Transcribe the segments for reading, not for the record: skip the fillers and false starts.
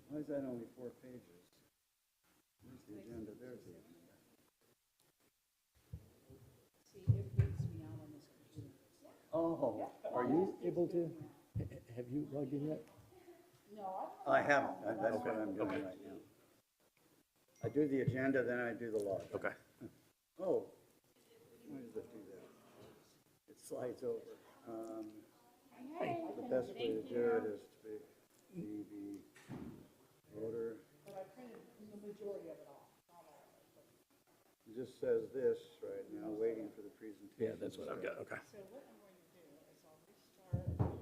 Why is that only 4 pages? Where's the agenda? There's the agenda. See, it reads me out on this computer. Oh, Are you able to, have you logged in yet? No, I haven't. That's what I'm doing right now. I do the agenda, then I do the log. Okay. Oh, why does it do that? It slides over. The best way to do it is to be the voter. but I printed the majority of it off, not all of it. It just says this right now, waiting for the presentation. Yeah, that's what I've got, okay. So what I'm going to do is I'll restart.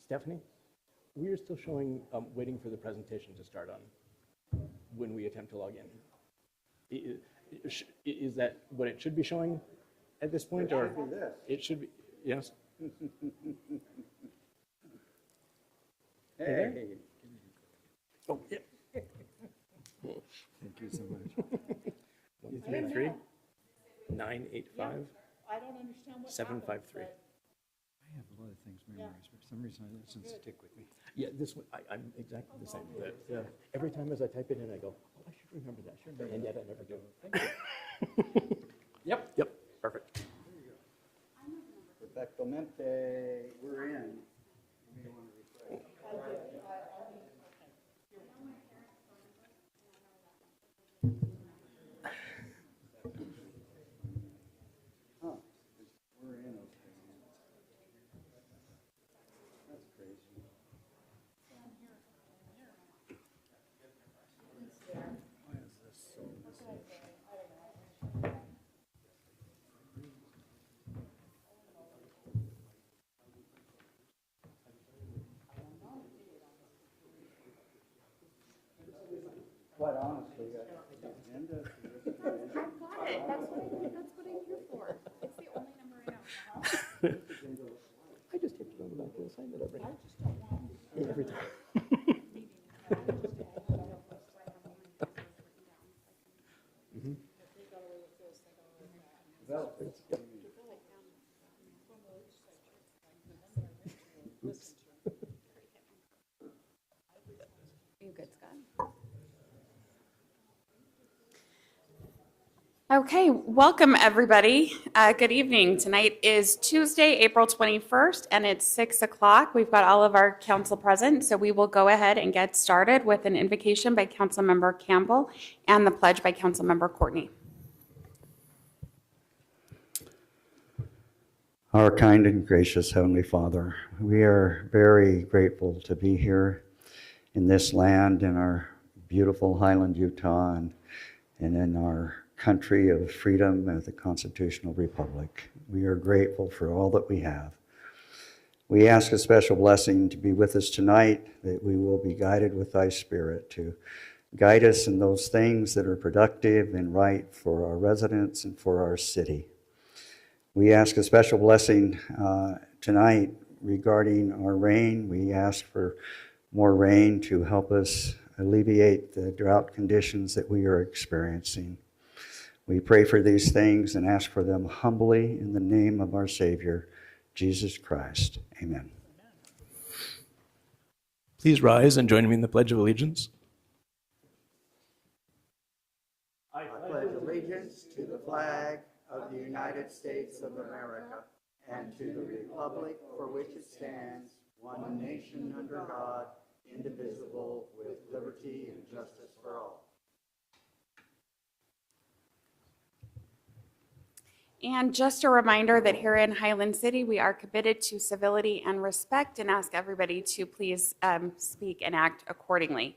Stephanie, we are still showing, waiting for the presentation to start on when we attempt to log in. Is that what it should be showing at this point, or? It should be this. It should be, yes? Hey, Oh, yeah. thank you so much. 133 985 I don't understand what 753. happened, I have a lot of things memorized, but for some reason it doesn't stick with me. Yeah, this one, I'm exactly the same. Every time as I type it in, I go, oh, I should remember that, and yet I never do. Yep, perfect. Perfectamente, we're in. You may want to refresh. Huh, we're in, okay. That's crazy. Why is this so missing? Quite honestly, the agenda for this commission, Got it. That's what I'm here for. It's the only number I know. I just hit it on the back of the sign that I've written. Every time. well, Yep. Oops. You good, Scott? Okay, welcome everybody. Good evening. Tonight is Tuesday, April 21st, and it's 6 o'clock. We've got all of our council present, so we will go ahead and get started with an invocation by Councilmember Campbell and the pledge by Councilmember Courtney. Our kind and gracious Heavenly Father, we are very grateful to be here in this land, in our beautiful Highland, Utah, and in our country of freedom as the Constitutional Republic. We are grateful for all that we have. We ask a special blessing to be with us tonight, that we will be guided with Thy Spirit to guide us in those things that are productive and right for our residents and for our city. We ask a special blessing tonight regarding our rain. We ask for more rain to help us alleviate the drought conditions that we are experiencing. We pray for these things and ask for them humbly in the name of our Savior, Jesus Christ. Amen. Please rise and join me in the Pledge of Allegiance. I pledge allegiance to the flag of the United States of America and to the republic for which it stands, one nation under God, indivisible, with liberty and justice for all. And just a reminder that here in Highland City, we are committed to civility and respect and ask everybody to please speak and act accordingly.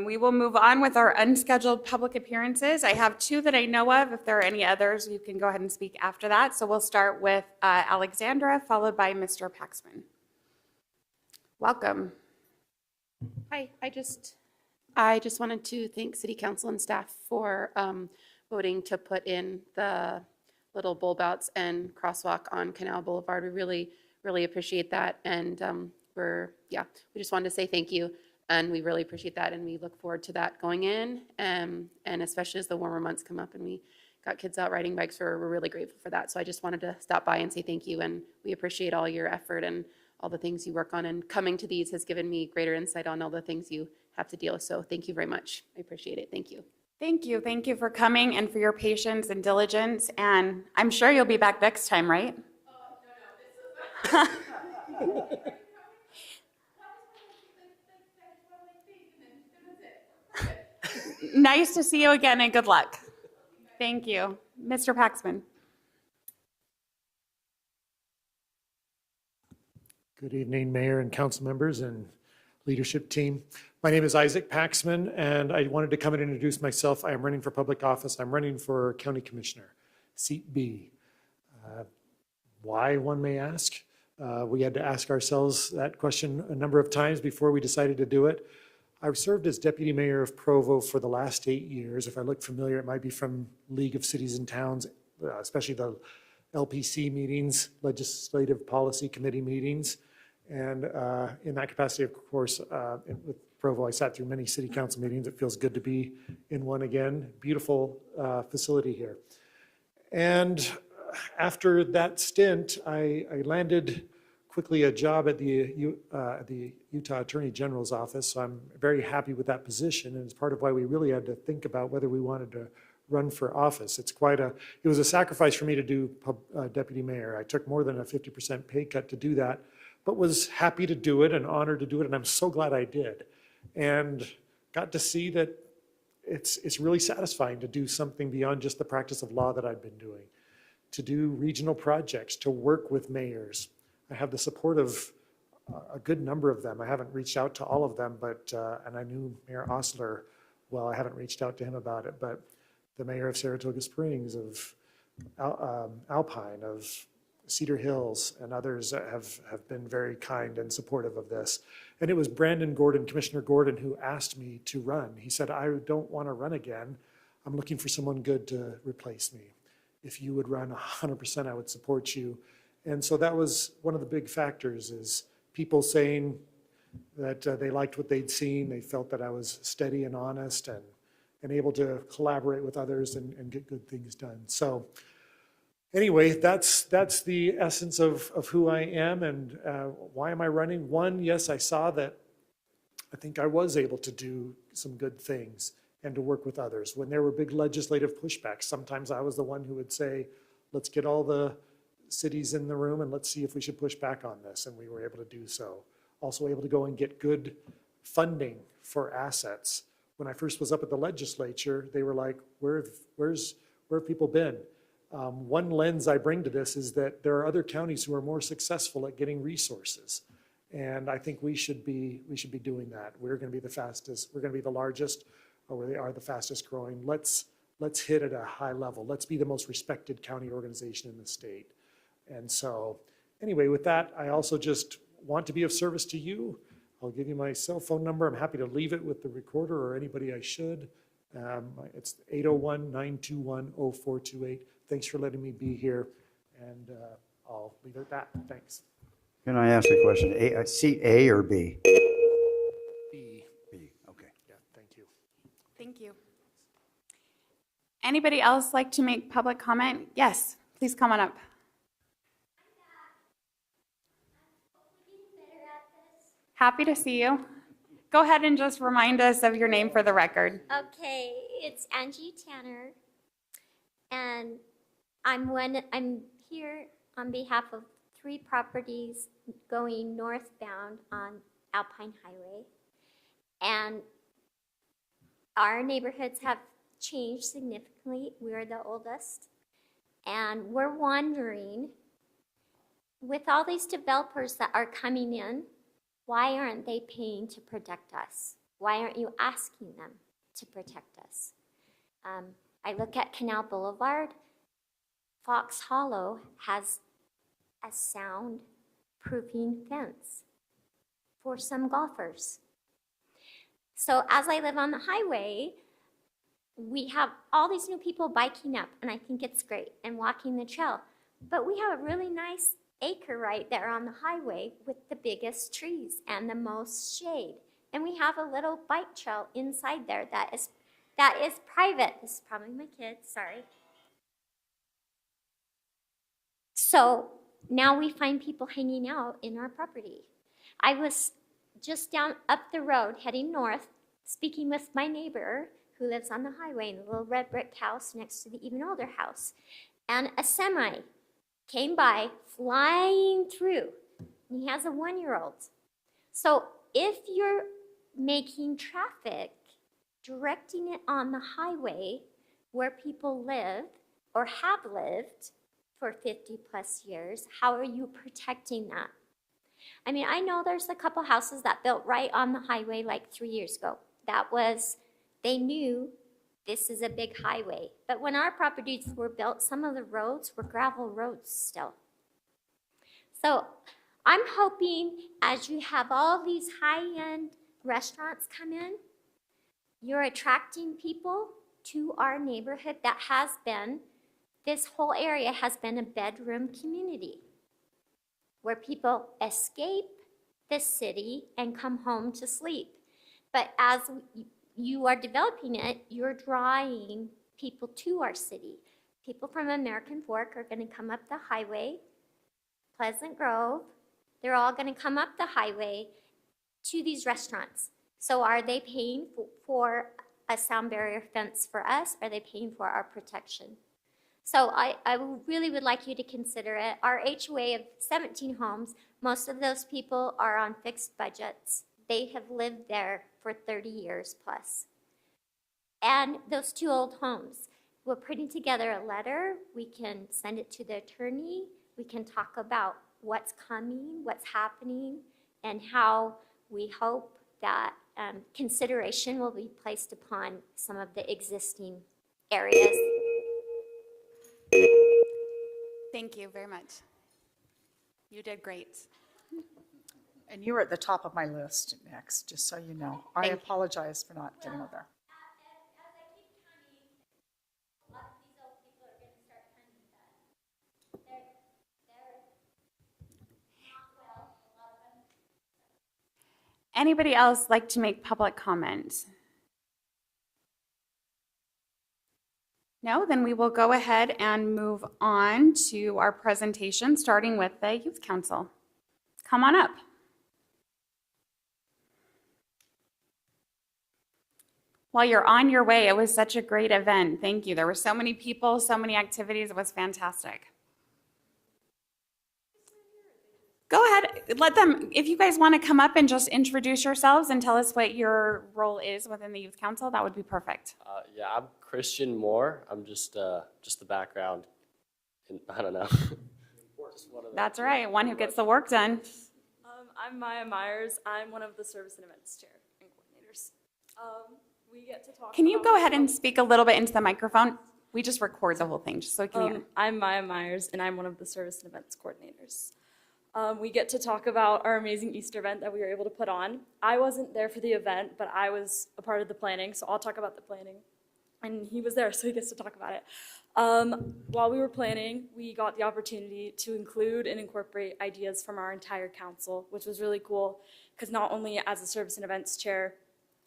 We will move on with our unscheduled public appearances. I have 2 that I know of. If there are any others, you can go ahead and speak after that. So we'll start with Alexandra, followed by Mr. Paxman. Welcome. Hi, I just wanted to thank City Council and staff for voting to put in the little bulb outs and crosswalk on Canal Boulevard. We really, really appreciate that. And we just wanted to say thank you. And we really appreciate that. And we look forward to that going in. And especially as the warmer months come up and we got kids out riding bikes, we're really grateful for that. So I just wanted to stop by and say thank you. And we appreciate all your effort and all the things you work on. And coming to these has given me greater insight on all the things you have to deal with. So thank you very much. I appreciate it. Thank you. Thank you. Thank you for coming and for your patience and diligence. And I'm sure you'll be back next time, right? Nice to see you again and good luck. Thank you. Mr. Paxman. Good evening, Mayor and council members and leadership team. My name is Isaac Paxman, and I wanted to come and introduce myself. I am running for public office. I'm running for County Commissioner, seat B. Why, one may ask? We had to ask ourselves that question a number of times before we decided to do it. I've served as Deputy Mayor of Provo for the last 8 years. If I look familiar, it might be from League of Cities and Towns, especially the LPC meetings, Legislative Policy Committee meetings. And in that capacity, of course, with Provo, I sat through many city council meetings. It feels good to be in one again. Beautiful facility here. And after that stint, I landed quickly a job at the Utah Attorney General's office. So I'm very happy with that position. And it's part of why we really had to think about whether we wanted to run for office. It was a sacrifice for me to do deputy mayor. I took more than a 50% pay cut to do that, but was happy to do it and honored to do it. And I'm so glad I did. And got to see that it's really satisfying to do something beyond just the practice of law that I've been doing, to do regional projects, to work with mayors. I have the support of a good number of them. I haven't reached out to all of them, but and I knew Mayor Osler well. I haven't reached out to him about it, but the mayor of Saratoga Springs, of Alpine, of Cedar Hills, and others have been very kind and supportive of this. And it was Brandon Gordon, Commissioner Gordon, who asked me to run. He said, I don't want to run again. I'm looking for someone good to replace me. If you would run 100%, I would support you. And so that was one of the big factors, is people saying that they liked what they'd seen. They felt that I was steady and honest and able to collaborate with others and get good things done. So anyway, that's the essence of who I am and why am I running. One, yes, I saw that I think I was able to do some good things and to work with others. When there were big legislative pushbacks, sometimes I was the one who would say, let's get all the cities in the room and let's see if we should push back on this. And we were able to do so. Also able to go and get good funding for assets. When I first was up at the legislature, they were like, where have people been? One lens I bring to this is that there are other counties who are more successful at getting resources. And I think we should be doing that. We're going to be the fastest, we're going to be the largest, or we are the fastest growing. Let's hit at a high level. Let's be the most respected county organization in the state. And so anyway, with that, I also just want to be of service to you. I'll give you my cell phone number. I'm happy to leave it with the recorder or anybody I should. It's 801-921-0428. Thanks for letting me be here. And I'll leave it at that. Thanks. Can I ask a question? Seat A or B? B. B, okay. Yeah, thank you. Thank you. Anybody else like to make public comment? Yes, please come on up. Happy to see you. Go ahead and just remind us of your name for the record. Okay, it's Angie Tanner, and I'm here on behalf of 3 properties going northbound on Alpine Highway, and our neighborhoods have changed significantly. We're the oldest, and we're wondering, with all these developers that are coming in, why aren't they paying to protect us? Why aren't you asking them to protect us? I look at Canal Boulevard. Fox Hollow has a sound-proofing fence for some golfers. So as I live on the highway, we have all these new people biking up, and I think it's great, and walking the trail. But we have a really nice acre right there on the highway with the biggest trees and the most shade. And we have a little bike trail inside there that is private. This is probably my kid, sorry. So now we find people hanging out in our property. I was just down up the road heading north, speaking with my neighbor who lives on the highway in the little red brick house next to the even older house. And a semi came by flying through. And he has a 1-year-old. So if you're making traffic, directing it on the highway where people live or have lived for 50 plus years, how are you protecting that? I mean, I know there's a couple houses that built right on the highway like 3 years ago. They knew this is a big highway. But when our properties were built, some of the roads were gravel roads still. So I'm hoping as you have all these high-end restaurants come in, you're attracting people to our neighborhood that has been, this whole area has been a bedroom community where people escape the city and come home to sleep. But as you are developing it, you're drawing people to our city. People from American Fork are going to come up the highway, Pleasant Grove. They're all going to come up the highway to these restaurants. So are they paying for a sound barrier fence for us? Are they paying for our protection? So I really would like you to consider it. Our HOA of 17 homes, most of those people are on fixed budgets. They have lived there for 30 years plus. And those 2 old homes, we're putting together a letter. We can send it to the attorney. We can talk about what's coming, what's happening, and how we hope that consideration will be placed upon some of the existing areas. Thank you very much. You did great. And you were at the top of my list next, just so you know. I Thank you. apologize for not getting over there. Anybody else like to make public comment? No? Then we will go ahead and move on to our presentation, starting with the Youth Council. Come on up. While you're on your way, it was such a great event. Thank you. There were so many people, so many activities. It was fantastic. Go ahead, let them, if you guys want to come up and just introduce yourselves and tell us what your role is within the Youth Council, that would be perfect. Yeah, I'm Christian Moore. I'm just the background. I don't know. Just one of the- That's right, one who gets the work done. I'm Maya Myers. I'm one of the service and events chair and coordinators. We get to talk. Can you about- go ahead and speak a little bit into the microphone? We just record the whole thing, just so we can hear. I'm Maya Myers, and I'm one of the service and events coordinators. We get to talk about our amazing Easter event that we were able to put on. I wasn't there for the event, but I was a part of the planning, so I'll talk about the planning. And he was there, so he gets to talk about it. While we were planning, we got the opportunity to include and incorporate ideas from our entire council, which was really cool, because not only as a service and events chair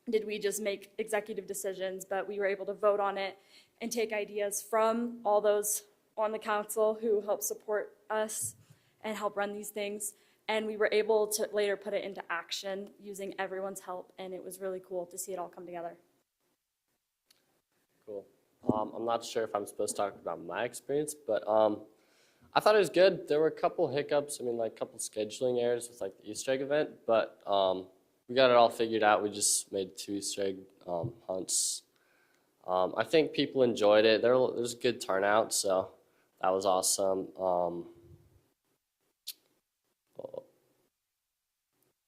did we just make executive decisions, but we were able to vote on it and take ideas from all those on the council who help support us and help run these things. And we were able to later put it into action using everyone's help, and it was really cool to see it all come together. Cool. I'm not sure if I'm supposed to talk about my experience, but I thought it was good. There were a couple hiccups. I mean, like a couple scheduling errors with like the Easter egg event, but we got it all figured out. We just made 2 Easter egg hunts. I think people enjoyed it. There was a good turnout, so that was awesome.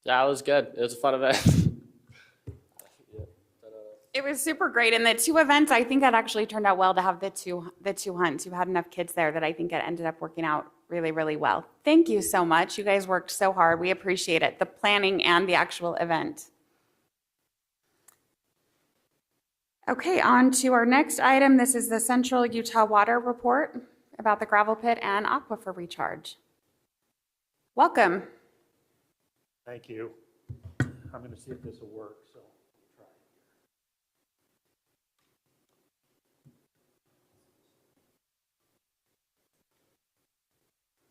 Yeah, it was good. It was a fun event. It was super great, and the 2 events, I think it actually turned out well to have the two hunts. You had enough kids there that I think it ended up working out really, really well. Thank you so much. You guys worked so hard. We appreciate it, the planning and the actual event. Okay, on to our next item. This is the Central Utah Water Report about the gravel pit and aquifer recharge. Welcome. Thank you. I'm going to see if this will work, so try.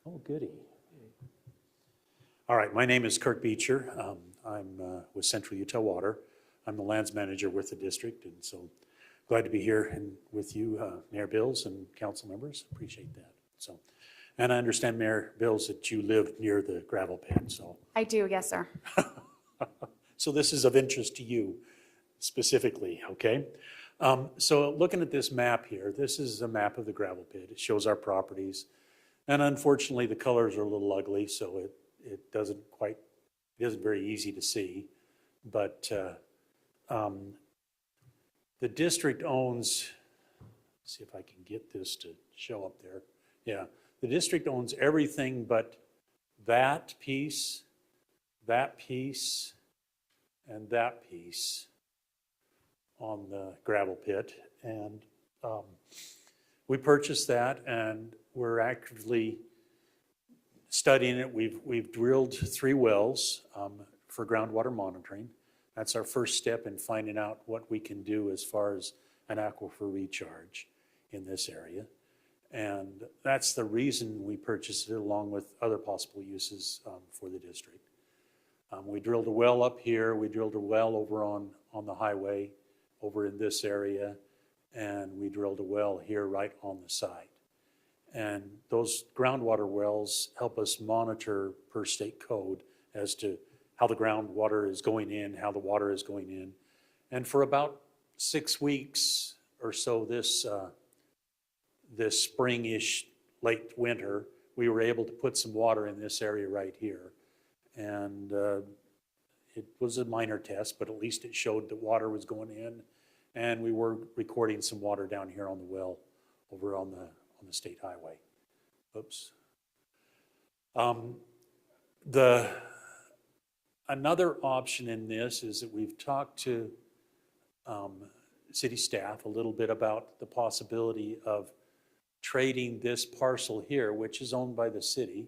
Oh, goody. All right, my name is Kirk Beecher. I'm with Central Utah Water. I'm the lands manager with the district, and so glad to be here and with you, Mayor Bills and council members. Appreciate that. So, and I understand, Mayor Bills, that you live near the gravel pit, so. I do, yes, sir. So this is of interest to you specifically, okay? So looking at this map here, this is a map of the gravel pit. It shows our properties. And unfortunately, the colors are a little ugly, so it isn't very easy to see. But the district owns, let's see if I can get this to show up there. Yeah, the district owns everything but that piece, and that piece on the gravel pit. And we purchased that, and we're actively studying it. We've drilled 3 wells for groundwater monitoring. That's our first step in finding out what we can do as far as an aquifer recharge in this area. And that's the reason we purchased it, along with other possible uses for the district. We drilled a well up here. We drilled a well over on the highway over in this area. And we drilled a well here right on the site. And those groundwater wells help us monitor per state code as to how the groundwater is going in, how the water is going in. And for about 6 weeks or so this spring-ish, late winter, we were able to put some water in this area right here. And it was a minor test, but at least it showed that water was going in. And we were recording some water down here on the well over on the state highway. Oops. Another option in this is that we've talked to city staff a little bit about the possibility of trading this parcel here, which is owned by the city,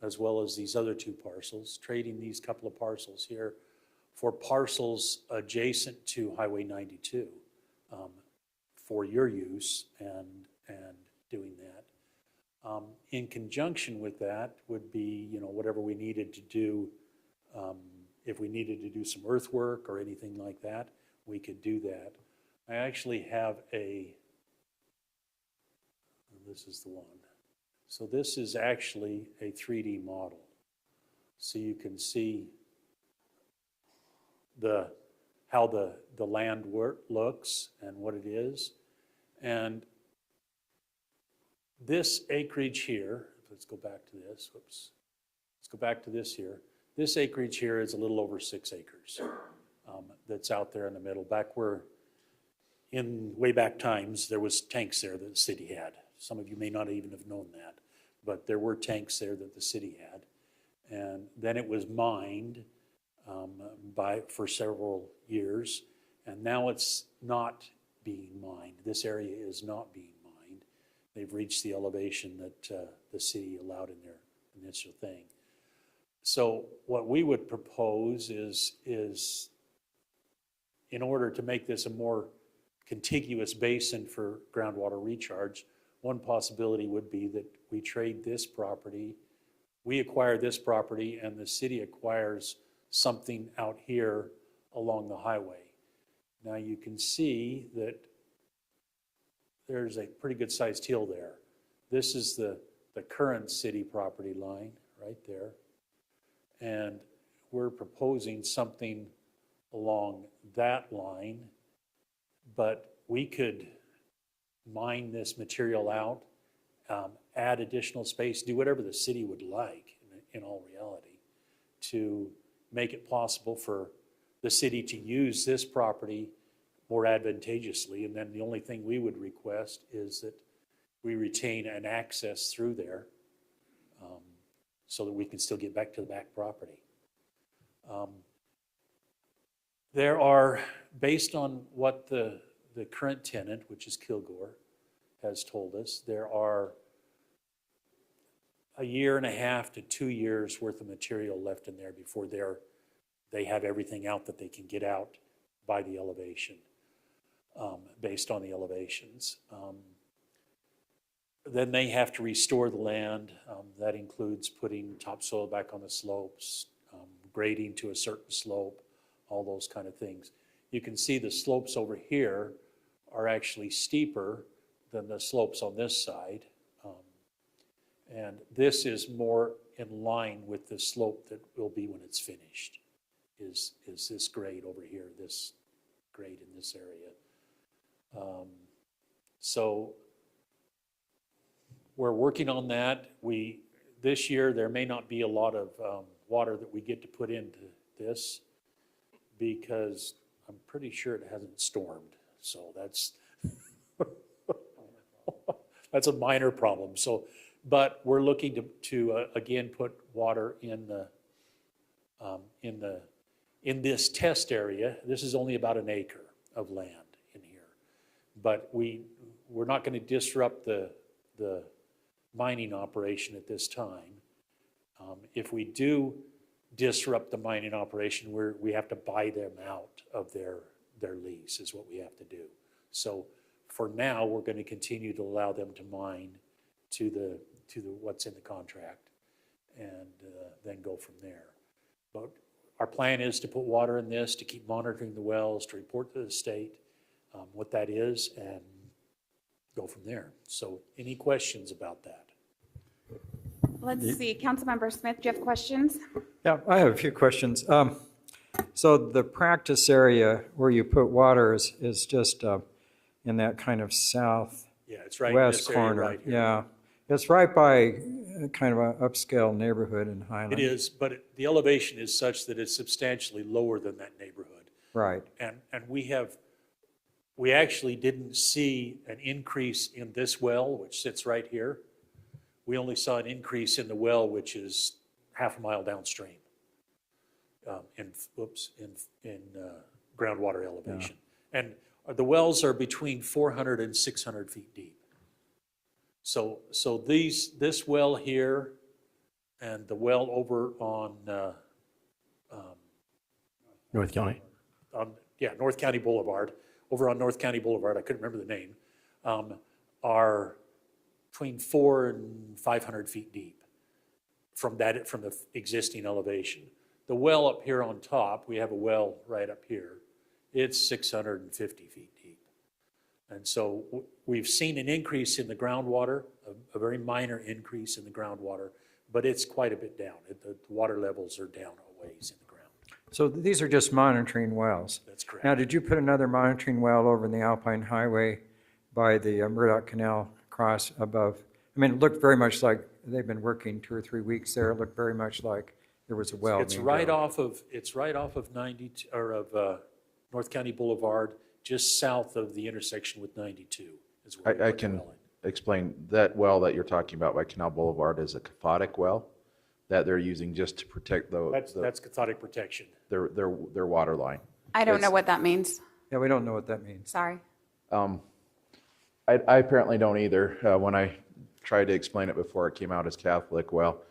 as well as these other 2 parcels, trading these couple of parcels here for parcels adjacent to Highway 92 for your use and doing that. In conjunction with that would be, whatever we needed to do. If we needed to do some earthwork or anything like that, we could do that. I actually have this is the one. So this is actually a 3D model. So you can see how the land looks and what it is. And this acreage here, let's go back to this, whoops. Let's go back to this here. This acreage here is a little over 6 acres that's out there in the middle. Back where, in way back times, there was tanks there that the city had. Some of you may not even have known that, but there were tanks there that the city had. And then it was mined for several years, and now it's not being mined. This area is not being mined. They've reached the elevation that the city allowed in their initial thing. So what we would propose is in order to make this a more contiguous basin for groundwater recharge, one possibility would be that we trade this property, we acquire this property, and the city acquires something out here along the highway. Now you can see that there's a pretty good sized hill there. This is the current city property line right there. And we're proposing something along that line, but we could mine this material out, add additional space, do whatever the city would like in all reality to make it possible for the city to use this property more advantageously. And then the only thing we would request is that we retain an access through there so that we can still get back to the back property. There are, based on what the current tenant, which is Kilgore, has told us, there are 1.5 to 2 years worth of material left in there before they have everything out that they can get out by the elevation, based on the elevations. then they have to restore the land. That includes putting topsoil back on the slopes, grading to a certain slope, all those kind of things. You can see the slopes over here are actually steeper than the slopes on this side. And this is more in line with the slope that will be when it's finished, is this grade over here, this grade in this area. So we're working on that. This year, there may not be a lot of water that we get to put into this because I'm pretty sure it hasn't stormed. So that's, that's a minor problem. So, but we're looking to again, put water in this test area. This is only about an acre of land in here. But we're not going to disrupt the mining operation at this time. If we do disrupt the mining operation, we have to buy them out of their lease is what we have to do. So for now, we're going to continue to allow them to mine to the what's in the contract and then go from there. But our plan is to put water in this, to keep monitoring the wells, to report to the state what that is, and go from there. So any questions about that? Let's see, Councilmember Smith, do you have questions? Yeah, I have a few questions. So the practice area where you put water is just in that kind of southwest Yeah, it's right in this area corner. right here. Yeah, it's right by kind of an upscale neighborhood in Highland. It is, but the elevation is such that it's substantially lower than that neighborhood. Right. And we actually didn't see an increase in this well, which sits right here. We only saw an increase in the well, which is half a mile downstream in groundwater elevation. Yeah. And the wells are between 400 and 600 feet deep. So this well here and the well over on North County. North County Boulevard, over on North County Boulevard, I couldn't remember the name, are between 400 and 500 feet deep from the existing elevation. The well up here on top, we have a well right up here, it's 650 feet deep. And so we've seen an increase in the groundwater, a very minor increase in the groundwater, but it's quite a bit down. The water levels are down a ways in the ground. So these are just monitoring wells. That's correct. Now, did you put another monitoring well over in the Alpine Highway by the Murdoch Canal cross above? I mean, it looked very much like they've been working 2 or 3 weeks there. It looked very much like there was a well. It's right off of 92 or of North County Boulevard, just south of the intersection with 92. Is where I can explain that well that you're talking about by Canal Boulevard is a cathodic well that they're using just to protect that's cathodic protection. their water line. I don't know what that means. Yeah, we don't know what that means. Sorry. I apparently don't either when I tried to explain it before it came out as Catholic well.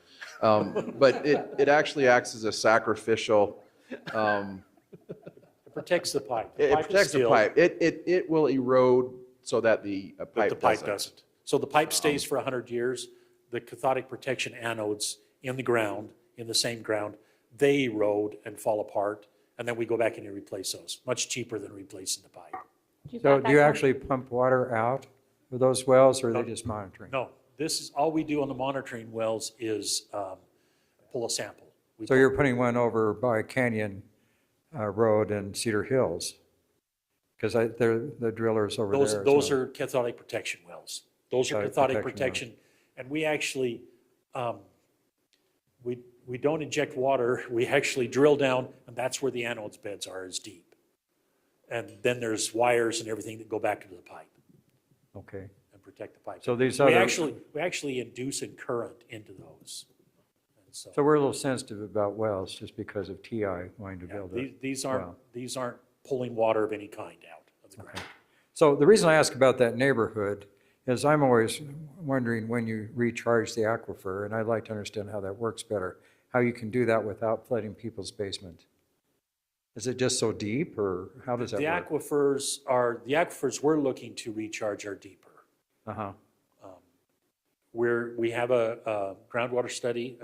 But it actually acts as a sacrificial. It protects the pipe. It protects the pipe. It will erode so that the pipe doesn't. So the pipe stays for 100 years. The cathodic protection anodes in the ground, in the same ground, they erode and fall apart, and then we go back in and replace those. Much cheaper than replacing the pipe. So do you actually pump water out of those wells, or are they just monitoring? No, this is all we do on the monitoring wells is pull a sample. So you're putting one over by Canyon Road and Cedar Hills? Because the drillers over there. Those are cathodic protection wells. Those are cathodic Cathodic protection. And we actually, we don't inject water. We actually drill down, and that's where the anodes beds are, is deep. And then there's wires and everything that go back into the pipe Okay. and protect the pipe. So these we other. actually induce a current into those. And So we're a little sensitive about wells just because of TI wanting to build it. these aren't pulling water of any kind out of the ground. So the reason I ask about that neighborhood is I'm always wondering when you recharge the aquifer, and I'd like to understand how that works better, how you can do that without flooding people's basement. Is it just so deep, or how does that work? The aquifers we're looking to recharge are deeper. Uh-huh. we have a groundwater study,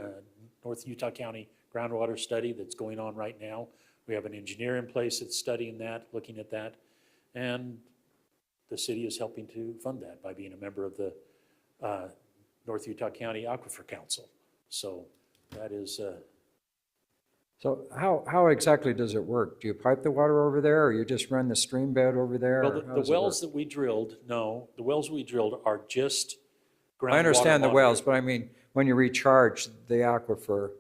North Utah County groundwater study that's going on right now. We have an engineer in place that's studying that, looking at that. And the city is helping to fund that by being a member of the North Utah County Aquifer Council. So that is, So how exactly does it work? Do you pipe the water over there, or you just run the stream bed over there? well, or the how does it work? wells that we drilled, no, the wells we drilled are just groundwater. I understand the wells, monitored. but I mean, when you recharge the aquifer,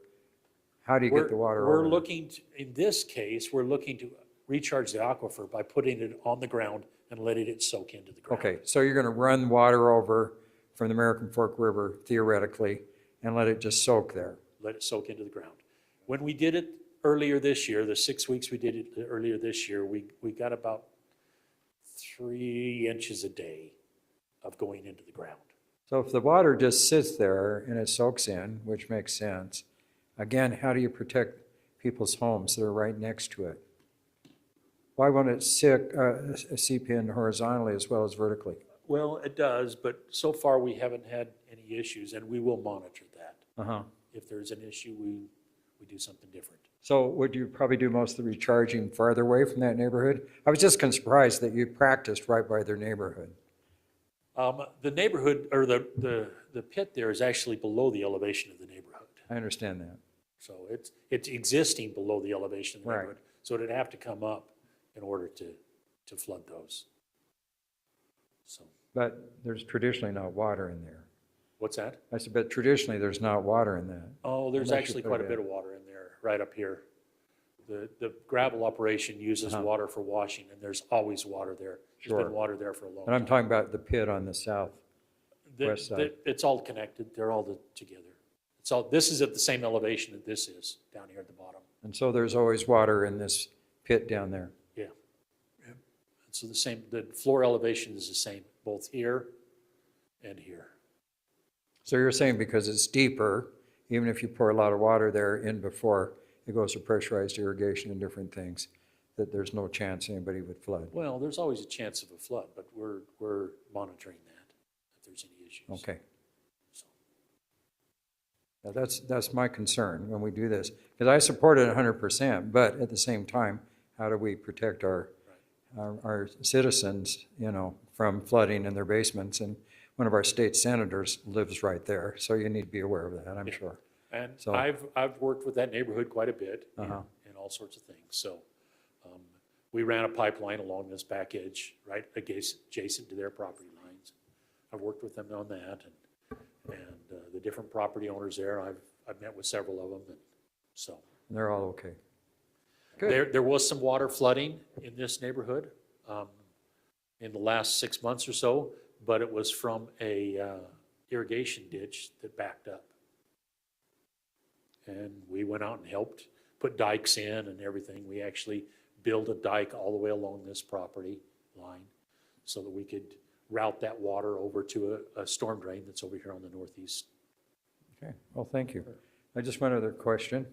how do you get the water over We're there? looking, in this case, we're looking to recharge the aquifer by putting it on the ground and letting it soak into the ground. Okay, so you're going to run water over from the American Fork River theoretically and let it just soak there? Let it soak into the ground. When we did it earlier this year, the 6 weeks we did it earlier this year, we got about 3 inches a day of going into the ground. So if the water just sits there and it soaks in, which makes sense, again, how do you protect people's homes that are right next to it? Why won't it seep in horizontally as well as vertically? Well, it does, but so far we haven't had any issues, and we will monitor that. Uh-huh. If there's an issue, we do something different. So would you probably do most of the recharging farther away from that neighborhood? I was just kind of surprised that you practiced right by their neighborhood. The neighborhood, or the pit there is actually below the elevation of the neighborhood. I understand that. So it's existing below the elevation of the Right. neighborhood. So it'd have to come up in order to flood those. So, But there's traditionally not water in there. what's that? I said, but traditionally there's not water in that. Oh, there's Unless you actually put quite a it bit in. of water in there, right up here. The gravel operation uses Uh-huh. water for washing, and there's always water there. There's Sure. been water there for a long And I'm time. talking about the pit on the south. west side. It's all connected, they're all together. This is at the same elevation that this is, down here at the bottom. And so there's always water in this pit down there. Yeah. And so the floor elevation is the same, both here and here. So you're saying because it's deeper, even if you pour a lot of water there in before it goes to pressurized irrigation and different things, that there's no chance anybody would flood? Well, there's always a chance of a flood, but we're monitoring that, if there's any issues. Okay. So, Now, that's my concern when we do this, because I support it 100%, but at the same time, how do we protect our citizens, from flooding in their basements? And one of our state senators lives right there, so you need to be aware of that, I'm sure. And So- I've worked with that neighborhood quite a bit Uh-huh. in all sorts of things. So we ran a pipeline along this back edge, right adjacent to their property lines. I've worked with them on that, and the different property owners there, I've met with several of them, and so. And they're all okay. Good. There was some water flooding in this neighborhood in the last 6 months or so, but it was from a irrigation ditch that backed up. And we went out and helped put dikes in and everything. We actually built a dike all the way along this property line so that we could route that water over to a storm drain that's over here on the northeast. Okay, well, thank you. I just one other question.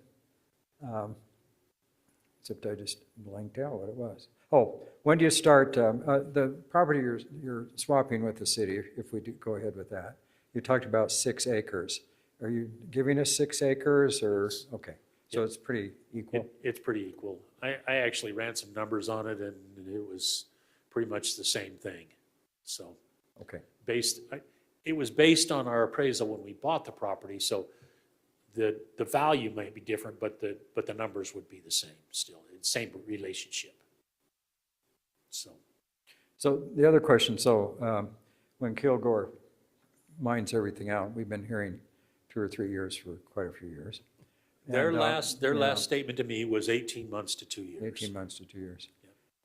Except I just blanked out what it was. Oh, when do you start, the property you're swapping with the city, if we do go ahead with that, you talked about 6 acres. Are you giving us 6 acres or, okay, so it's pretty equal? It's pretty equal. I actually ran some numbers on it, and it was pretty much the same thing. So Okay, it was based on our appraisal when we bought the property, so the value may be different, but the numbers would be the same still, same relationship. so the other question, when Kilgore mines everything out, we've been hearing 2 or 3 years for quite a few years. Their And, last statement to me was 18 months to 2 years. 18 months to 2 years.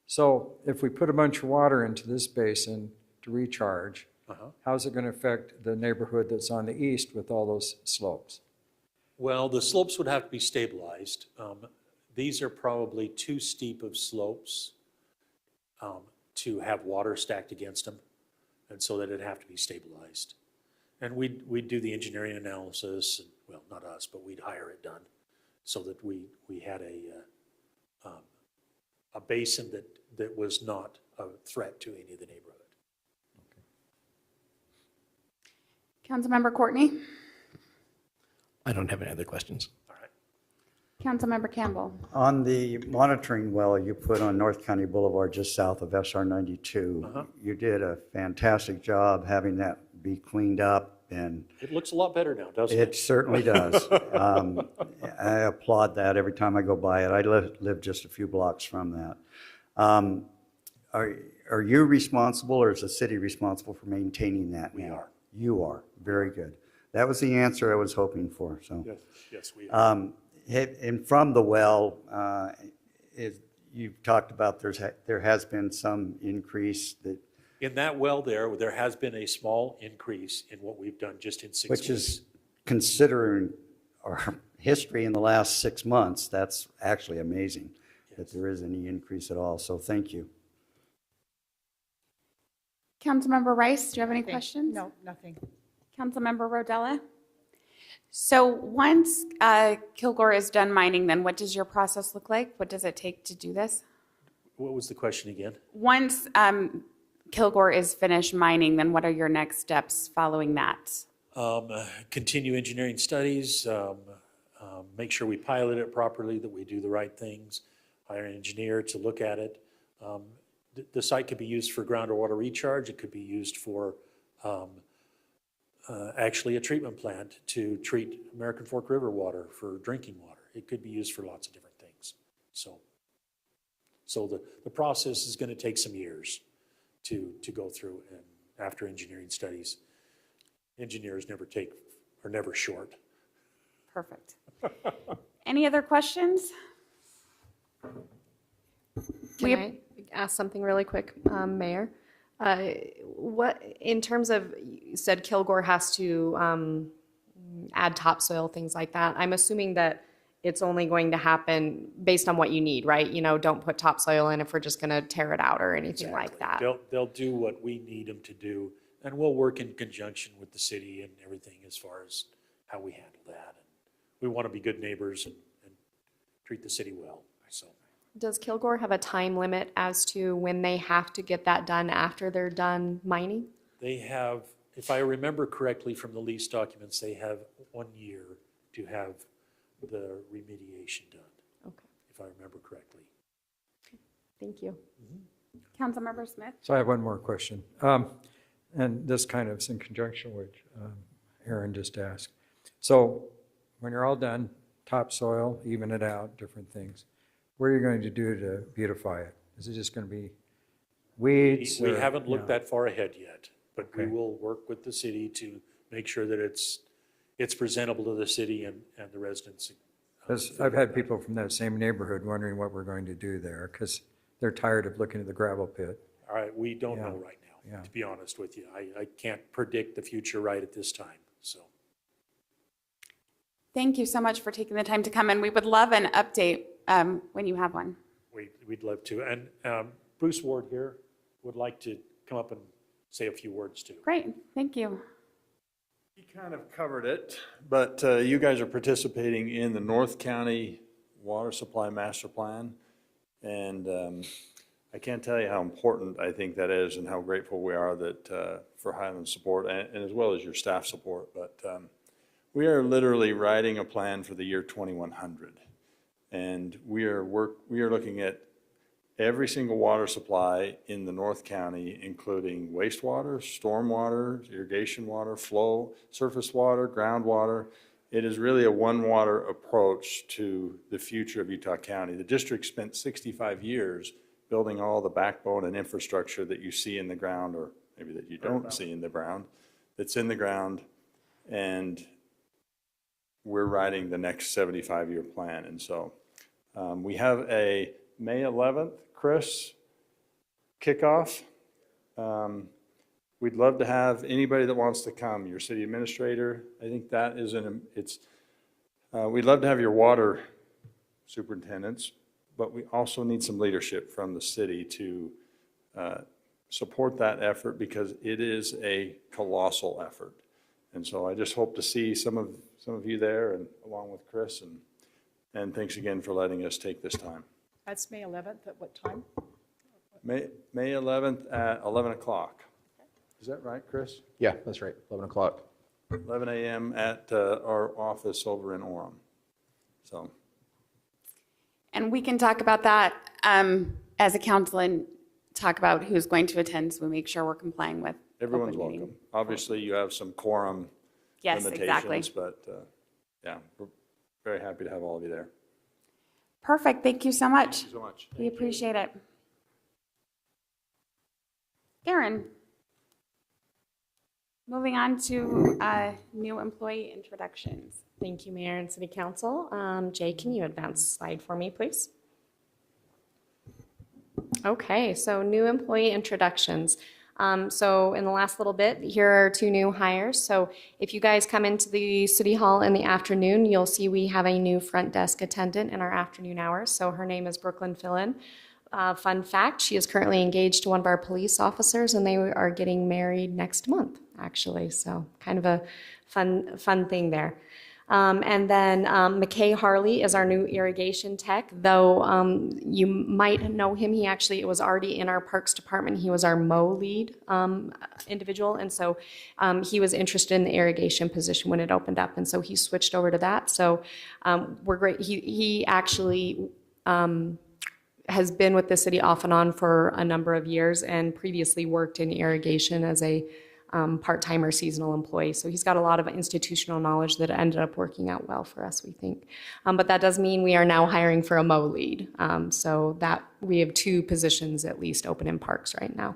So if we put a bunch of water into this basin to recharge, Uh-huh. how's it going to affect the neighborhood that's on the east with all those slopes? Well, the slopes would have to be stabilized. These are probably too steep of slopes to have water stacked against them, and so that it'd have to be stabilized. And we'd do the engineering analysis, and, well, not us, but we'd hire it done, so that we had a basin that was not a threat to any of the neighborhood. Councilmember Courtney? I don't have any other questions. Councilmember Campbell? On the monitoring well you put on North County Boulevard just south of SR 92, you did a fantastic job having that be cleaned up, and It looks a lot better now, doesn't it it? certainly does. I applaud that every time I go by it. I live just a few blocks from that. Are you responsible, or is the city responsible for maintaining that now? We are. You are. Very good. That was the answer I was hoping for, so. Yes, we are. And from the well, you've talked about there has been some increase that, In that well there has been a small increase in what we've done just in 6 which weeks. is considering our history in the last 6 months, that's actually amazing that there is any increase at all. So thank you. Councilmember Rice, do you have any questions? No, nothing. Councilmember Rodella? So once Kilgore is done mining, then what does your process look like? What does it take to do this? What was the question again? Once Kilgore is finished mining, then what are your next steps following that? Continue engineering studies, make sure we pilot it properly, that we do the right things, hire an engineer to look at it. The site could be used for groundwater recharge. It could be used for actually a treatment plant to treat American Fork River water for drinking water. It could be used for lots of different things. So the process is going to take some years to go through, and after engineering studies, engineers are never short. Perfect. Any other questions? Can I ask something really quick, Mayor? What, in terms of, you said Kilgore has to add topsoil, things like that. I'm assuming that it's only going to happen based on what you need, right? You know, don't put topsoil in if we're just going to tear it out or anything like that. They'll do what we need them to do, and we'll work in conjunction with the city and everything as far as how we handle that. And we want to be good neighbors and treat the city well, so. Does Kilgore have a time limit as to when they have to get that done after they're done mining? They have, if I remember correctly from the lease documents, they have 1 year to have the remediation done. Okay. If I remember correctly. Thank you. Councilmember Smith? So I have one more question. And this kind of is in conjunction with Aaron just asked. So when you're all done, topsoil, even it out, different things, what are you going to do to beautify it? Is it just going to be weeds? We or, haven't looked you know? that far ahead yet, but we Okay. will work with the city to make sure that it's presentable to the city and the residents. 'Cause I've had people from that same neighborhood wondering what we're going to do there because they're tired of looking at the gravel pit. All right, we don't Yeah. know right now, Yeah. to be honest with you. I can't predict the future right at this time, so. Thank you so much for taking the time to come, and we would love an update when you have one. We'd love to. And Bruce Ward here would like to come up and say a few words too. Great, thank you. You kind of covered it, but you guys are participating in the North County Water Supply Master Plan. And I can't tell you how important I think that is and how grateful we are that for Highland support and as well as your staff support. But we are literally writing a plan for the year 2100. And we are looking at every single water supply in the North County, including wastewater, stormwater, irrigation water, flow, surface water, groundwater. It is really a one water approach to the future of Utah County. The district spent 65 years building all the backbone and infrastructure that you see in the ground, or maybe that you don't see in the ground, that's in the ground. And we're writing the next 75-year plan. And so we have a May 11th, Chris, kickoff. We'd love to have anybody that wants to come, your city administrator. I think that is we'd love to have your water superintendents, but we also need some leadership from the city to support that effort because it is a colossal effort. And so I just hope to see some of you there and along with Chris, and thanks again for letting us take this time. That's May 11th, at what time? May 11th at 11 o'clock. Is that right, Chris? Yeah, that's right, 11 o'clock. 11 a.m. at our office over in Orem. So, And we can talk about that as a council and talk about who's going to attend, so we make sure we're complying with. everyone's open meeting. welcome. Obviously, you have some quorum Yes, limitations, exactly. but yeah, we're very happy to have all of you there. Perfect, thank you so much. Thank you so much. We appreciate it. Karen. Moving on to new employee introductions. Thank you, Mayor and City Council. Jay, can you advance the slide for me, please? Okay, so new employee introductions. So in the last little bit, here are 2 new hires. So if you guys come into the City Hall in the afternoon, you'll see we have a new front desk attendant in our afternoon hours. So her name is Brooklyn Fillin. Fun fact, she is currently engaged to one of our police officers, and they are getting married next month, actually. So kind of a fun thing there. And then McKay Harley is our new irrigation tech, though you might know him. He actually was already in our Parks Department. He was our mow lead individual, and so he was interested in the irrigation position when it opened up, and so he switched over to that. So we're great. He actually has been with the city off and on for a number of years and previously worked in irrigation as a part-time or seasonal employee. So he's got a lot of institutional knowledge that ended up working out well for us, we think. But that does mean we are now hiring for a mow lead. So that we have 2 positions at least open in parks right now.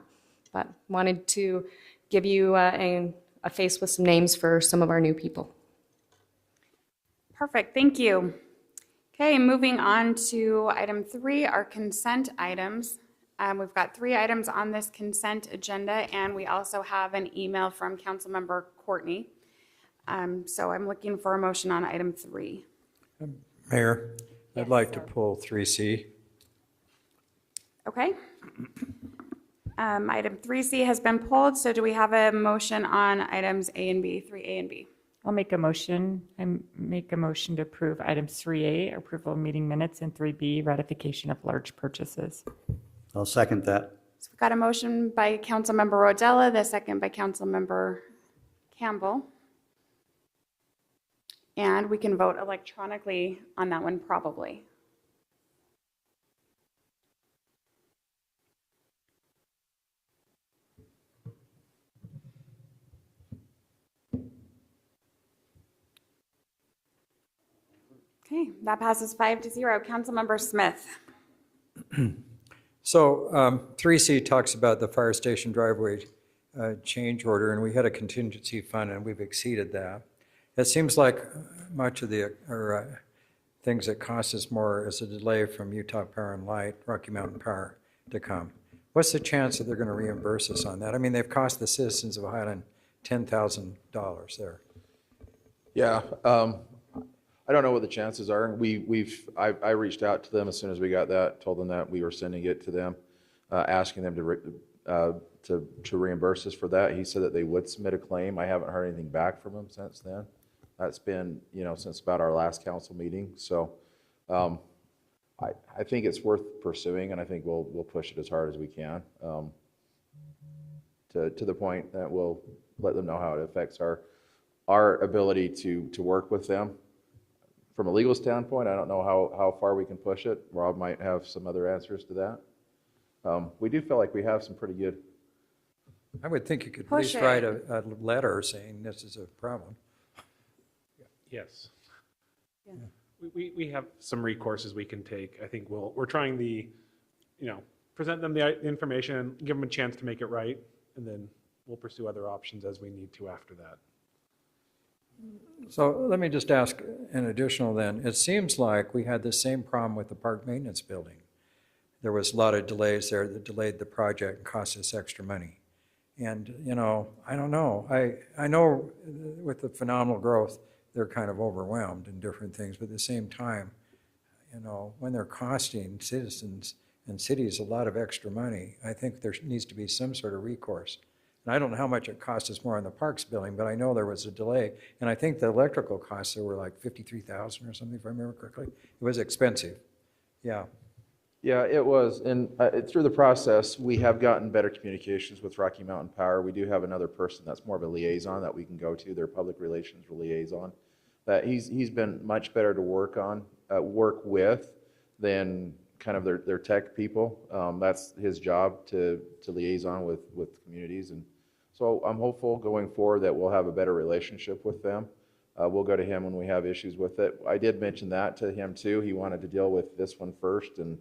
But wanted to give you a face with some names for some of our new people. Perfect, thank you. Okay, moving on to item 3, our consent items. We've got 3 items on this consent agenda, and we also have an email from Councilmember Courtney. So I'm looking for a motion on item 3. Mayor, I'd like to pull 3C. Okay. Item 3C has been pulled, so do we have a motion on items A and B, 3A and B? I'll make a motion. I make a motion to approve items 3A, approval of meeting minutes, and 3B, ratification of large purchases. I'll second that. So we've got a motion by Councilmember Rodella, the second by Councilmember Campbell. And we can vote electronically on that one probably. Okay, that passes 5-0. Councilmember Smith. So 3C talks about the fire station driveway change order, and we had a contingency fund, and we've exceeded that. It seems like much of the things that cost us more is a delay from Utah Power and Light, Rocky Mountain Power to come. What's the chance that they're going to reimburse us on that? I mean, they've cost the citizens of Highland $10,000 there. Yeah, I don't know what the chances are. I reached out to them as soon as we got that, told them that we were sending it to them, asking them to reimburse us for that. He said that they would submit a claim. I haven't heard anything back from them since then. That's been, since about our last council meeting. So I think it's worth pursuing, and I think we'll push it as hard as we can to the point that we'll let them know how it affects our ability to work with them. From a legal standpoint, I don't know how far we can push it. Rob might have some other answers to that. We do feel like we have some pretty good. I would think you could at least write a letter saying this is a problem. Yes. Yeah. We have some recourses we can take. I think we're trying present them the information, give them a chance to make it right, and then we'll pursue other options as we need to after that. So let me just ask an additional then. It seems like we had the same problem with the park maintenance building. There was a lot of delays there that delayed the project and cost us extra money. And, I don't know. I know with the phenomenal growth, they're kind of overwhelmed in different things, but at the same time, when they're costing citizens and cities a lot of extra money, I think there needs to be some sort of recourse. And I don't know how much it cost us more on the parks building, but I know there was a delay. And I think the electrical costs there were like $53,000 or something, if I remember correctly. It was expensive. Yeah. Yeah, it was. And through the process, we have gotten better communications with Rocky Mountain Power. We do have another person that's more of a liaison that we can go to, their public relations liaison. That he's been much better to work with than kind of their tech people. That's his job to liaison with communities. And so I'm hopeful going forward that we'll have a better relationship with them. We'll go to him when we have issues with it. I did mention that to him too. He wanted to deal with this one first, and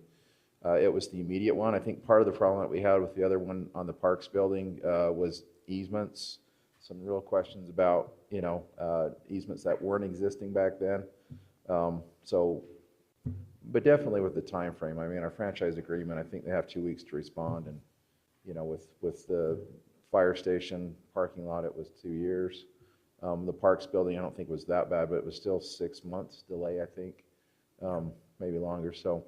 it was the immediate one. I think part of the problem that we had with the other one on the Parks building was easements. Some real questions about, easements that weren't existing back then. But definitely with the time frame. I mean, our franchise agreement, I think they have 2 weeks to respond, and with the fire station parking lot, it was 2 years. The Parks building, I don't think was that bad, but it was still 6 months delay, I think, maybe longer. So.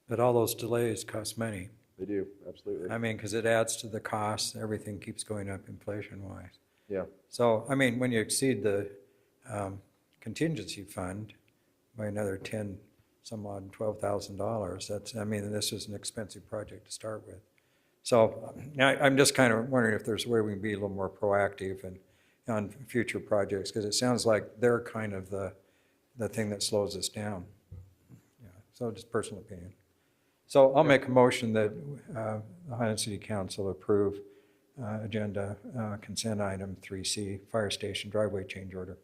But all those delays cost money. They do, absolutely. I mean, because it adds to the cost. Everything keeps going up inflation-wise. Yeah. So, I mean, when you exceed the contingency fund by another $12,000, that's, I mean, this is an expensive project to start with. So I'm just kind of wondering if there's a way we can be a little more proactive and on future projects, because it sounds like they're kind of the thing that slows us down. Yeah. So just personal opinion. So I'll make a motion that the Highland City Council approve agenda consent item 3C, fire station driveway change order.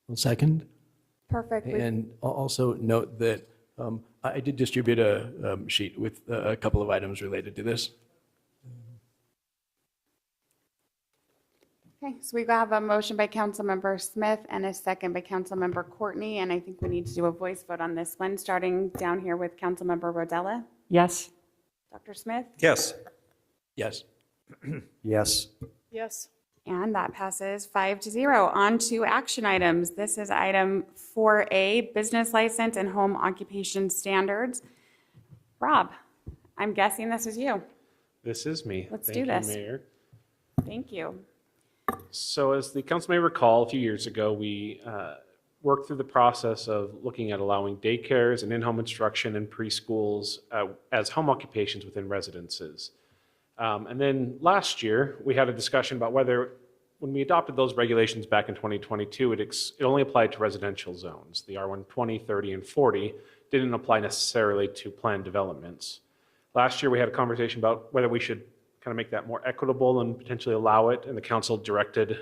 Well, second. Perfect. And also note that I did distribute a sheet with a couple of items related to this. Okay, so we have a motion by Councilmember Smith and a second by Councilmember Courtney, and I think we need to do a voice vote on this one, starting down here with Councilmember Rodella. Yes. Dr. Smith? Yes. Yes. Yes. Yes. And that passes 5-0. On to action items. This is item 4A, business license and home occupation standards. Rob, I'm guessing this is you. This is me. Let's Thank do this. you, Mayor. Thank you. So as the council may recall, a few years ago, we worked through the process of looking at allowing daycares and in-home instruction and preschools as home occupations within residences. And then last year, we had a discussion about whether, when we adopted those regulations back in 2022, it only applied to residential zones. The R1 20, 30, and 40 didn't apply necessarily to planned developments. Last year, we had a conversation about whether we should kind of make that more equitable and potentially allow it, and the council directed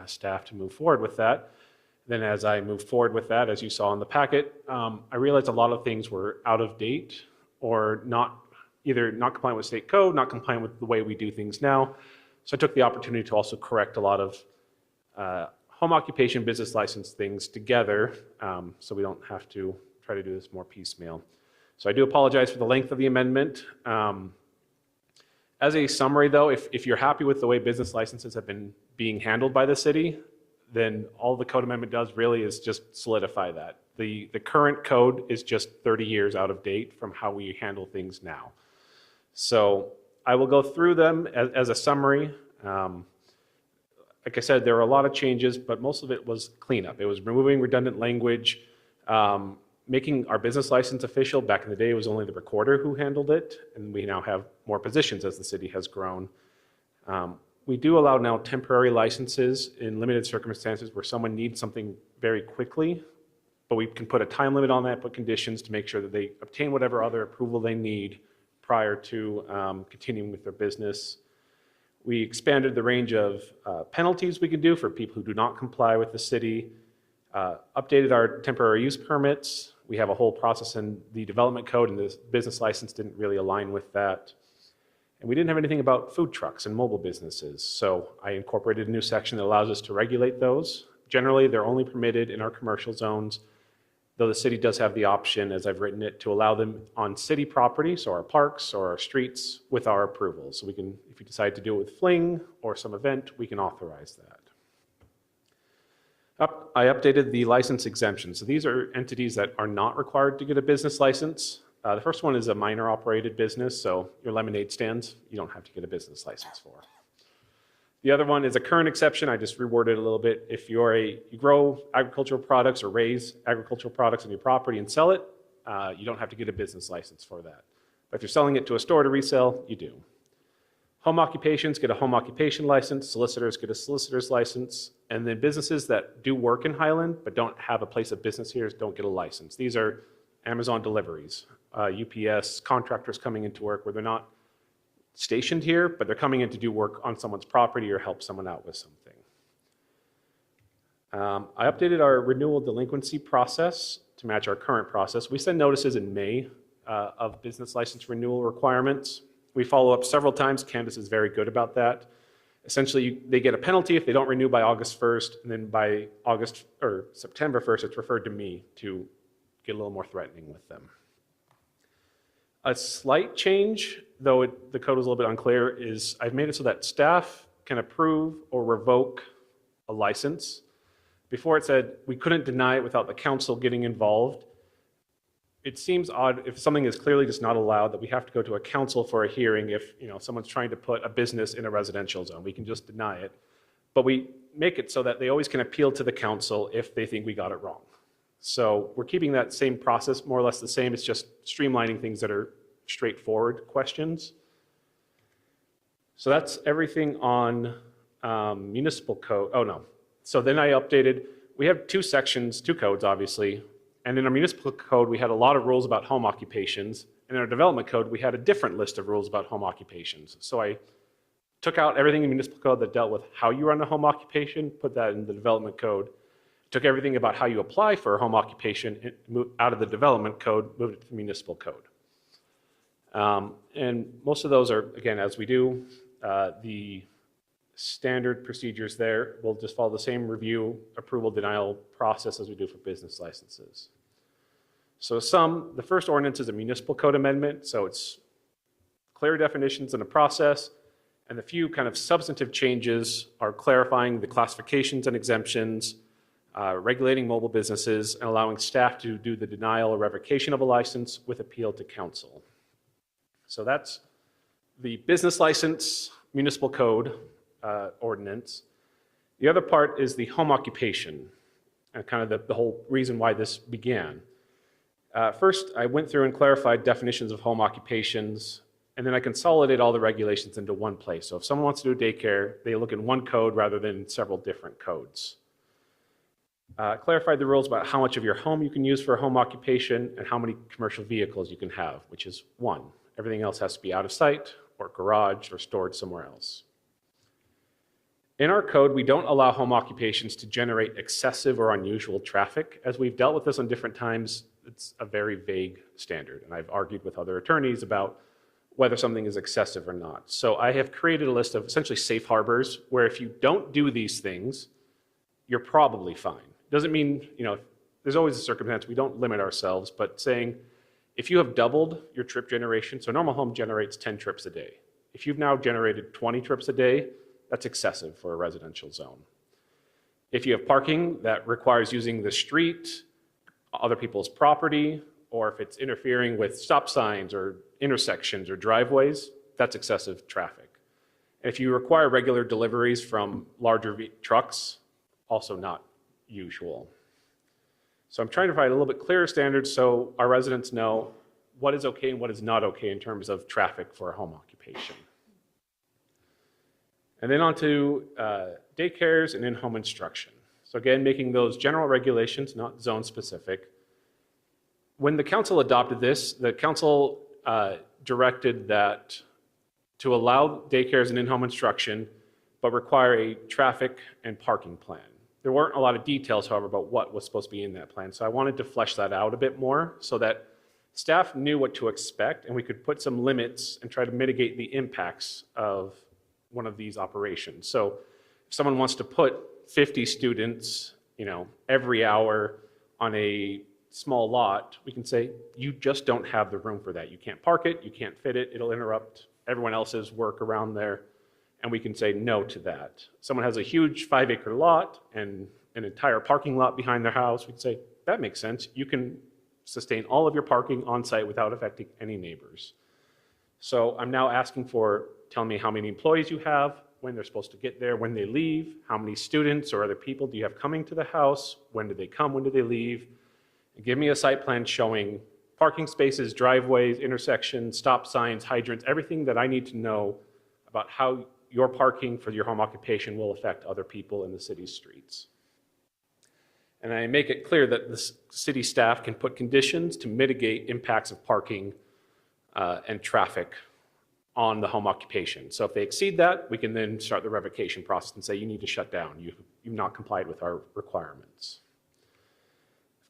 staff to move forward with that. Then as I moved forward with that, as you saw in the packet, I realized a lot of things were out of date or either not compliant with state code, not compliant with the way we do things now. So I took the opportunity to also correct a lot of home occupation business license things together, so we don't have to try to do this more piecemeal. So I do apologize for the length of the amendment. As a summary though, if you're happy with the way business licenses have been being handled by the city, then all the code amendment does really is just solidify that. The current code is just 30 years out of date from how we handle things now. So I will go through them as a summary. Like I said, there were a lot of changes, but most of it was cleanup. It was removing redundant language, making our business license official. Back in the day, it was only the recorder who handled it, and we now have more positions as the city has grown. We do allow now temporary licenses in limited circumstances where someone needs something very quickly, but we can put a time limit on that, put conditions to make sure that they obtain whatever other approval they need prior to continuing with their business. We expanded the range of penalties we can do for people who do not comply with the city, updated our temporary use permits. We have a whole process in the development code, and the business license didn't really align with that. And we didn't have anything about food trucks and mobile businesses, so I incorporated a new section that allows us to regulate those. Generally, they're only permitted in our commercial zones, though the city does have the option, as I've written it, to allow them on city property, so our parks or our streets, with our approval. So we can, if we decide to do it with Fling or some event, we can authorize that. I updated the license exemptions. So these are entities that are not required to get a business license. The first one is a minor operated business, so your lemonade stands, you don't have to get a business license for. The other one is a current exception. I just reworded it a little bit. If you grow agricultural products or raise agricultural products on your property and sell it, you don't have to get a business license for that. But if you're selling it to a store to resell, you do. Home occupations get a home occupation license, solicitors get a solicitor's license, and then businesses that do work in Highland but don't have a place of business here don't get a license. These are Amazon deliveries, UPS, contractors coming into work where they're not stationed here, but they're coming in to do work on someone's property or help someone out with something. I updated our renewal delinquency process to match our current process. We send notices in May of business license renewal requirements. We follow up several times. Candace is very good about that. Essentially, they get a penalty if they don't renew by August 1st, and then by August or September 1st, it's referred to me to get a little more threatening with them. A slight change, though the code was a little bit unclear, is I've made it so that staff can approve or revoke a license. Before it said we couldn't deny it without the council getting involved. It seems odd if something is clearly just not allowed that we have to go to a council for a hearing if someone's trying to put a business in a residential zone. We can just deny it. But we make it so that they always can appeal to the council if they think we got it wrong. So we're keeping that same process more or less the same. It's just streamlining things that are straightforward questions. So that's everything on municipal code. Oh no. So then I updated, we have two sections, two codes obviously. And in our municipal code, we had a lot of rules about home occupations. And in our development code, we had a different list of rules about home occupations. So I took out everything in the municipal code that dealt with how you run a home occupation, put that in the development code. Took everything about how you apply for a home occupation out of the development code, moved it to the municipal code. And most of those are, again, as we do, the standard procedures there. We'll just follow the same review, approval, denial process as we do for business licenses. So the first ordinance is a municipal code amendment, so it's clear definitions in the process, and the few kind of substantive changes are clarifying the classifications and exemptions, regulating mobile businesses, and allowing staff to do the denial or revocation of a license with appeal to council. So that's the business license municipal code ordinance. The other part is the home occupation, and kind of the whole reason why this began. First, I went through and clarified definitions of home occupations, and then I consolidated all the regulations into one place. So if someone wants to do daycare, they look in one code rather than several different codes. Clarified the rules about how much of your home you can use for a home occupation and how many commercial vehicles you can have, which is one. Everything else has to be out of sight or garaged or stored somewhere else. In our code, we don't allow home occupations to generate excessive or unusual traffic. As we've dealt with this on different times, it's a very vague standard, and I've argued with other attorneys about whether something is excessive or not. So I have created a list of essentially safe harbors where if you don't do these things, you're probably fine. Doesn't mean, there's always a circumstance, we don't limit ourselves, but saying if you have doubled your trip generation, so a normal home generates 10 trips a day. If you've now generated 20 trips a day, that's excessive for a residential zone. If you have parking that requires using the street, other people's property, or if it's interfering with stop signs or intersections or driveways, that's excessive traffic. And if you require regular deliveries from larger trucks, also not usual. So I'm trying to provide a little bit clearer standards so our residents know what is okay and what is not okay in terms of traffic for a home occupation. And then on to daycares and in-home instruction. So again, making those general regulations, not zone specific. When the council adopted this, the council directed that to allow daycares and in-home instruction, but require a traffic and parking plan. There weren't a lot of details, however, about what was supposed to be in that plan. So I wanted to flesh that out a bit more so that staff knew what to expect and we could put some limits and try to mitigate the impacts of one of these operations. So if someone wants to put 50 students, every hour on a small lot, we can say, you just don't have the room for that. You can't park it, you can't fit it, it'll interrupt everyone else's work around there. And we can say no to that. Someone has a huge 5-acre lot and an entire parking lot behind their house, we can say, that makes sense. You can sustain all of your parking on site without affecting any neighbors. So I'm now asking for, tell me how many employees you have, when they're supposed to get there, when they leave, how many students or other people do you have coming to the house, when do they come, when do they leave. And give me a site plan showing parking spaces, driveways, intersections, stop signs, hydrants, everything that I need to know about how your parking for your home occupation will affect other people in the city's streets. And I make it clear that the city staff can put conditions to mitigate impacts of parking and traffic on the home occupation. So if they exceed that, we can then start the revocation process and say, you need to shut down. You've not complied with our requirements.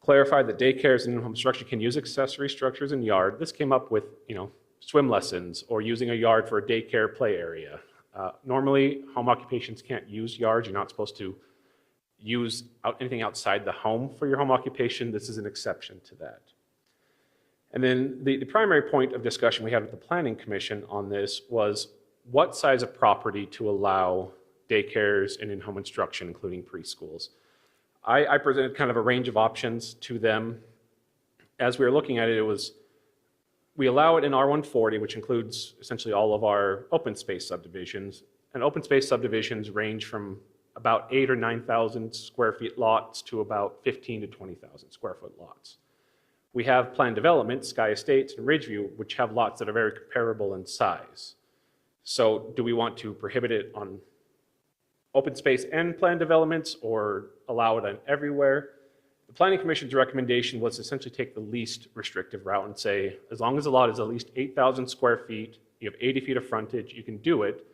Clarified that daycares and in-home structure can use accessory structures in yard. This came up with, swim lessons or using a yard for a daycare play area. Normally, home occupations can't use yards. You're not supposed to use anything outside the home for your home occupation. This is an exception to that. And then the primary point of discussion we had with the Planning Commission on this was what size of property to allow daycares and in-home instruction, including preschools. I presented kind of a range of options to them. As we were looking at it, we allow it in R140, which includes essentially all of our open space subdivisions. And open space subdivisions range from about 8,000 or 9,000 square feet lots to about 15,000 to 20,000 square foot lots. We have planned developments, Sky Estates and Ridgeview, which have lots that are very comparable in size. So do we want to prohibit it on open space and planned developments or allow it on everywhere? The Planning Commission's recommendation was to essentially take the least restrictive route and say, as long as the lot is at least 8,000 square feet, you have 80 feet of frontage, you can do it.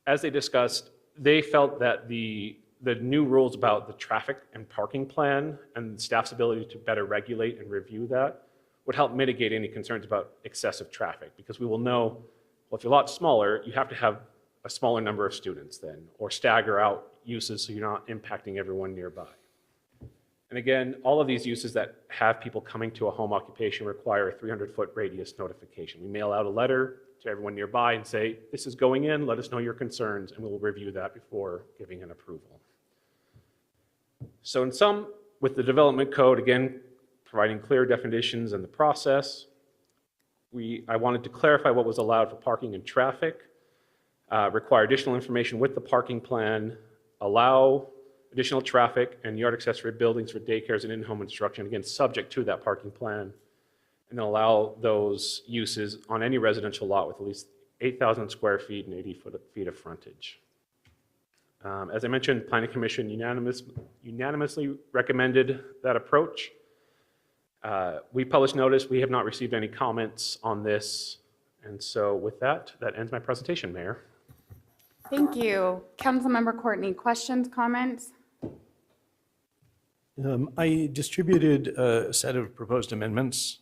As they discussed, they felt that the new rules about the traffic and parking plan and staff's ability to better regulate and review that would help mitigate any concerns about excessive traffic, because we will know, well, if your lot's smaller, you have to have a smaller number of students then, or stagger out uses so you're not impacting everyone nearby. And again, all of these uses that have people coming to a home occupation require a 300-foot radius notification. We mail out a letter to everyone nearby and say, this is going in, let us know your concerns, and we'll review that before giving an approval. So in sum, with the development code, again, providing clear definitions in the process, I wanted to clarify what was allowed for parking and traffic, require additional information with the parking plan, allow additional traffic and yard accessory buildings for daycares and in-home instruction, again, subject to that parking plan, and then allow those uses on any residential lot with at least 8,000 square feet and 80 feet of frontage. As I mentioned, Planning Commission unanimously recommended that approach. We published notice. We have not received any comments on this. And so with that, that ends my presentation, Mayor. Thank you. Councilmember Courtney, questions, comments? I distributed a set of proposed amendments.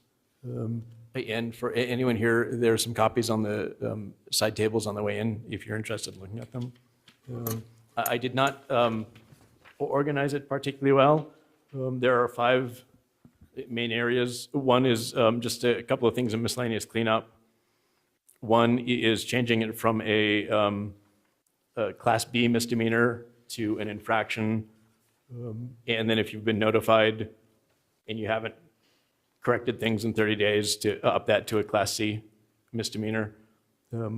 And for anyone here, there are some copies on the side tables on the way in, if you're interested in looking at them. I did not organize it particularly well. There are 5 main areas. One is just a couple of things in miscellaneous cleanup. One is changing it from a Class B misdemeanor to an infraction. And then if you've been notified and you haven't corrected things in 30 days, to up that to a Class C misdemeanor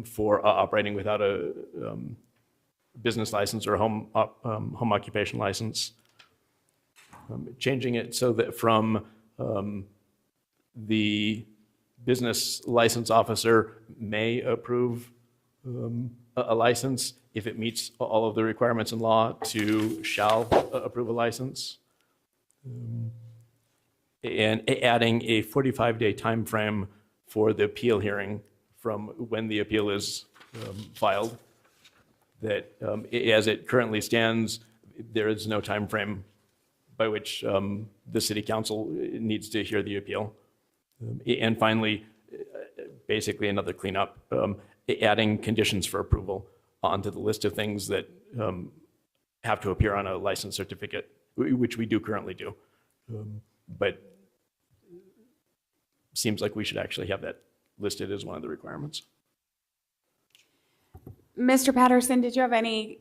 for operating without a business license or home occupation license. Changing it so that from the business license officer may approve a license if it meets all of the requirements in law to shall approve a license. And adding a 45-day time frame for the appeal hearing from when the appeal is filed. That as it currently stands, there is no time frame by which the city council needs to hear the appeal. And finally, basically another cleanup, adding conditions for approval onto the list of things that have to appear on a license certificate, which we do currently do. But seems like we should actually have that listed as one of the requirements. Mr. Patterson, did you have any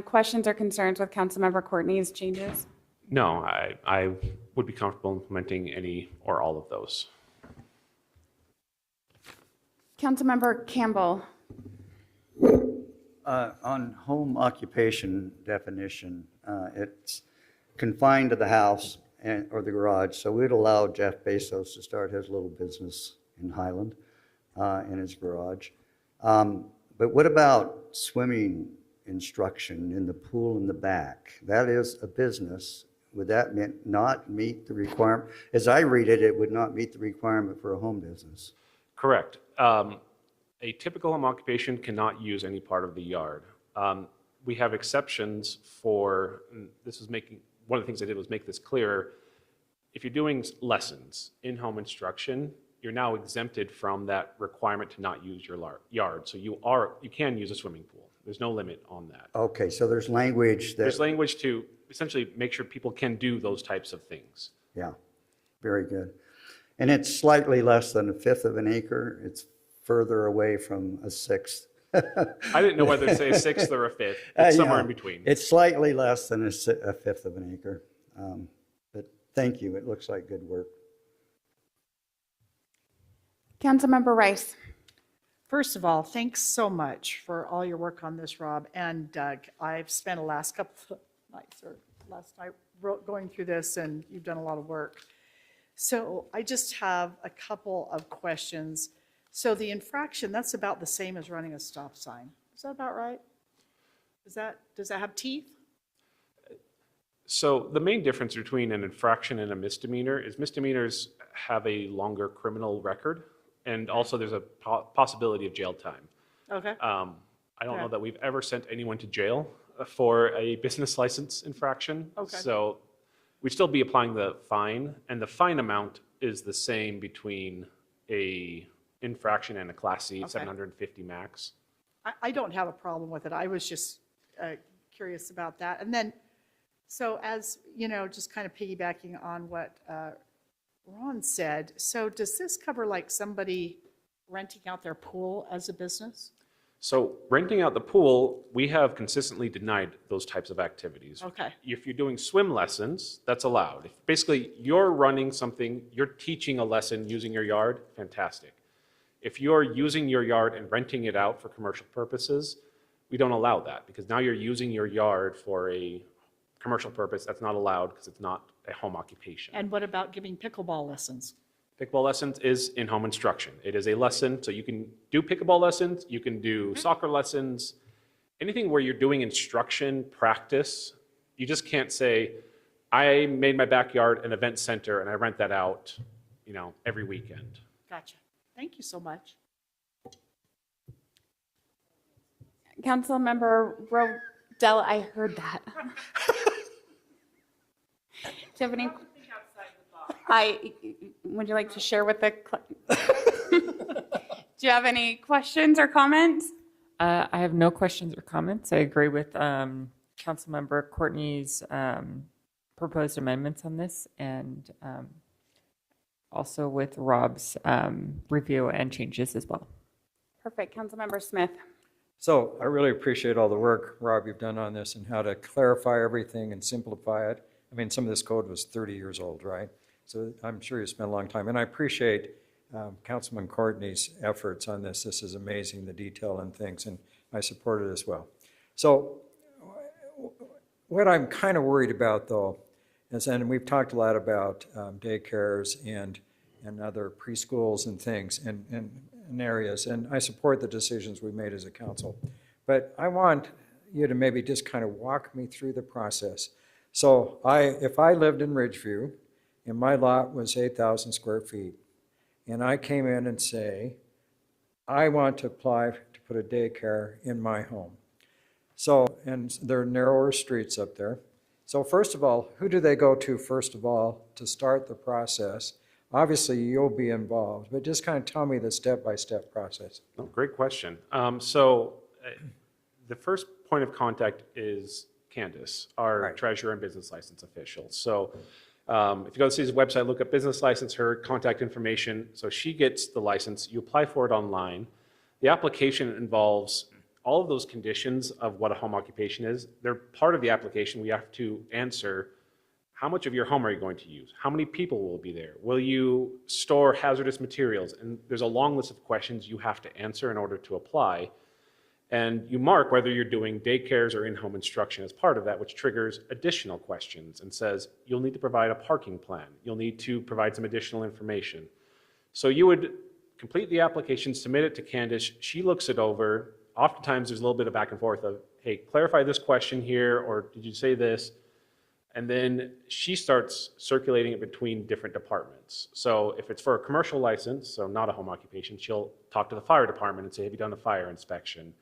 questions or concerns with Councilmember Courtney's changes? No, I would be comfortable implementing any or all of those. Councilmember Campbell. on home occupation definition, it's confined to the house or the garage. So we'd allow Jeff Bezos to start his little business in Highland, in his garage. But what about swimming instruction in the pool in the back? That is a business. Would that not meet the requirement? As I read it, it would not meet the requirement for a home business. Correct. A typical home occupation cannot use any part of the yard. We have exceptions for, and this is making, one of the things I did was make this clearer. If you're doing lessons in home instruction, you're now exempted from that requirement to not use your yard. So you can use a swimming pool. There's no limit on that. Okay, so there's language that... There's language to essentially make sure people can do those types of things. Yeah, very good. And it's slightly less than a fifth of an acre. It's further away from a sixth. I didn't know whether to say a sixth or a fifth. It's somewhere in between. It's slightly less than a fifth of an acre. But thank you. It looks like good work. Councilmember Rice. First of all, thanks so much for all your work on this, Rob and Doug. I've spent the last couple of nights or last night going through this, and you've done a lot of work. So I just have a couple of questions. So the infraction, that's about the same as running a stop sign. Is that about right? Does that have teeth? So the main difference between an infraction and a misdemeanor is misdemeanors have a longer criminal record, and also there's a possibility of jail time. Okay. I don't know that we've ever sent anyone to jail for a business license infraction. Okay. So we'd still be applying the fine, and the fine amount is the same between a infraction and a Class C, Okay. 750 max. I don't have a problem with it. I was just curious about that. And then, so as, you know, just kind of piggybacking on what Ron said, so does this cover like somebody renting out their pool as a business? So renting out the pool, we have consistently denied those types of activities. Okay. If you're doing swim lessons, that's allowed. If basically you're running something, you're teaching a lesson using your yard, fantastic. If you're using your yard and renting it out for commercial purposes, we don't allow that because now you're using your yard for a commercial purpose. That's not allowed because it's not a home occupation. And what about giving pickleball lessons? Pickleball lessons is in-home instruction. It is a lesson, so you can do pickleball lessons, you can do soccer lessons, anything where you're doing instruction, practice. You just can't say, I made my backyard an event center and I rent that out, you know, every weekend. Gotcha. Thank you so much. Councilmember Rodell, I heard that. Do you have any? Would you like to share with the? Do you have any questions or comments? I have no questions or comments. I agree with Councilmember Courtney's proposed amendments on this, and also with Rob's review and changes as well. Perfect. Councilmember Smith. So I really appreciate all the work, Rob, you've done on this and how to clarify everything and simplify it. I mean, some of this code was 30 years old, right? So I'm sure you spent a long time. And I appreciate Councilman Courtney's efforts on this. This is amazing, the detail and things, and I support it as well. So what I'm kind of worried about, though, is, and we've talked a lot about daycares and other preschools and things and areas, and I support the decisions we made as a council. But I want you to maybe just kind of walk me through the process. So if I lived in Ridgeview and my lot was 8,000 square feet, and I came in and say, I want to apply to put a daycare in my home. So, and there are narrower streets up there. So first of all, who do they go to first of all to start the process? Obviously, you'll be involved, but just kind of tell me the step-by-step process. Oh, great question. So the first point of contact is Candace, our treasurer and business license official. So if you go to the city's website, look up business license, her contact information. So she gets the license. You apply for it online. The application involves all of those conditions of what a home occupation is. They're part of the application. We have to answer, how much of your home are you going to use? How many people will be there? Will you store hazardous materials? And there's a long list of questions you have to answer in order to apply. And you mark whether you're doing daycares or in-home instruction as part of that, which triggers additional questions and says, you'll need to provide a parking plan. You'll need to provide some additional information. So you would complete the application, submit it to Candace. She looks it over. Oftentimes there's a little bit of back and forth of, hey, clarify this question here, or did you say this? And then she starts circulating it between different departments. So if it's for a commercial license, so not a home occupation, she'll talk to the fire department and say, have you done a fire inspection?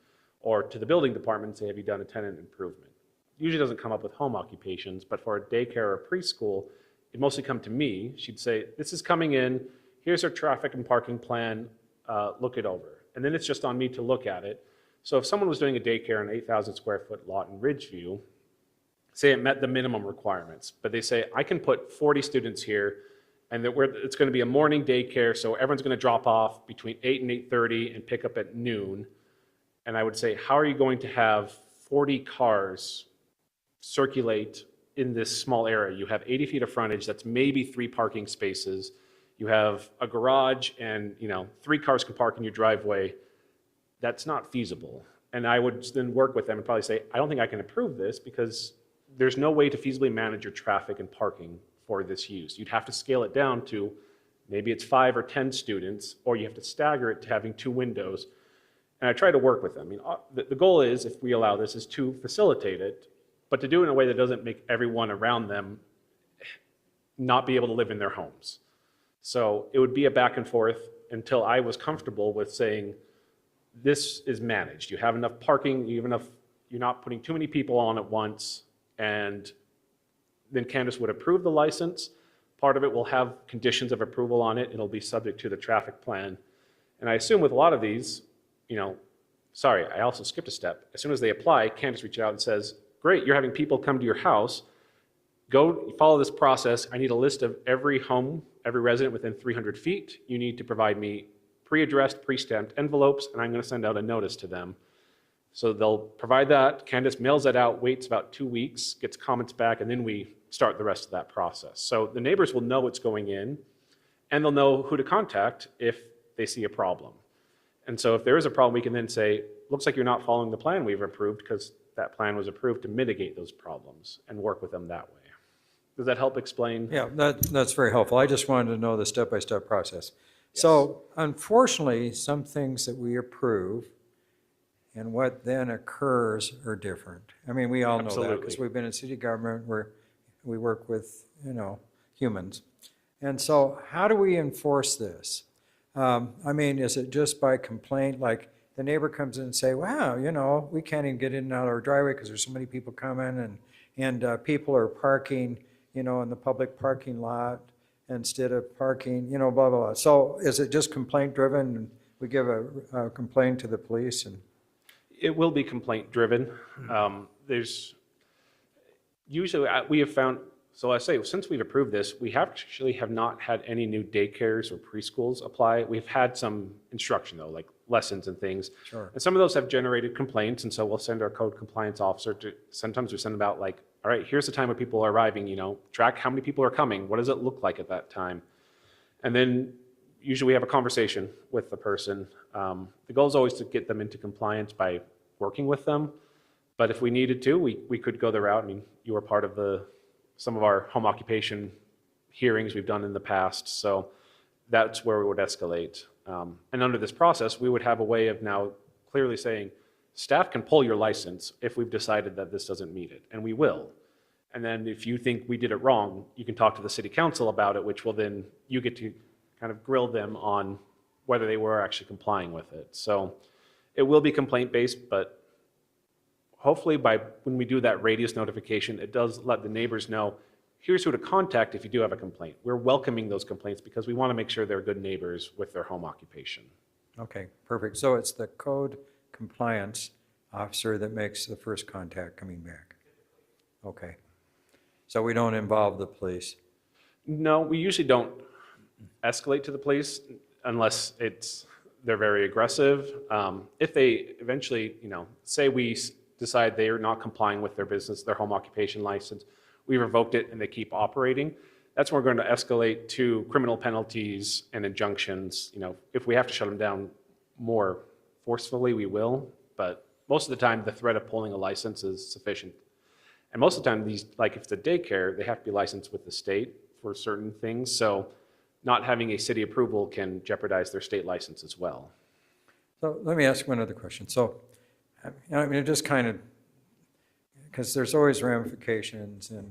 Or to the building department and say, have you done a tenant improvement? Usually doesn't come up with home occupations, but for a daycare or a preschool, it'd mostly come to me. She'd say, this is coming in, here's our traffic and parking plan, look it over. And then it's just on me to look at it. So if someone was doing a daycare on an 8,000 square foot lot in Ridgeview, say it met the minimum requirements, but they say, I can put 40 students here, and that it's going to be a morning daycare, so everyone's going to drop off between 8 and 8:30 and pick up at noon. And I would say, how are you going to have 40 cars circulate in this small area? You have 80 feet of frontage, that's maybe 3 parking spaces. You have a garage and 3 cars can park in your driveway. That's not feasible. And I would then work with them and probably say, I don't think I can approve this because there's no way to feasibly manage your traffic and parking for this use. You'd have to scale it down to maybe it's 5 or 10 students, or you have to stagger it to having 2 windows. And I try to work with them. I mean, the goal is, if we allow this, is to facilitate it, but to do it in a way that doesn't make everyone around them not be able to live in their homes. So it would be a back and forth until I was comfortable with saying, this is managed. You have enough parking, you have enough, you're not putting too many people on at once, and then Candace would approve the license. Part of it will have conditions of approval on it. It'll be subject to the traffic plan. And I assume with a lot of these, sorry, I also skipped a step. As soon as they apply, Candace reaches out and says, great, you're having people come to your house. Go follow this process. I need a list of every home, every resident within 300 feet. You need to provide me pre-addressed, pre-stamped envelopes, and I'm going to send out a notice to them. So they'll provide that. Candace mails that out, waits about 2 weeks, gets comments back, and then we start the rest of that process. So the neighbors will know what's going in, and they'll know who to contact if they see a problem. And so if there is a problem, we can then say, looks like you're not following the plan we've approved, because that plan was approved to mitigate those problems, and work with them that way. Does that help explain? Yeah, that's very helpful. I just wanted to know the step-by-step process. Yes. So unfortunately, some things that we approve and what then occurs are different. I mean, we all know that because we've been in city government where we work with, humans. And so how do we enforce this? I mean, is it just by complaint? Like the neighbor comes in and say, wow, we can't even get in and out of our driveway because there's so many people coming, and people are parking, in the public parking lot instead of parking, blah, blah, blah. So is it just complaint driven? We give a complaint to the police and... It will be complaint driven. There's usually, we have found, so I say, since we've approved this, we actually have not had any new daycares or preschools apply. We've had some instruction though, like lessons and things. Sure. And some of those have generated complaints, and so we'll send our code compliance officer to, sometimes we send them out like, all right, here's the time when people are arriving, track how many people are coming, what does it look like at that time? And then usually we have a conversation with the person. The goal is always to get them into compliance by working with them. But if we needed to, we could go the route. I mean, you were part of some of our home occupation hearings we've done in the past. So that's where we would escalate. And under this process, we would have a way of now clearly saying, staff can pull your license if we've decided that this doesn't meet it, and we will. And then if you think we did it wrong, you can talk to the city council about it, which will then, you get to kind of grill them on whether they were actually complying with it. So it will be complaint-based, but hopefully when we do that radius notification, it does let the neighbors know, here's who to contact if you do have a complaint. We're welcoming those complaints because we want to make sure they're good neighbors with their home occupation. Okay, perfect. So it's the code compliance officer that makes the first contact coming back. Okay. So we don't involve the police? No, we usually don't escalate to the police unless they're very aggressive. If they eventually, say we decide they are not complying with their business, their home occupation license, we revoked it and they keep operating, that's when we're going to escalate to criminal penalties and injunctions. If we have to shut them down more forcefully, we will, but most of the time, the threat of pulling a license is sufficient. And most of the time, these, like if it's a daycare, they have to be licensed with the state for certain things. So not having a city approval can jeopardize their state license as well. So let me ask one other question. So, I mean, it just kind of, because there's always ramifications and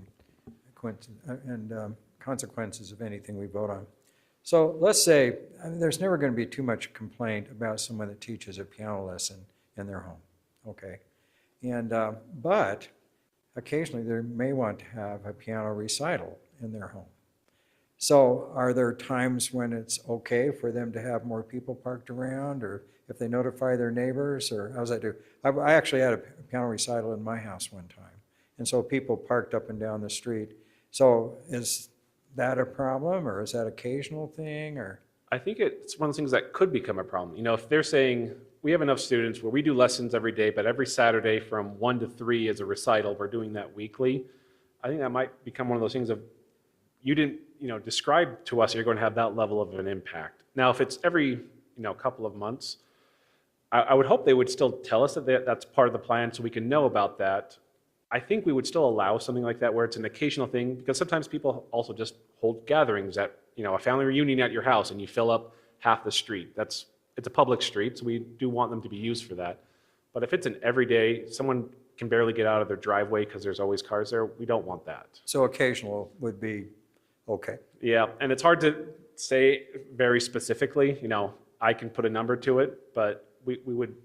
consequences of anything we vote on. So let's say, I mean, there's never going to be too much complaint about someone that teaches a piano lesson in their home, okay? And, but occasionally they may want to have a piano recital in their home. So are there times when it's okay for them to have more people parked around, or if they notify their neighbors, or how does that do? I actually had a piano recital in my house one time, and so people parked up and down the street. So is that a problem, or is that an occasional thing, or? I think it's one of those things that could become a problem. You know, if they're saying, we have enough students where we do lessons every day, but every Saturday from 1 to 3 is a recital, we're doing that weekly, I think that might become one of those things of, you didn't, describe to us you're going to have that level of an impact. Now, if it's every, couple of months, I would hope they would still tell us that that's part of the plan so we can know about that. I think we would still allow something like that where it's an occasional thing, because sometimes people also just hold gatherings at, a family reunion at your house and you fill up half the street. It's a public street, so we do want them to be used for that. But if it's an everyday, someone can barely get out of their driveway because there's always cars there, we don't want that. So occasional would be okay. Yeah, and it's hard to say very specifically, I can put a number to it, but we would,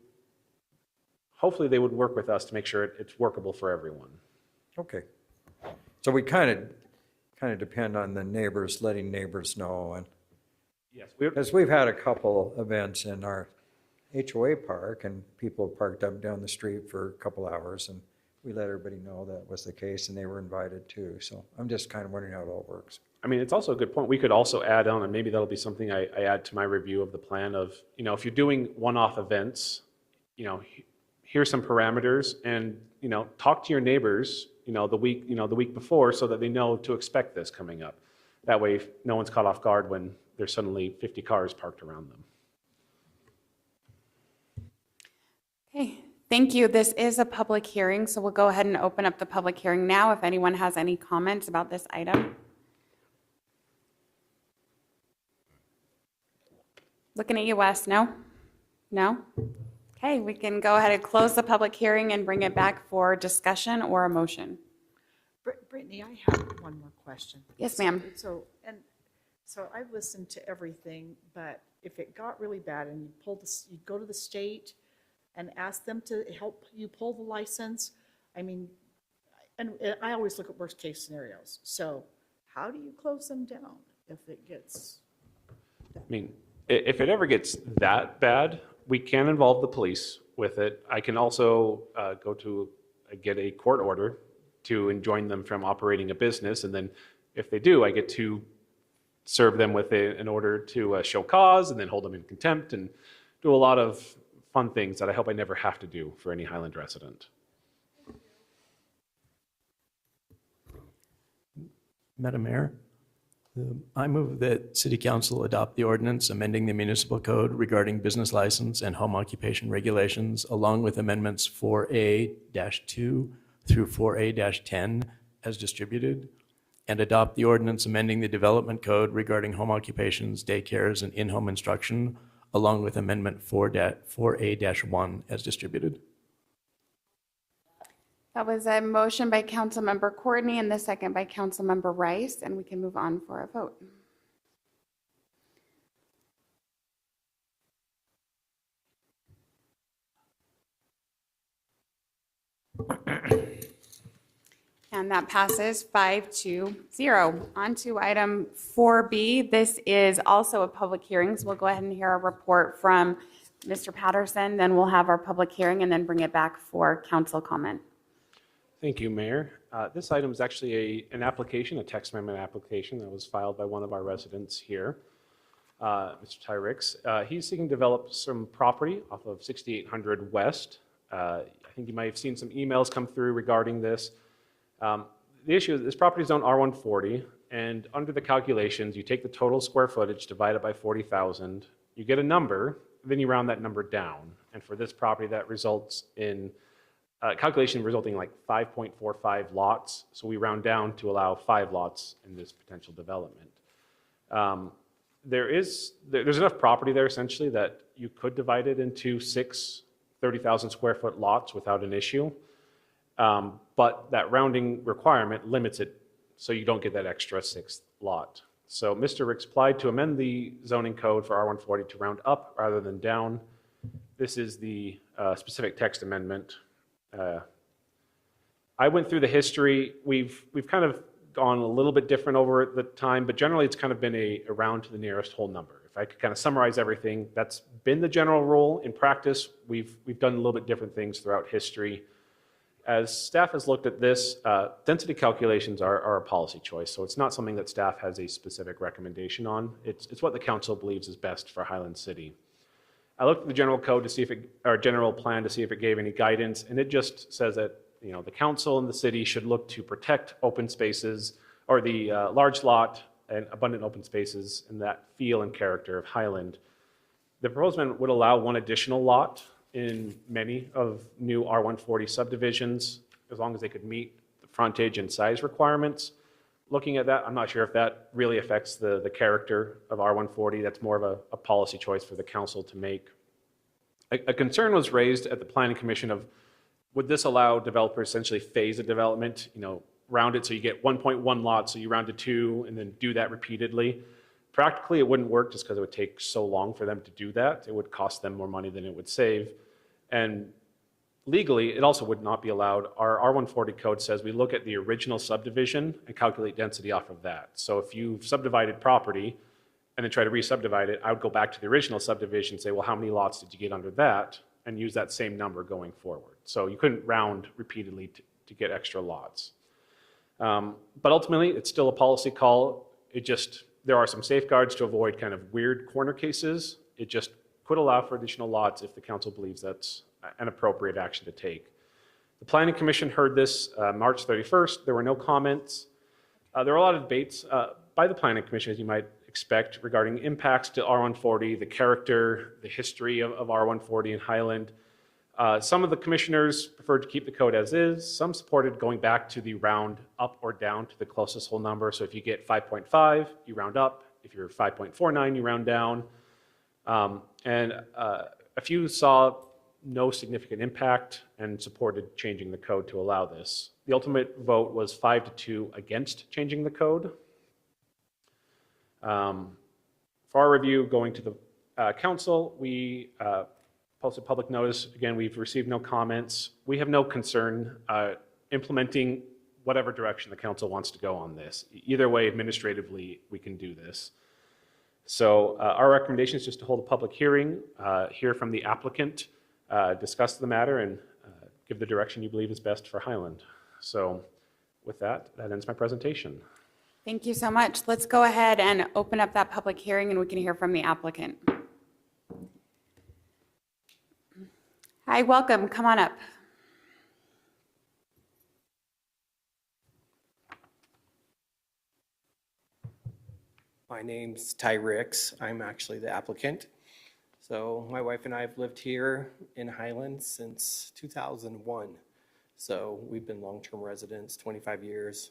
hopefully they would work with us to make sure it's workable for everyone. Okay. So we kind of depend on the neighbors, letting neighbors know. And yes, because we've had a couple events in our HOA park, and people parked up and down the street for a couple hours, and we let everybody know that was the case, and they were invited too. So I'm just kind of wondering how it all works. I mean, it's also a good point. We could also add on, and maybe that'll be something I add to my review of the plan of, if you're doing one-off events, here's some parameters, and, talk to your neighbors, the week before, so that they know to expect this coming up. That way, no one's caught off guard when there's suddenly 50 cars parked around them. Okay, thank you. This is a public hearing, so we'll go ahead and open up the public hearing now if anyone has any comments about this item. Looking at you, Wes. No? No? Okay, we can go ahead and close the public hearing and bring it back for discussion or a motion. Brittany, I have one more question. Yes, ma'am. So I've listened to everything, but if it got really bad and you go to the state and ask them to help you pull the license, I mean, and I always look at worst case scenarios. So how do you close them down if it gets? I mean, if it ever gets that bad, we can involve the police with it. I can also get a court order to enjoin them from operating a business. And then if they do, I get to serve them with an order to show cause and then hold them in contempt and do a lot of fun things that I hope I never have to do for any Highland resident. Madam Mayor, I move that City Council adopt the ordinance amending the municipal code regarding business license and home occupation regulations, along with amendments 4A-2 through 4A-10 as distributed, and adopt the ordinance amending the development code regarding home occupations, daycares, and in-home instruction, along with amendment 4A-1 as distributed. That was a motion by Councilmember Courtney and the second by Councilmember Rice, and we can move on for a vote. And that passes 5-0. On to item 4B. This is also a public hearing, so we'll go ahead and hear a report from Mr. Patterson, then we'll have our public hearing and then bring it back for council comment. Thank you, Mayor. This item is actually a text amendment application that was filed by one of our residents here, Mr. Tyrix. He's seeking to develop some property off of 6800 West. I think you might have seen some emails come through regarding this. The issue is this property is zoned R140, and under the calculations, you take the total square footage, divide it by 40,000, you get a number, then you round that number down. And for this property, that results in calculation resulting in like 5.45 lots. So we round down to allow 5 lots in this potential development. There's enough property there essentially that you could divide it into 6 30,000 square foot lots without an issue. But that rounding requirement limits it so you don't get that extra 6th lot. So Mr. Ricks applied to amend the zoning code for R140 to round up rather than down. This is the specific text amendment. I went through the history. We've kind of gone a little bit different over the time, but generally it's kind of been a round to the nearest whole number. If I could kind of summarize everything, that's been the general rule. In practice, we've done a little bit different things throughout history. As staff has looked at this, density calculations are a policy choice, so it's not something that staff has a specific recommendation on. It's what the council believes is best for Highland City. I looked at the general code to see if or general plan to see if it gave any guidance, and it just says that the council and the city should look to protect open spaces or the large lot and abundant open spaces and that feel and character of Highland. The proposed amendment would allow 1 additional lot in many of new R140 subdivisions, as long as they could meet the frontage and size requirements. Looking at that, I'm not sure if that really affects the character of R140. That's more of a policy choice for the council to make. A concern was raised at the Planning Commission of, would this allow developers essentially phase a development, round it so you get 1.1 lots, so you round to 2 and then do that repeatedly. Practically, it wouldn't work just because it would take so long for them to do that. It would cost them more money than it would save. And legally, it also would not be allowed. Our R140 code says we look at the original subdivision and calculate density off of that. So if you've subdivided property and then try to re-subdivide it, I would go back to the original subdivision and say, well, how many lots did you get under that? And use that same number going forward. So you couldn't round repeatedly to get extra lots. But ultimately, it's still a policy call. There are some safeguards to avoid kind of weird corner cases. It just could allow for additional lots if the council believes that's an appropriate action to take. The Planning Commission heard this March 31st. There were no comments. There were a lot of debates by the Planning Commission, as you might expect, regarding impacts to R140, the character, the history of R140 in Highland. Some of the commissioners preferred to keep the code as is. Some supported going back to the round up or down to the closest whole number. So if you get 5.5, you round up. If you're 5.49, you round down. And a few saw no significant impact and supported changing the code to allow this. The ultimate vote was 5-2 against changing the code. For our review going to the council, we posted public notice. Again, we've received no comments. We have no concern implementing whatever direction the council wants to go on this. Either way, administratively, we can do this. So our recommendation is just to hold a public hearing, hear from the applicant, discuss the matter, and give the direction you believe is best for Highland. So with that ends my presentation. Thank you so much. Let's go ahead and open up that public hearing and we can hear from the applicant. Hi, welcome. Come on up. My name's Ty Ricks. I'm actually the applicant. So my wife and I have lived here in Highland since 2001. So we've been long-term residents, 25 years.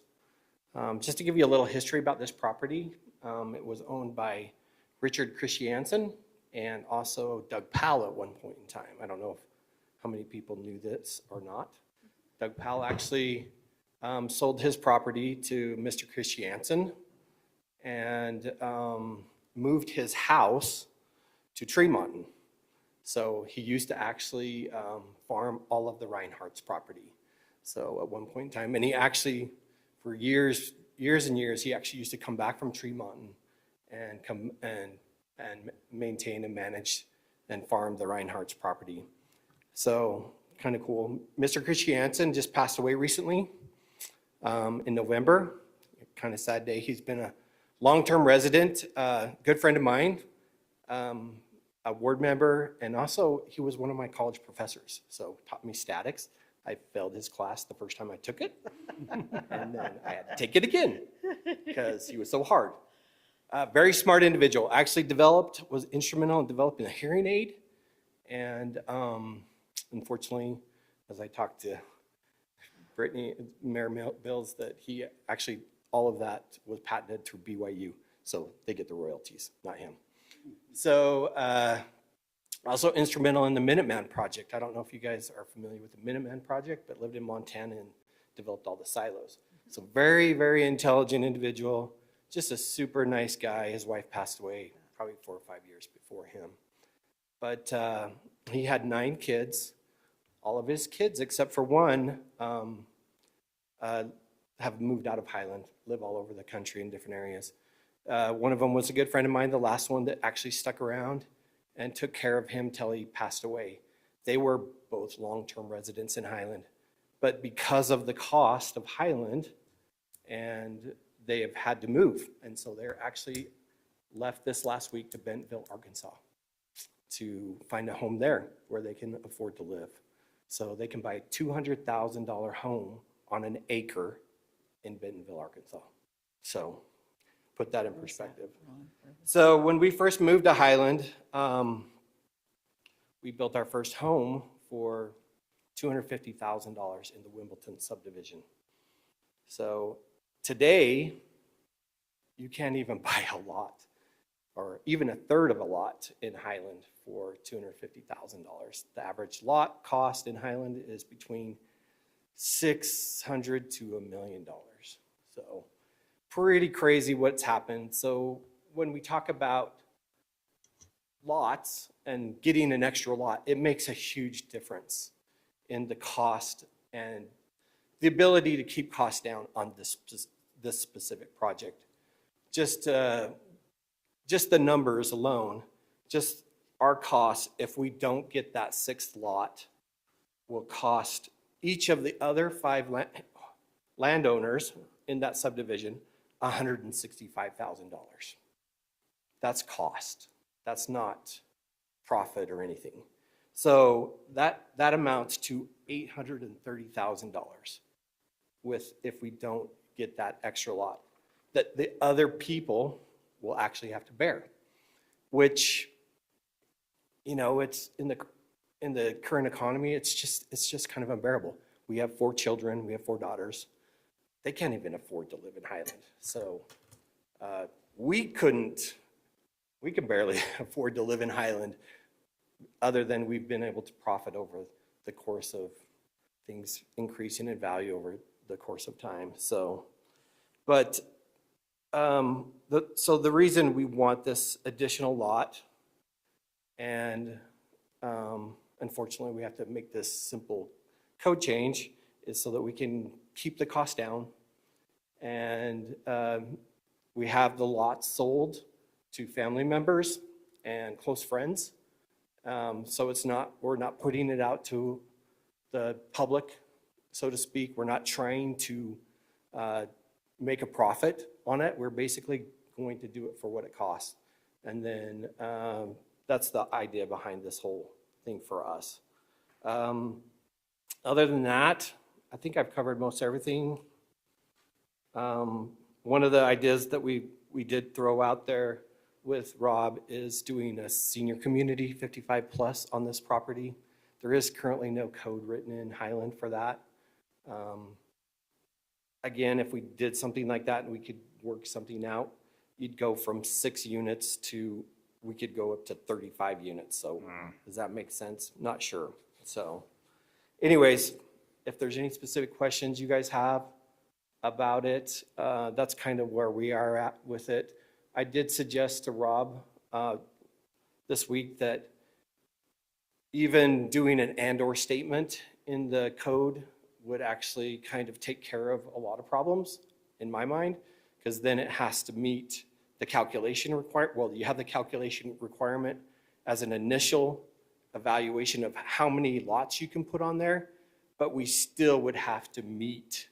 Just to give you a little history about this property, it was owned by Richard Christiansen and also Doug Powell at one point in time. I don't know how many people knew this or not. Doug Powell actually sold his property to Mr. Christiansen and moved his house to Tremonton. So he used to actually farm all of the Reinhardt's property. So at one point in time, and he actually, for years and years, he actually used to come back from Tremonton and come and maintain and manage and farm the Reinhardt's property. So kind of cool. Mr. Christiansen just passed away recently in November. Kind of sad day. He's been a long-term resident, good friend of mine, a ward member, and also he was one of my college professors. So taught me statics. I failed his class the first time I took it, and then I had to take it again because he was so hard. Very smart individual. Actually was instrumental in developing a hearing aid And unfortunately, as I talked to Brittany, Mayor Bills, that he actually, all of that was patented through BYU. So they get the royalties, not him. So also instrumental in the Minuteman Project. I don't know if you guys are familiar with the Minuteman Project, but lived in Montana and developed all the silos. So very, very intelligent individual, just a super nice guy. His wife passed away probably 4 or 5 years before him. But he had 9 kids. All of his kids, except for one, have moved out of Highland, live all over the country in different areas. One of them was a good friend of mine, the last one that actually stuck around and took care of him till he passed away. They were both long-term residents in Highland, but because of the cost of Highland, and they have had to move. And so they're actually left this last week to Bentonville, Arkansas, to find a home there where they can afford to live. So they can buy a $200,000 home on an acre in Bentonville, Arkansas. So put that in perspective. So when we first moved to Highland, we built our first home for $250,000 in the Wimbledon subdivision. So today, you can't even buy a lot or even a third of a lot in Highland for $250,000. The average lot cost in Highland is between $600,000 to $1 million. So pretty crazy what's happened. So when we talk about lots and getting an extra lot, it makes a huge difference in the cost and the ability to keep costs down on this specific project. Just the numbers alone, just our costs, if we don't get that 6th lot, will cost each of the other 5 landowners in that subdivision $165,000. That's cost. That's not profit or anything. So that amounts to $830,000 if we don't get that extra lot that the other people will actually have to bear, which, you know, it's in the current economy, it's just kind of unbearable. We have 4 children, we have 4 daughters. They can't even afford to live in Highland. So we can barely afford to live in Highland, other than we've been able to profit over the course of things increasing in value over the course of time. So, but so the reason we want this additional lot, and unfortunately we have to make this simple code change, is so that we can keep the cost down, and we have the lots sold to family members and close friends. So we're not putting it out to the public, so to speak. We're not trying to make a profit on it. We're basically going to do it for what it costs. And then that's the idea behind this whole thing for us. Other than that, I think I've covered most everything. One of the ideas that we did throw out there with Rob is doing a senior community 55 plus on this property. There is currently no code written in Highland for that. Again, if we did something like that and we could work something out, you'd go from 6 units to, we could go up to 35 units. So does that make sense? Not sure. So anyways, if there's any specific questions you guys have about it, that's kind of where we are at with it. I did suggest to Rob this week that even doing an and/or statement in the code would actually kind of take care of a lot of problems in my mind, because then it has to meet the calculation requirement. Well, you have the calculation requirement as an initial evaluation of how many lots you can put on there, but we still would have to meet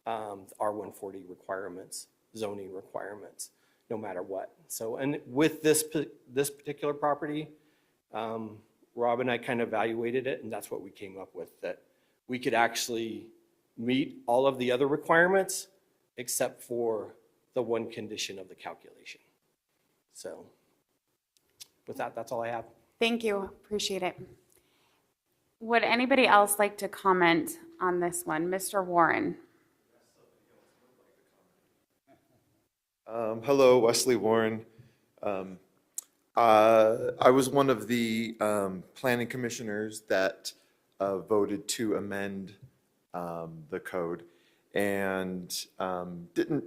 R140 requirements, zoning requirements, no matter what. So, and with this particular property, Rob and I kind of evaluated it, and that's what we came up with, that we could actually meet all of the other requirements except for the one condition of the calculation. So with that, that's all I have. Thank you, appreciate it. Would anybody else like to comment on this one? Mr. Warren? Hello, Wesley Warren. I was one of the planning commissioners that voted to amend the code and didn't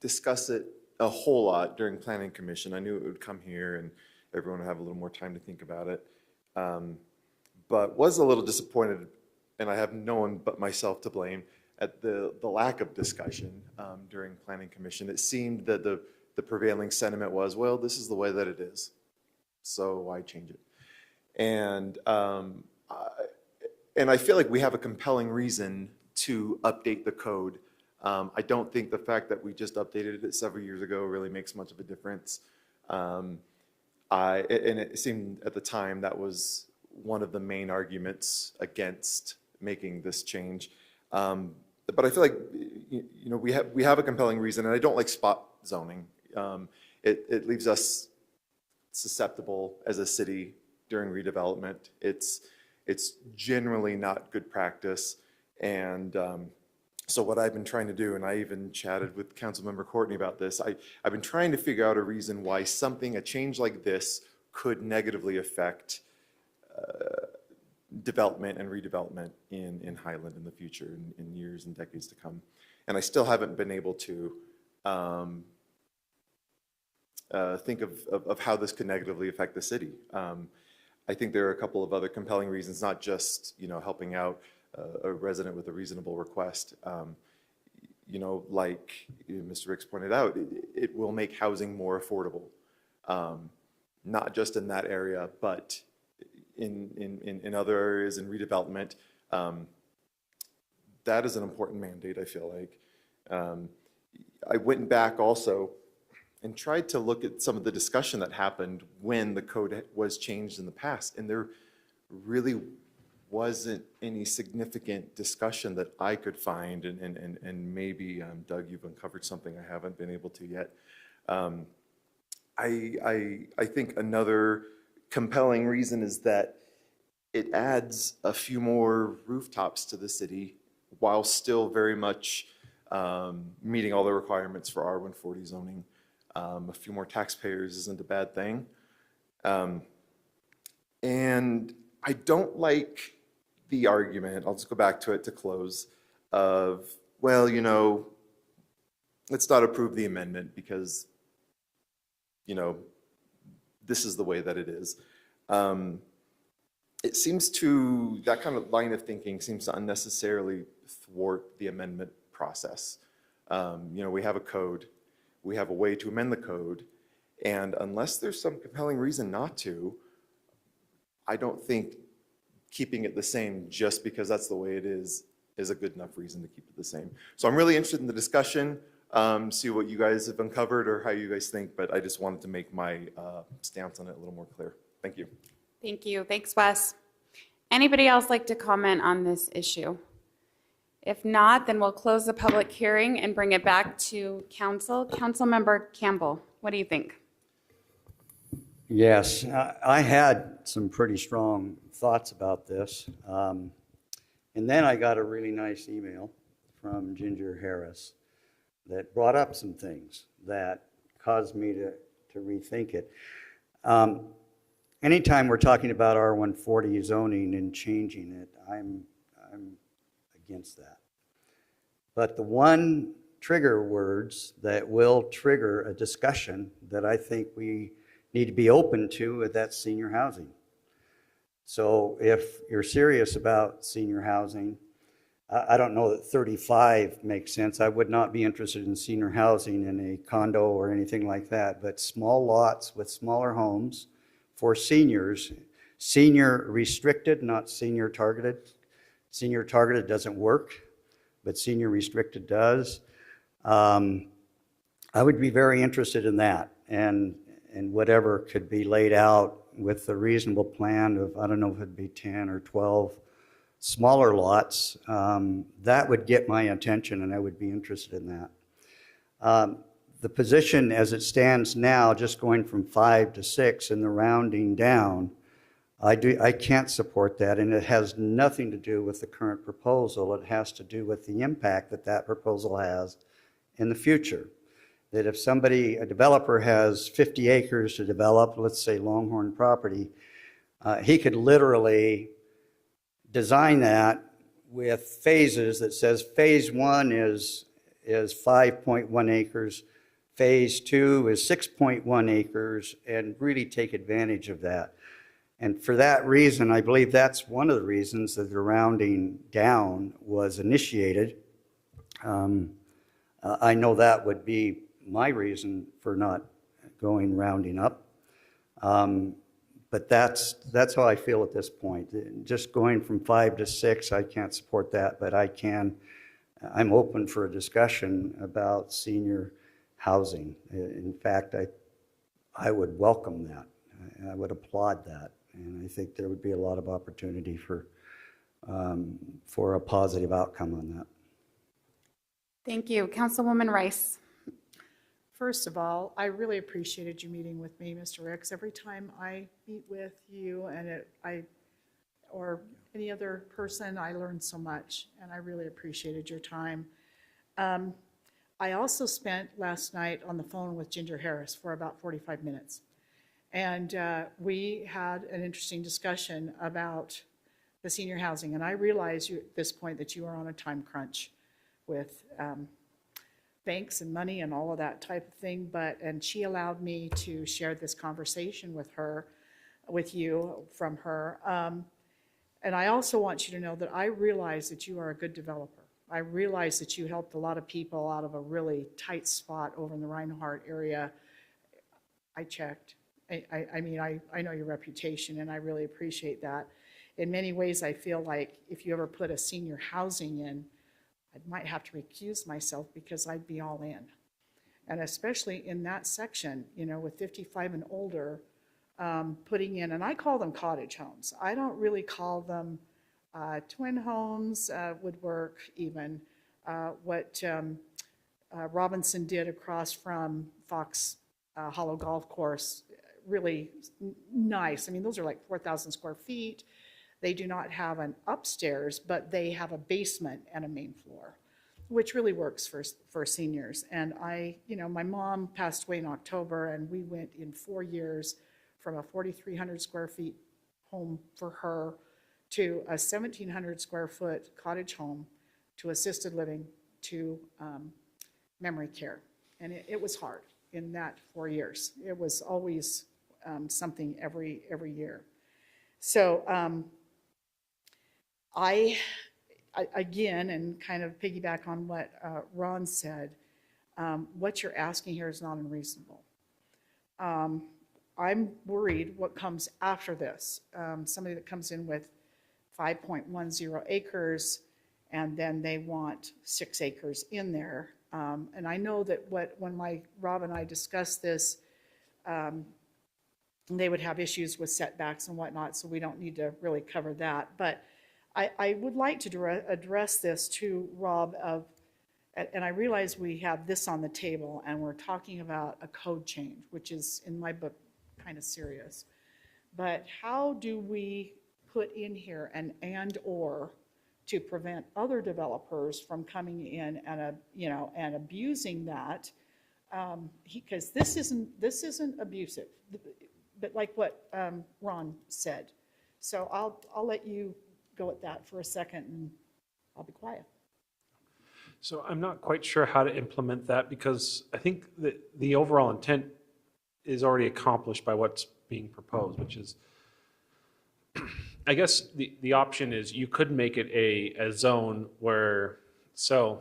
discuss it a whole lot during planning commission. I knew it would come here and everyone would have a little more time to think about it. But was a little disappointed, and I have no one but myself to blame, at the lack of discussion during planning commission. It seemed that the prevailing sentiment was, well, this is the way that it is, so why change it? And I feel like we have a compelling reason to update the code. I don't think the fact that we just updated it several years ago really makes much of a difference. And it seemed at the time that was one of the main arguments against making this change. But I feel like we have a compelling reason, and I don't like spot zoning. It leaves us susceptible as a city during redevelopment. It's generally not good practice, and so what I've been trying to do, and I even chatted with Councilmember Courtney about this, I've been trying to figure out a reason why a change like this could negatively affect development and redevelopment in Highland in the future, in years and decades to come. And I still haven't been able to think of how this could negatively affect the city. I think there are a couple of other compelling reasons, not just helping out a resident with a reasonable request. Like Mr. Ricks pointed out, it will make housing more affordable, not just in that area, but in other areas in redevelopment. That is an important mandate, I feel like. I went back also and tried to look at some of the discussion that happened when the code was changed in the past, and there really wasn't any significant discussion that I could find, and maybe Doug, you've uncovered something I haven't been able to yet. I think another compelling reason is that it adds a few more rooftops to the city while still very much meeting all the requirements for R140 zoning. A few more taxpayers isn't a bad thing. And I don't like the argument, I'll just go back to it to close, of, well, let's not approve the amendment because, this is the way that it is. It seems to, that kind of line of thinking seems to unnecessarily thwart the amendment process. We have a code, we have a way to amend the code, and unless there's some compelling reason not to, I don't think keeping it the same just because that's the way it is a good enough reason to keep it the same. So I'm really interested in the discussion, see what you guys have uncovered or how you guys think, but I just wanted to make my stance on it a little more clear. Thank you. Thank you. Thanks, Wes. Anybody else like to comment on this issue? If not, then we'll close the public hearing and bring it back to council. Councilmember Campbell, what do you think? Yes, I had some pretty strong thoughts about this. And then I got a really nice email from Ginger Harris that brought up some things that caused me to rethink it. Anytime we're talking about R140 zoning and changing it, I'm against that. But the one trigger words that will trigger a discussion that I think we need to be open to, that's senior housing. So if you're serious about senior housing, I don't know that 35 makes sense. I would not be interested in senior housing in a condo or anything like that, but small lots with smaller homes for seniors, senior restricted, not senior targeted. Senior targeted doesn't work, but senior restricted does. I would be very interested in that, and whatever could be laid out with a reasonable plan of, I don't know if it'd be 10 or 12 smaller lots, that would get my attention and I would be interested in that. The position as it stands now, just going from 5 to 6 and the rounding down, I can't support that, and it has nothing to do with the current proposal. It has to do with the impact that that proposal has in the future. That if somebody, a developer has 50 acres to develop, let's say Longhorn property, he could literally design that with phases that says phase 1 is 5.1 acres, phase 2 is 6.1 acres, and really take advantage of that. And for that reason, I believe that's one of the reasons that the rounding down was initiated. I know that would be my reason for not going rounding up. But that's how I feel at this point. Just going from 5 to 6, I can't support that, but I'm open for a discussion about senior housing. In fact, I would welcome that. I would applaud that. And I think there would be a lot of opportunity for a positive outcome on that. Thank you. Councilwoman Rice. First of all, I really appreciated you meeting with me, Mr. Ricks. Every time I meet with you or any other person, I learn so much, and I really appreciated your time. I also spent last night on the phone with Ginger Harris for about 45 minutes. And we had an interesting discussion about the senior housing. And I realize at this point that you are on a time crunch with banks and money and all of that type of thing. And she allowed me to share this conversation with you from her. And I also want you to know that I realize that you are a good developer. I realize that you helped a lot of people out of a really tight spot over in the Reinhardt area. I checked. I mean, I know your reputation, and I really appreciate that. In many ways, I feel like if you ever put a senior housing in, I might have to recuse myself because I'd be all in. And especially in that section, with 55 and older, putting in, and I call them cottage homes. I don't really call them twin homes, would work even. What Robinson did across from Fox Hollow Golf Course, really nice. I mean, those are like 4,000 square feet. They do not have an upstairs, but they have a basement and a main floor, which really works for seniors. And my mom passed away in October, and we went in 4 years from a 4,300 square feet home for her to a 1,700 square foot cottage home to assisted living to memory care. And it was hard in that 4 years. It was always something every year. So I again, and kind of piggyback on what Ron said, what you're asking here is not unreasonable. I'm worried what comes after this. Somebody that comes in with 5.10 acres, and then they want 6 acres in there. And I know that when Rob and I discussed this, they would have issues with setbacks and whatnot, so we don't need to really cover that. But I would like to address this to Rob and I realize we have this on the table and we're talking about a code change, which is in my book kind of serious. But how do we put in here an and/or to prevent other developers from coming in and abusing that? Because this isn't abusive, but like what Ron said. So I'll let you go at that for a second, and I'll be quiet. So I'm not quite sure how to implement that, because I think that the overall intent is already accomplished by what's being proposed, which is, I guess the option is you could make it a zone where, sorry,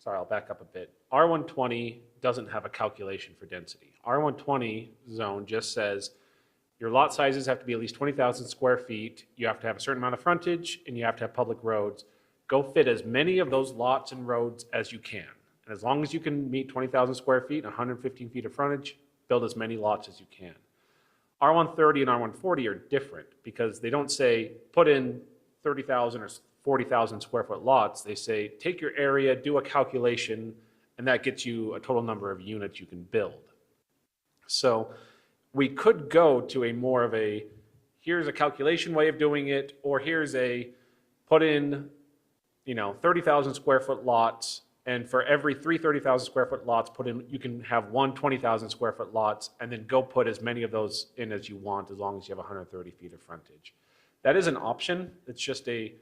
I'll back up a bit. R120 doesn't have a calculation for density. R120 zone just says your lot sizes have to be at least 20,000 square feet, you have to have a certain amount of frontage, and you have to have public roads. Go fit as many of those lots and roads as you can. And as long as you can meet 20,000 square feet and 115 feet of frontage, build as many lots as you can. R130 and R140 are different because they don't say put in 30,000 or 40,000 square foot lots. They say take your area, do a calculation, and that gets you a total number of units you can build. So we could go to a more of a, here's a calculation way of doing it, or here's a put in, 30,000 square foot lots, and for every 30,000 square foot lots put in, you can have 20,000 square foot lots, and then go put as many of those in as you want, as long as you have 130 feet of frontage. That is an option. It's just a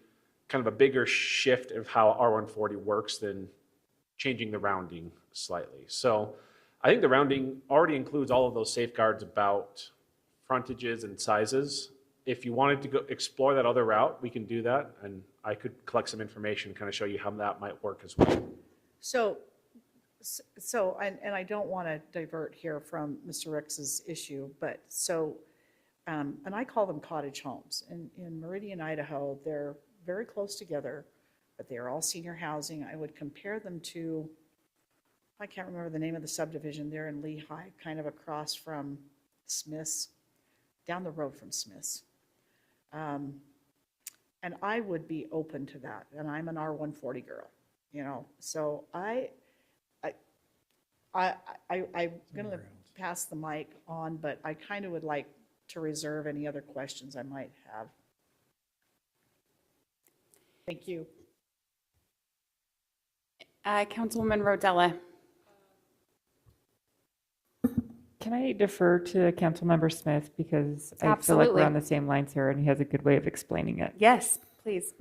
kind of a bigger shift of how R140 works than changing the rounding slightly. So I think the rounding already includes all of those safeguards about frontages and sizes. If you wanted to go explore that other route, we can do that, and I could collect some information, kind of show you how that might work as well. So, and I don't want to divert here from Mr. Ricks's issue, but so, and I call them cottage homes. In Meridian, Idaho, they're very close together, but they are all senior housing. I would compare them to, I can't remember the name of the subdivision there in Lehigh, kind of across from Smith's, down the road from Smith's. And I would be open to that, and I'm an R140 girl, so I'm gonna pass the mic on, but I kind of would like to reserve any other questions I might have. Thank you. Councilwoman Rodella. Can I defer to Councilmember Smith because I feel like we're Absolutely. on the same lines here and he has a good way of explaining it. Yes, please.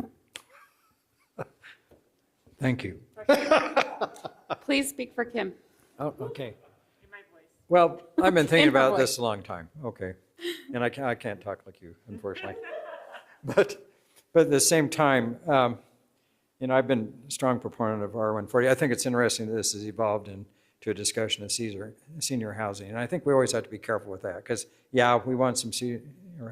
Thank you. Please speak for Kim. Oh, okay. Well, I've been thinking In her about this voice. a long time, okay. And I can't talk like you, unfortunately. But at the same time, I've been a strong proponent of R140. I think it's interesting that this has evolved into a discussion of senior housing. And I think we always have to be careful with that because, yeah, we want some senior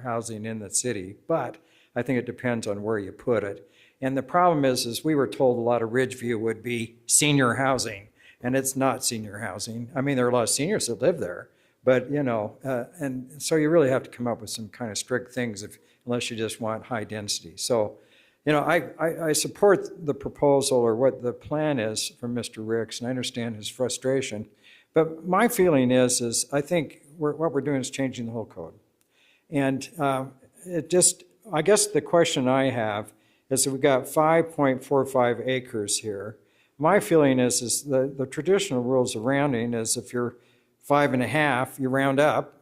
housing in the city, but I think it depends on where you put it. And the problem is we were told a lot of Ridgeview would be senior housing, and it's not senior housing. I mean, there are a lot of seniors that live there, but, and so you really have to come up with some kind of strict things unless you just want high density. So, I support the proposal or what the plan is from Mr. Ricks, and I understand his frustration. But my feeling is I think what we're doing is changing the whole code. And I guess the question I have is that we've got 5.45 acres here. My feeling is the traditional rules of rounding is if you're 5.5, you round up.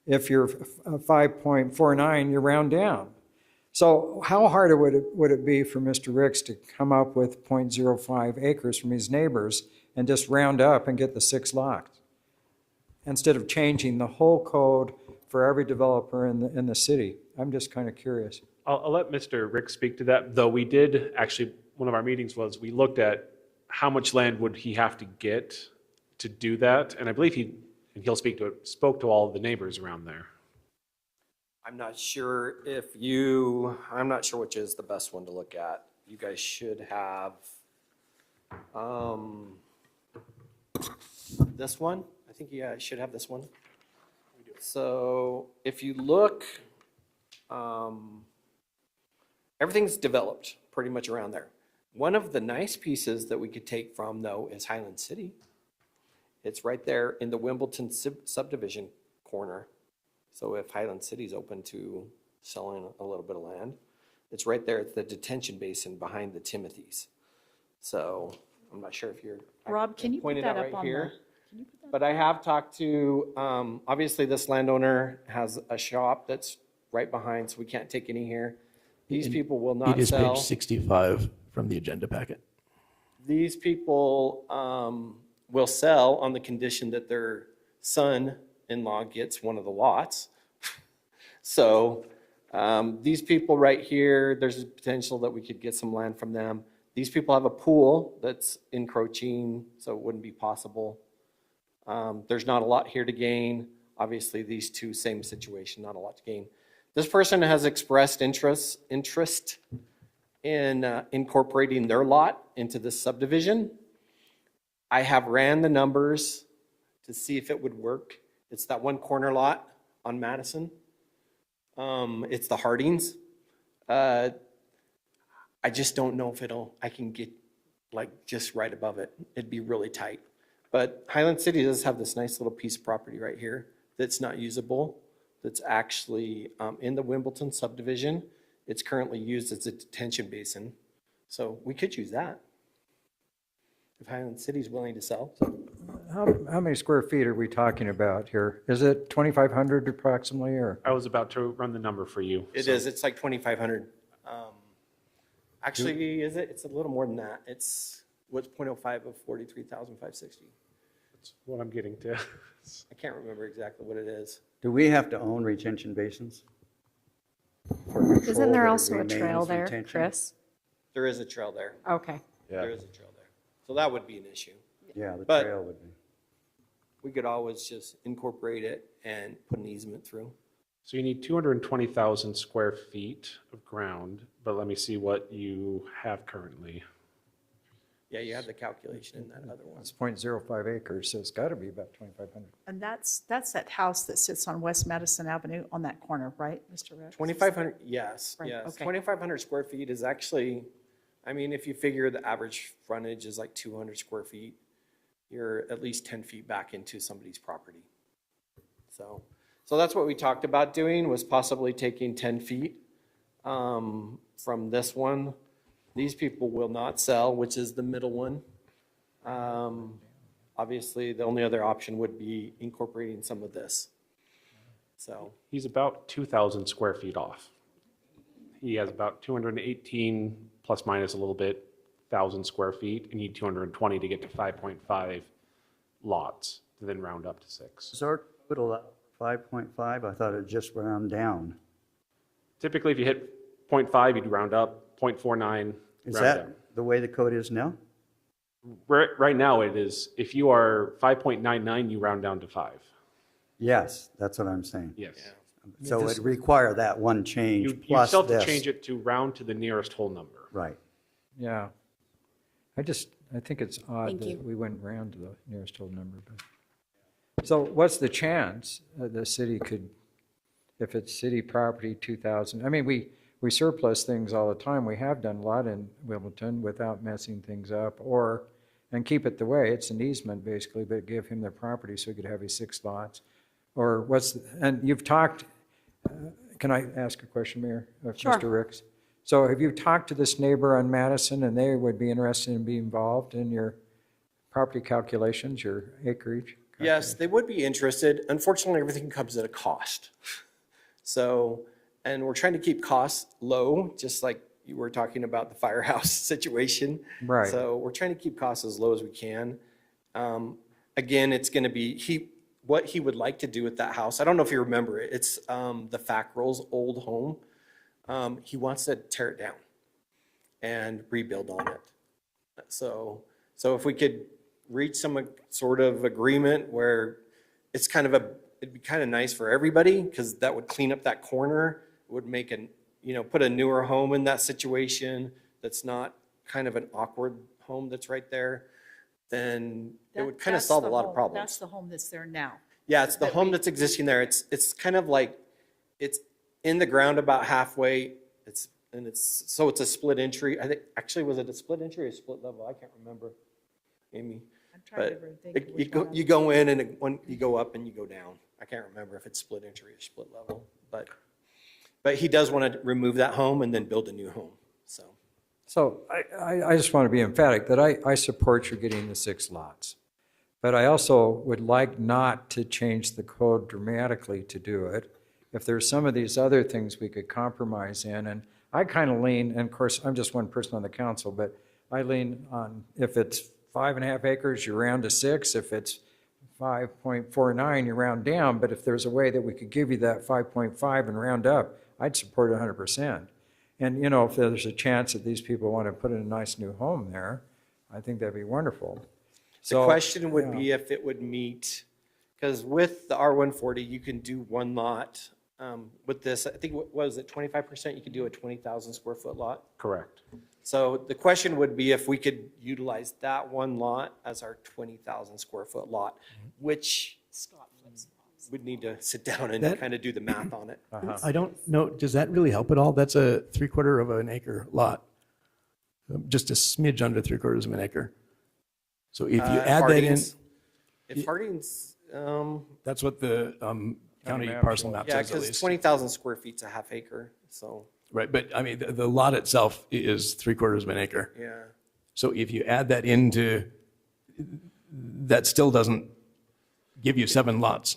If you're 5.49, you round down. So how hard would it be for Mr. Ricks to come up with 0.05 acres from his neighbors and just round up and get the 6 lots? Instead of changing the whole code for every developer in the city. I'm just kind of curious. I'll let Mr. Rick speak to that, though we did actually, one of our meetings was we looked at how much land would he have to get to do that, and I believe he'll speak to it, spoke to all of the neighbors around there. I'm not sure which is the best one to look at. You guys should have, this one. I think you guys should have this one. So if you look, everything's developed pretty much around there. One of the nice pieces that we could take from though is Highland City. It's right there in the Wimbledon subdivision corner. So if Highland City's open to selling a little bit of land, it's right there at the detention basin behind the Timothy's. So I'm not sure if you're. Rob, can you put pointed that out up right on here. the? But I have talked to, obviously this landowner has a shop that's right behind, so we can't take any here. These people will not It is sell. page 65 from the agenda packet. These people will sell on the condition that their son-in-law gets one of the lots. So these people right here, there's a potential that we could get some land from them. These people have a pool that's encroaching, so it wouldn't be possible. There's not a lot here to gain. Obviously, these two, same situation, not a lot to gain. This person has expressed interest in incorporating their lot into this subdivision. I have ran the numbers to see if it would work. It's that one corner lot on Madison. It's the Hardings. I just don't know if I can get like just right above it. It'd be really tight. But Highland City does have this nice little piece of property right here that's not usable. that's actually in the Wimbledon subdivision. It's currently used as a detention basin. So we could use that if Highland City's willing to sell. How many square feet are we talking about here? Is it 2,500 approximately, or? I was about to run the number for you. It is, it's like 2,500. Actually, is it? It's a little more than that. It's, what's 0.05 of 43,560? That's what I'm getting to. I can't remember exactly what it is. Do we have to own retention basins? Isn't there also a trail there, Chris? There is a trail there. Okay. There is a trail there. So that would be an issue. Yeah, the But- trail would be. We could always just incorporate it and put an easement through. So you need 220,000 square feet of ground, but let me see what you have currently. Yeah, you have the calculation in that other one. It's 0.05 acres, so it's got to be about 2,500. And that's that house that sits on West Madison Avenue on that corner, right, Mr. Rex? 2,500, yes, Right, yes. okay. 2,500 square feet is actually, I mean, if you figure the average frontage is like 200 square feet, you're at least 10 feet back into somebody's property. So that's what we talked about doing, was possibly taking 10 feet from this one. These people will not sell, which is the middle one. Obviously, the only other option would be incorporating some of this. So He's about 2,000 square feet off. He has about 218 plus minus a little bit, 1,000 square feet. You need 220 to get to 5.5 lots, to then round up to 6. Is our total 5.5? I thought it just round down. Typically, if you hit 0.5, you'd round up, 0.49, Is round that down. the way the code is now? Right now, it is, if you are 5.99, you round down to 5. Yes, that's what I'm saying. Yes. So it'd require that one change You plus still have to this. change it to round to the nearest whole number. Right. Yeah. I think it's odd Thank you. that we went round to the nearest whole number. But so what's the chance the city could, if it's city property, 2,000? I mean, we surplus things all the time. We have done a lot in Wimbledon without messing things up, and keep it the way. It's an easement basically, but give him the property so he could have his 6 lots. Or and you've talked, can I ask a question, Mayor? Sure. Mr. Ricks? So have you talked to this neighbor on Madison, and they would be interested in being involved in your property calculations, your acreage? yes, they would be interested. Unfortunately, everything comes at a cost. So, and we're trying to keep costs low, just like you were talking about the firehouse situation. Right. So we're trying to keep costs as low as we can. Again, it's going to be, what he would like to do with that house, I don't know if you remember it, it's the Fackrell's old home. He wants to tear it down and rebuild on it. So if we could reach some sort of agreement where it's it'd be kind of nice for everybody, because that would clean up that corner, would make put a newer home in that situation that's not kind of an awkward home that's right there, then it would kind of That's solve a the lot of home- problems. That's the home that's there now. Yeah, it's the home that's existing there. It's kind of like, it's in the ground about halfway. It's a split entry. I think, actually, was it a split entry or a split level? I can't remember, Amy. I'm trying to But think. which one you go in and you go up and you go down. I can't remember if it's split entry or split level, but he does want to remove that home and then build a new home, so. So I just want to be emphatic that I support you getting the 6 lots. But I also would like not to change the code dramatically to do it. If there's some of these other things we could compromise in, and I kind of lean, and of course, I'm just one person on the council, but I lean on, if it's 5.5 acres, you round to 6. If it's 5.49, you round down. But if there's a way that we could give you that 5.5 and round up, I'd support it 100%. And, if there's a chance that these people want to put in a nice new home there, I think that'd be wonderful. The question would be if it would meet, because with the R140, you can do one lot. With this, I think, what was it, 25%? You could do a 20,000 square foot lot. Correct. So the question would be if we could utilize that one lot as our 20,000 square foot lot, which would need to sit down and That- kind of do the math on it. I don't know, does that really help at all? That's a 3/4 of an acre lot. Just a smidge under 3/4 of an acre. So if you add that in, If Harding's, that's what the county map parcel shows. map Yeah, says at because least. 20,000 square feet's a half acre, so, Right, but I mean, the lot itself is 3/4 of an acre. yeah. So if you add that into, that still doesn't give you 7 lots.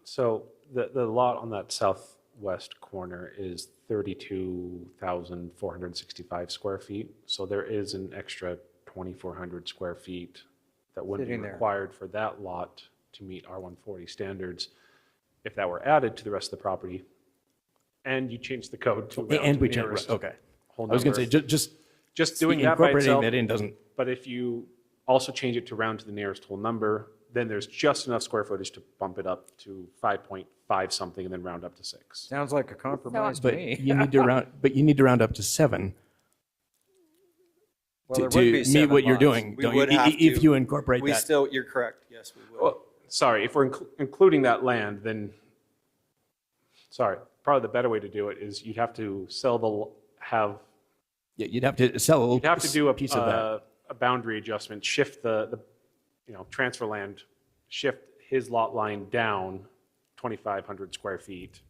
So the lot on that southwest corner is 32,465 square feet. So there is an extra 2,400 square feet that wouldn't be Sitting there. required for that lot to meet R140 standards if that were added to the rest of the property. And you change the code to round And to we the change, nearest okay. whole I was going to number. say, Just doing that by incorporating itself. that in doesn't, But if you also change it to round to the nearest whole number, then there's just enough square footage to bump it up to 5.5 something and then round up to 6. Sounds like a compromise to but me. you need to round up to 7 Well, to there would be meet 7 what you're lots. doing, We don't you? would have If to- you incorporate We that. still, you're correct, yes, we would. Well, sorry, if we're including that land, then, sorry, probably the better way to do it is you'd have to Yeah, you'd have to sell a little you'd have to do a piece of that. a boundary adjustment, shift the transfer land, shift his lot line down 2,500 square feet,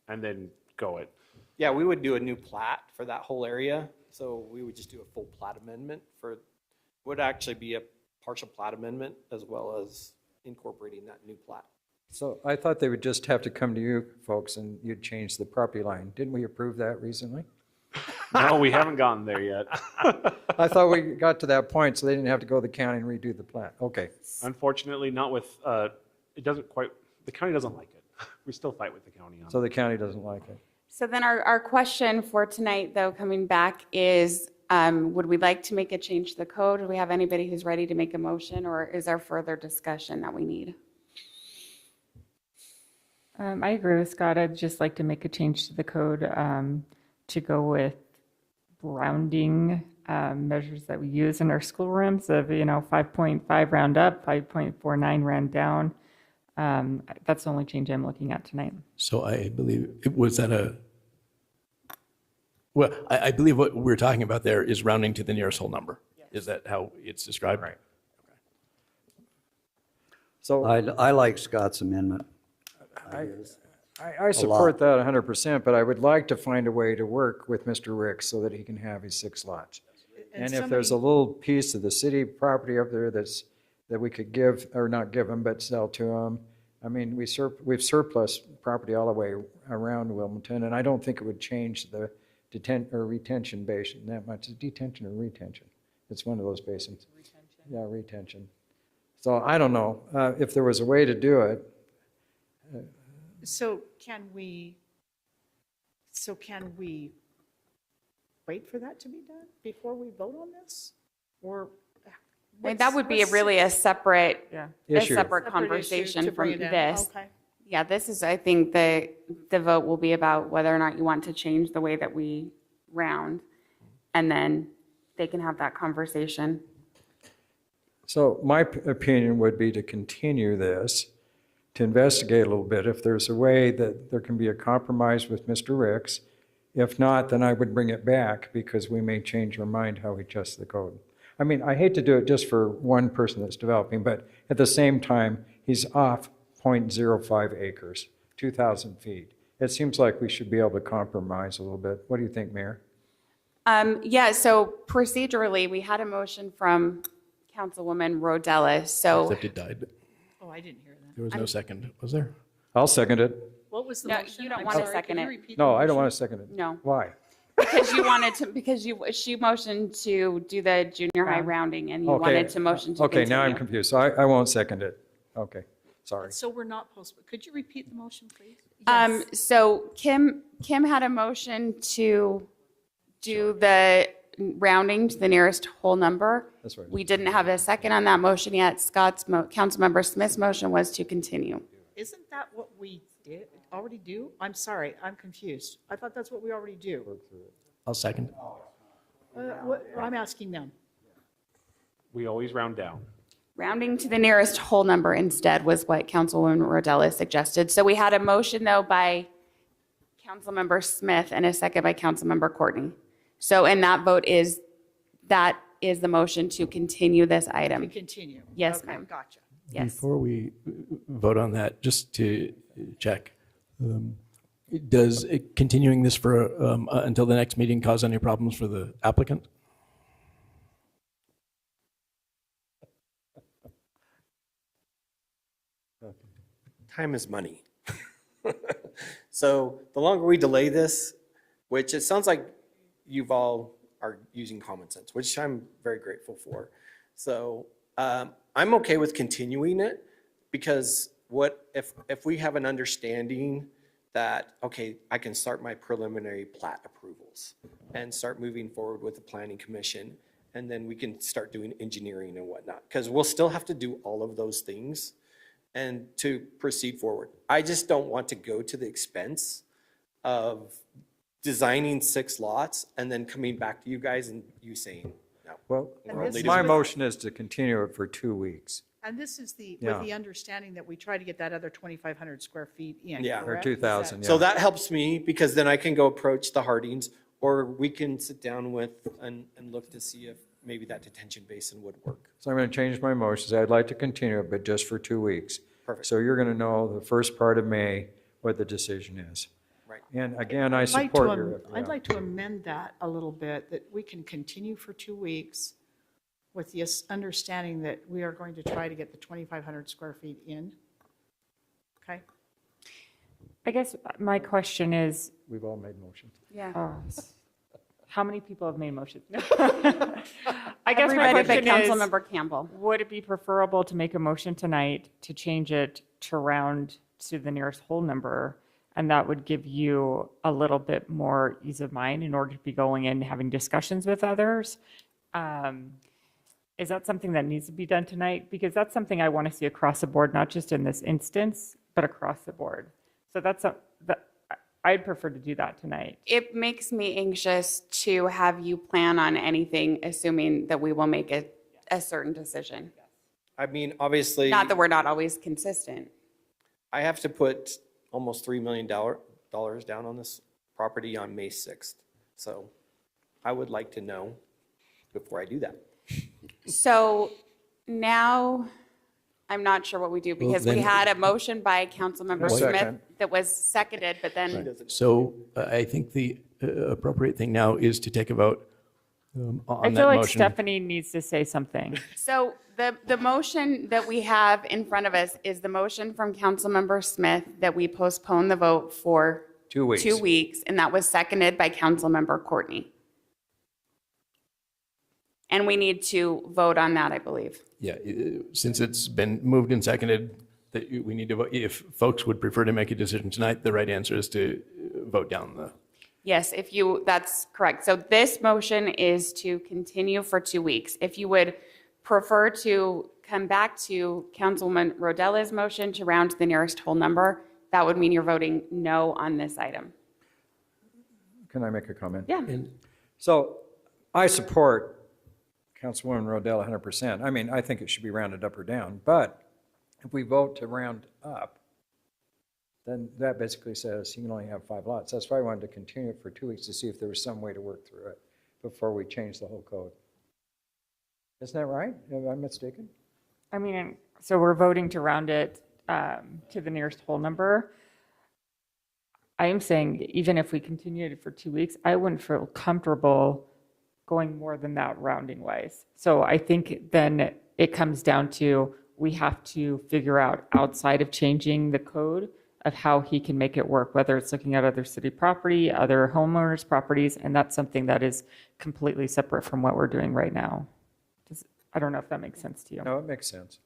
and then go it. Yeah, we would do a new plat for that whole area, so we would just do a full plat amendment would actually be a partial plat amendment as well as incorporating that new plat. So I thought they would just have to come to you folks and you'd change the property line. Didn't we approve that recently? No, we haven't gotten there yet. I thought we got to that point, so they didn't have to go to the county and redo the plat. Okay. Unfortunately, not with, it doesn't quite, the county doesn't like it. We still fight with the county on So it. the county doesn't like it. So then our question for tonight, though, coming back is, would we like to make a change to the code? Do we have anybody who's ready to make a motion, or is there further discussion that we need? I agree with Scott. I'd just like to make a change to the code to go with rounding measures that we use in our schoolrooms of, 5.5 round up, 5.49 round down. That's the only change I'm looking at tonight. So I believe, was that well, I believe what we're talking about there is rounding to the nearest whole number. Is that how it's described? Right. So I like Scott's amendment. I support that 100%, but I would like to find a way to work with Mr. Ricks so that he can have his 6 lots. And if there's a little piece of the city property up there that we could give, or not give him, but sell to him. I mean, we've surplus property all the way around Wilmington, and I don't think it would change the retention basin that much. Is detention or retention? It's one of those basins. Retention. Yeah, retention. So I don't know if there was a way to do it. So can we wait for that to be done before we vote on this? Or? I mean, that would be really a separate, Issue. separate issue conversation to bring from it in. this. Okay. Yeah, this is, I think, the vote will be about whether or not you want to change the way that we round. And then they can have that conversation. So my opinion would be to continue this, to investigate a little bit. If there's a way that there can be a compromise with Mr. Ricks, if not, then I would bring it back because we may change our mind how we adjust the code. I mean, I hate to do it just for one person that's developing, but at the same time, he's off 0.05 acres, 2,000 feet. It seems like we should be able to compromise a little bit. What do you think, Mayor? Yeah, so procedurally, we had a motion from Councilwoman Rodella, so. Except it died. Oh, I didn't hear that. There was no second, was there? I'll second it. What was the No, motion? you don't I'm want to sorry, second can you it. repeat the No, I don't motion? want to second it. No. Why? Because you wanted to, she motioned to do the junior high rounding, and you Okay. wanted to motion to Okay, now I'm continue. confused. So I won't second it. Okay, sorry. So we're not could you repeat the motion, please? So Kim had a motion to do the rounding to the nearest whole number. That's right. We didn't have a second on that motion yet. Councilmember Smith's motion was to continue. Isn't that what we already do? I'm sorry, I'm confused. I thought that's what we already do. I'll second. I'm asking them. We always round down. Rounding to the nearest whole number instead was what Councilwoman Rodella suggested. So we had a motion, though, by Councilmember Smith and a second by Councilmember Courtney. So, and that vote is, that is the motion to continue this item. To continue. Yes, Okay, ma'am. Gotcha. Yes. Before we vote on that, just to check, Does continuing this for until the next meeting cause any problems for the applicant? Time is money. So the longer we delay this, which it sounds like you've all are using common sense, which I'm very grateful for. So I'm okay with continuing it, because what if we have an understanding that, okay, I can start my preliminary plat approvals and start moving forward with the planning commission, and then we can start doing engineering and whatnot, because we'll still have to do all of those things and to proceed forward. I just don't want to go to the expense of designing 6 lots and then coming back to you guys and you saying, no. Well, And this is my with- motion is to continue it for 2 weeks. And this is with Yeah. the understanding that we try to get that other 2,500 square feet in, Yeah. Or correct? 2,000, So yeah. that helps me, because then I can go approach the Hardings, or we can sit down with and look to see if maybe that detention basin would work. So I'm going to change my motion. I'd like to continue it, but just for 2 weeks. Perfect. So you're going to know the first part of May what the decision is. Right. And again, I I'd like support to your. I'd like to amend that a little bit, that we can continue for 2 weeks with the understanding that we are going to try to get the 2,500 square feet in. Okay? I guess my question is, We've all made motions. Yeah. how many people have made motions? I guess my Everybody but question is, Councilmember Campbell. would it be preferable to make a motion tonight to change it to round to the nearest whole number? And that would give you a little bit more ease of mind in order to be going in and having discussions with others. Is that something that needs to be done tonight? Because that's something I want to see across the board, not just in this instance, but across the board. So I'd prefer to do that tonight. It makes me anxious to have you plan on anything, assuming that we will make a certain decision. I mean, obviously, Not that we're not always consistent. I have to put almost $3 million down on this property on May 6th. So I would like to know before I do that. So now, I'm not sure what we do, because we then- had a motion by Councilmember Smith Second. that was seconded, but then, So I think the appropriate thing now is to take a vote on I that feel like motion. Stephanie needs to say something. so the motion that we have in front of us is the motion from Councilmember Smith that we postpone the vote for 2 weeks. 2 weeks, and that was seconded by Councilmember Courtney. And we need to vote on that, I believe. Yeah, since it's been moved and seconded, that we need to vote. If folks would prefer to make a decision tonight, the right answer is to vote down the. Yes, that's correct. So this motion is to continue for 2 weeks. If you would prefer to come back to Councilwoman Rodella's motion to round to the nearest whole number, that would mean you're voting no on this item. Can I make a comment? Yeah. So I support Councilwoman Rodell 100%. I mean, I think it should be rounded up or down, but if we vote to round up, then that basically says you can only have 5 lots. That's why I wanted to continue it for 2 weeks to see if there was some way to work through it before we change the whole code. Isn't that right? Am I mistaken? I mean, so we're voting to round it to the nearest whole number. I am saying, even if we continued it for 2 weeks, I wouldn't feel comfortable going more than that rounding wise. So I think then it comes down to, we have to figure out, outside of changing the code, of how he can make it work, whether it's looking at other city property, other homeowners' properties, and that's something that is completely separate from what we're doing right now. I don't know if that makes sense to you. No, it makes sense.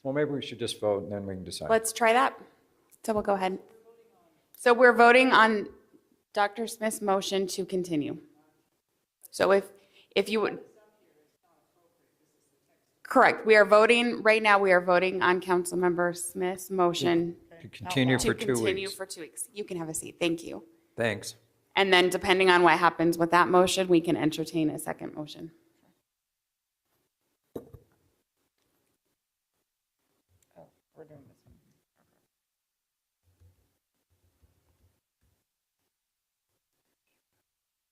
Well, maybe we should just vote and then we can decide. Let's try that. So we'll go ahead. So we're voting on Dr. Smith's motion to continue. So if you would. Correct. We are voting, right now we are voting on Councilmember Smith's motion To continue for 2 to continue weeks. for 2 weeks. You can have a seat. Thank you. Thanks. And then depending on what happens with that motion, we can entertain a second motion. We're doing this one.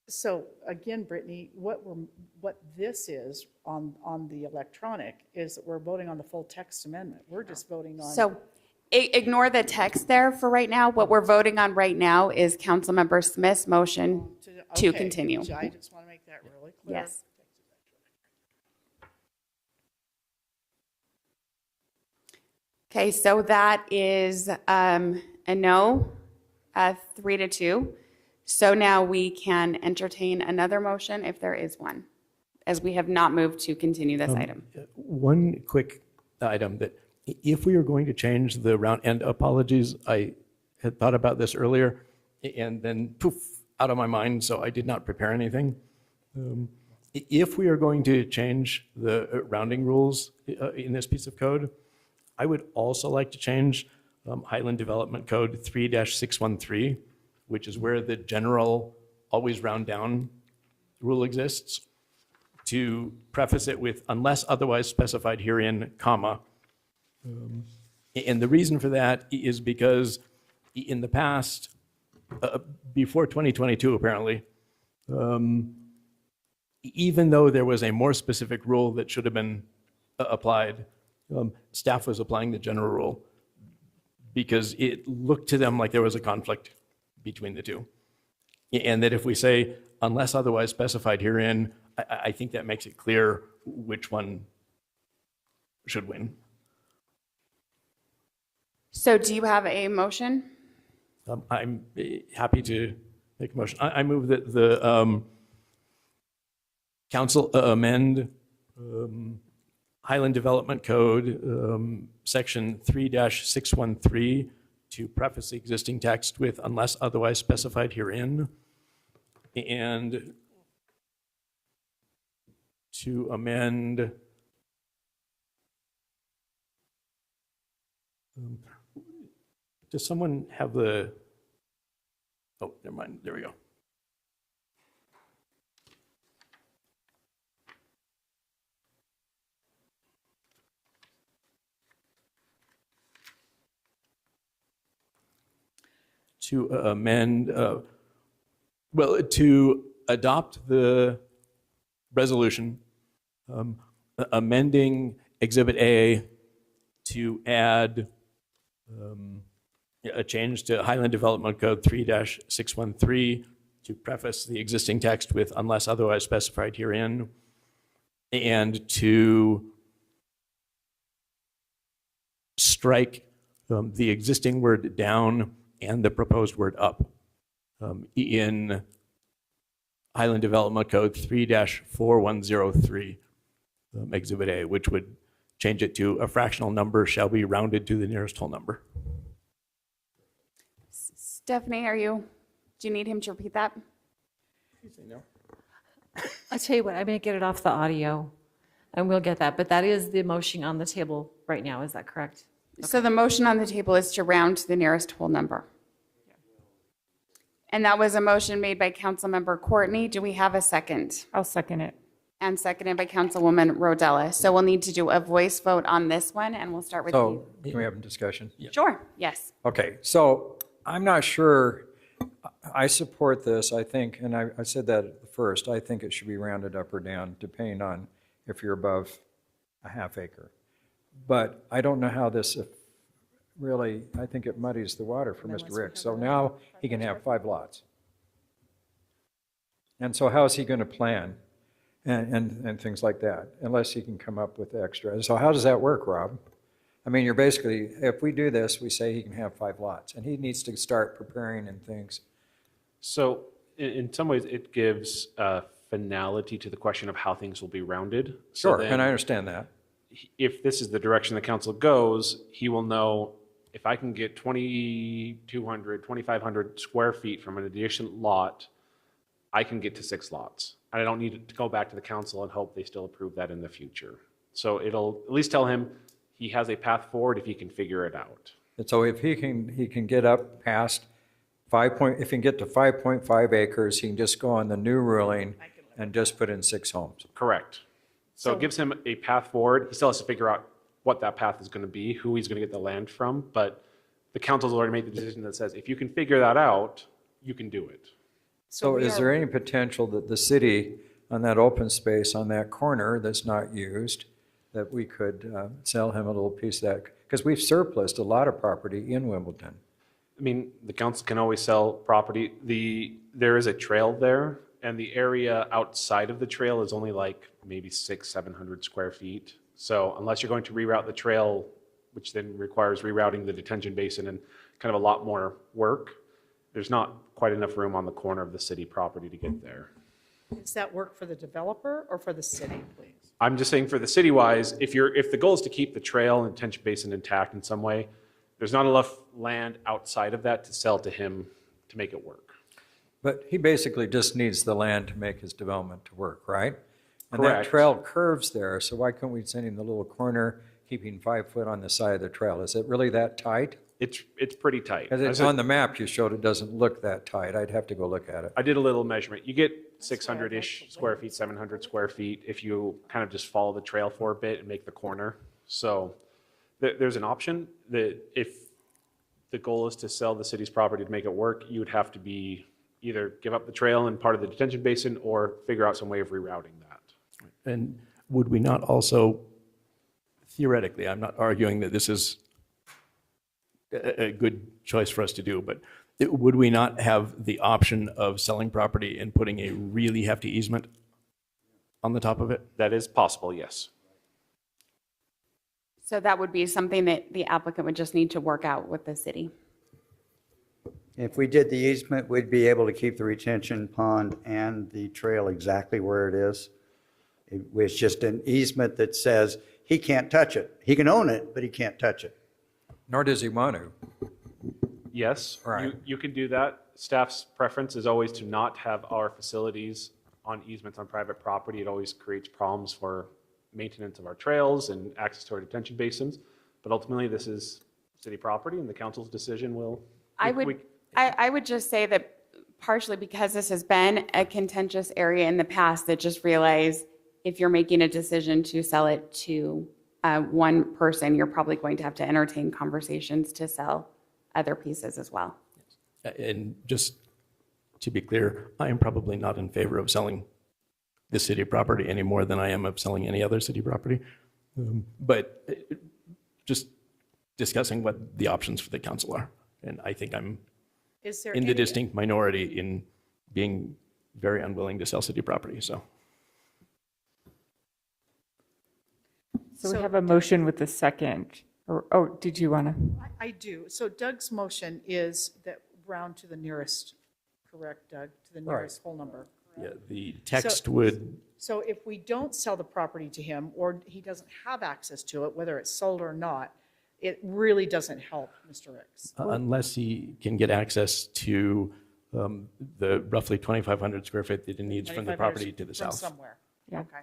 So again, Brittany, what this is on the electronic is that we're voting on the full text amendment. We're just voting on. So Ignore the text there for right now. What we're voting on right now is Councilmember Smith's motion to Okay, continue. I just want to make that really clear. Yes. Okay, so that is a no, 3-2. So now we can entertain another motion if there is one, as we have not moved to continue this item. One quick item that if we are going to change the round, and apologies, I had thought about this earlier and then poof, out of my mind, so I did not prepare anything. If we are going to change the rounding rules in this piece of code, I would also like to change Highland Development Code 3-613, which is where the general always round down rule exists, to preface it with unless otherwise specified herein, comma. And the reason for that is because in the past, before 2022 apparently, even though there was a more specific rule that should have been applied, staff was applying the general rule because it looked to them like there was a conflict between the two. And that if we say, unless otherwise specified herein, I think that makes it clear which one should win. So do you have a motion? I'm happy to make a motion. I move that the council amend Highland Development Code, section 3-613, to preface the existing text with unless otherwise specified herein, and to amend does someone have the, oh, never mind, there we go. To amend, well, to adopt the resolution, amending Exhibit A to add a change to Highland Development Code 3-613 to preface the existing text with unless otherwise specified herein, and to strike the existing word down and the proposed word up in Highland Development Code 3-4103, Exhibit A, which would change it to a fractional number shall be rounded to the nearest whole number. Stephanie, do you need him to repeat that? No. I'll tell you what, I'm going to get it off the audio and we'll get that. But that is the motion on the table right now. Is that correct? So the motion on the table is to round to the nearest whole number. And that was a motion made by Councilmember Courtney. Do we have a second? I'll second it. And seconded by Councilwoman Rodella. So we'll need to do a voice vote on this one, and we'll start with So can we have a discussion? you. Sure, yes. Okay, so I'm not sure, I support this, I think, and I said that at the first, I think it should be rounded up or down depending on if you're above a half acre. But I don't know how this really, I think it muddies the water for Mr. Rick. So now he can have 5 lots. And so how is he going to plan and things like that, unless he can come up with extra? So how does that work, Rob? I mean, you're basically, if we do this, we say he can have 5 lots, and he needs to start preparing and things. So in some ways, it gives finality to the question of how things will be rounded. So Sure, then and I understand that. if this is the direction the council goes, he will know if I can get 2,200, 2,500 square feet from an adjacent lot, I can get to 6 lots. And I don't need to go back to the council and hope they still approve that in the future. So it'll at least tell him he has a path forward if he can figure it out. And so if he can get up past if he can get to 5.5 acres, he can just go on the new ruling and just put in 6 homes. Correct. So it gives him a path forward. He still has to figure out what that path is going to be, who he's going to get the land from, but the council's already made the decision that says if you can figure that out, you can do it. So is there any potential that the city, on that open space on that corner that's not used, that we could sell him a little piece of that? Because we've surplused a lot of property in Wimbledon. I mean, the council can always sell property. There is a trail there, and the area outside of the trail is only like maybe 600-700 square feet. So unless you're going to reroute the trail, which then requires rerouting the detention basin and kind of a lot more work, there's not quite enough room on the corner of the city property to get there. Does that work for the developer or for the city, please? I'm just saying for the city-wise, if the goal is to keep the trail and detention basin intact in some way, there's not enough land outside of that to sell to him to make it work. But he basically just needs the land to make his development to work, right? And Correct. that trail curves there, so why couldn't we send him the little corner, keeping 5 foot on the side of the trail? Is it really that tight? It's pretty tight. Because it's on the map you showed, it doesn't look that tight. I'd have to go look at it. I did a little measurement. You get 600-ish square feet, 700 square feet if you kind of just follow the trail for a bit and make the corner. So there's an option that if the goal is to sell the city's property to make it work, you would have to be either give up the trail and part of the detention basin or figure out some way of rerouting that. And would we not also, theoretically, I'm not arguing that this is a good choice for us to do, but would we not have the option of selling property and putting a really hefty easement on the top of it? That is possible, yes. So that would be something that the applicant would just need to work out with the city. If we did the easement, we'd be able to keep the retention pond and the trail exactly where it is. It was just an easement that says he can't touch it. He can own it, but he can't touch it. Nor does he want to. Yes, Right. you can do that. Staff's preference is always to not have our facilities on easements on private property. It always creates problems for maintenance of our trails and access to our detention basins. But ultimately, this is city property, and the council's decision will. I would just say that partially because this has been a contentious area in the past, that just realize if you're making a decision to sell it to one person, you're probably going to have to entertain conversations to sell other pieces as well. And just to be clear, I am probably not in favor of selling the city property any more than I am of selling any other city property. But just discussing what the options for the council are. And I think I'm Is there in the any- distinct minority in being very unwilling to sell city property, so. So we So- have a motion with a second. Oh, did you want to? I do. So Doug's motion is that round to the nearest, correct, Doug? To the nearest whole number. Yeah, the text would, So if we don't sell the property to him, or he doesn't have access to it, whether it's sold or not, it really doesn't help Mr. Ricks. unless he can get access to the roughly 2,500 square feet that he needs from the 2,500 property to the from south. somewhere. Yeah. Okay,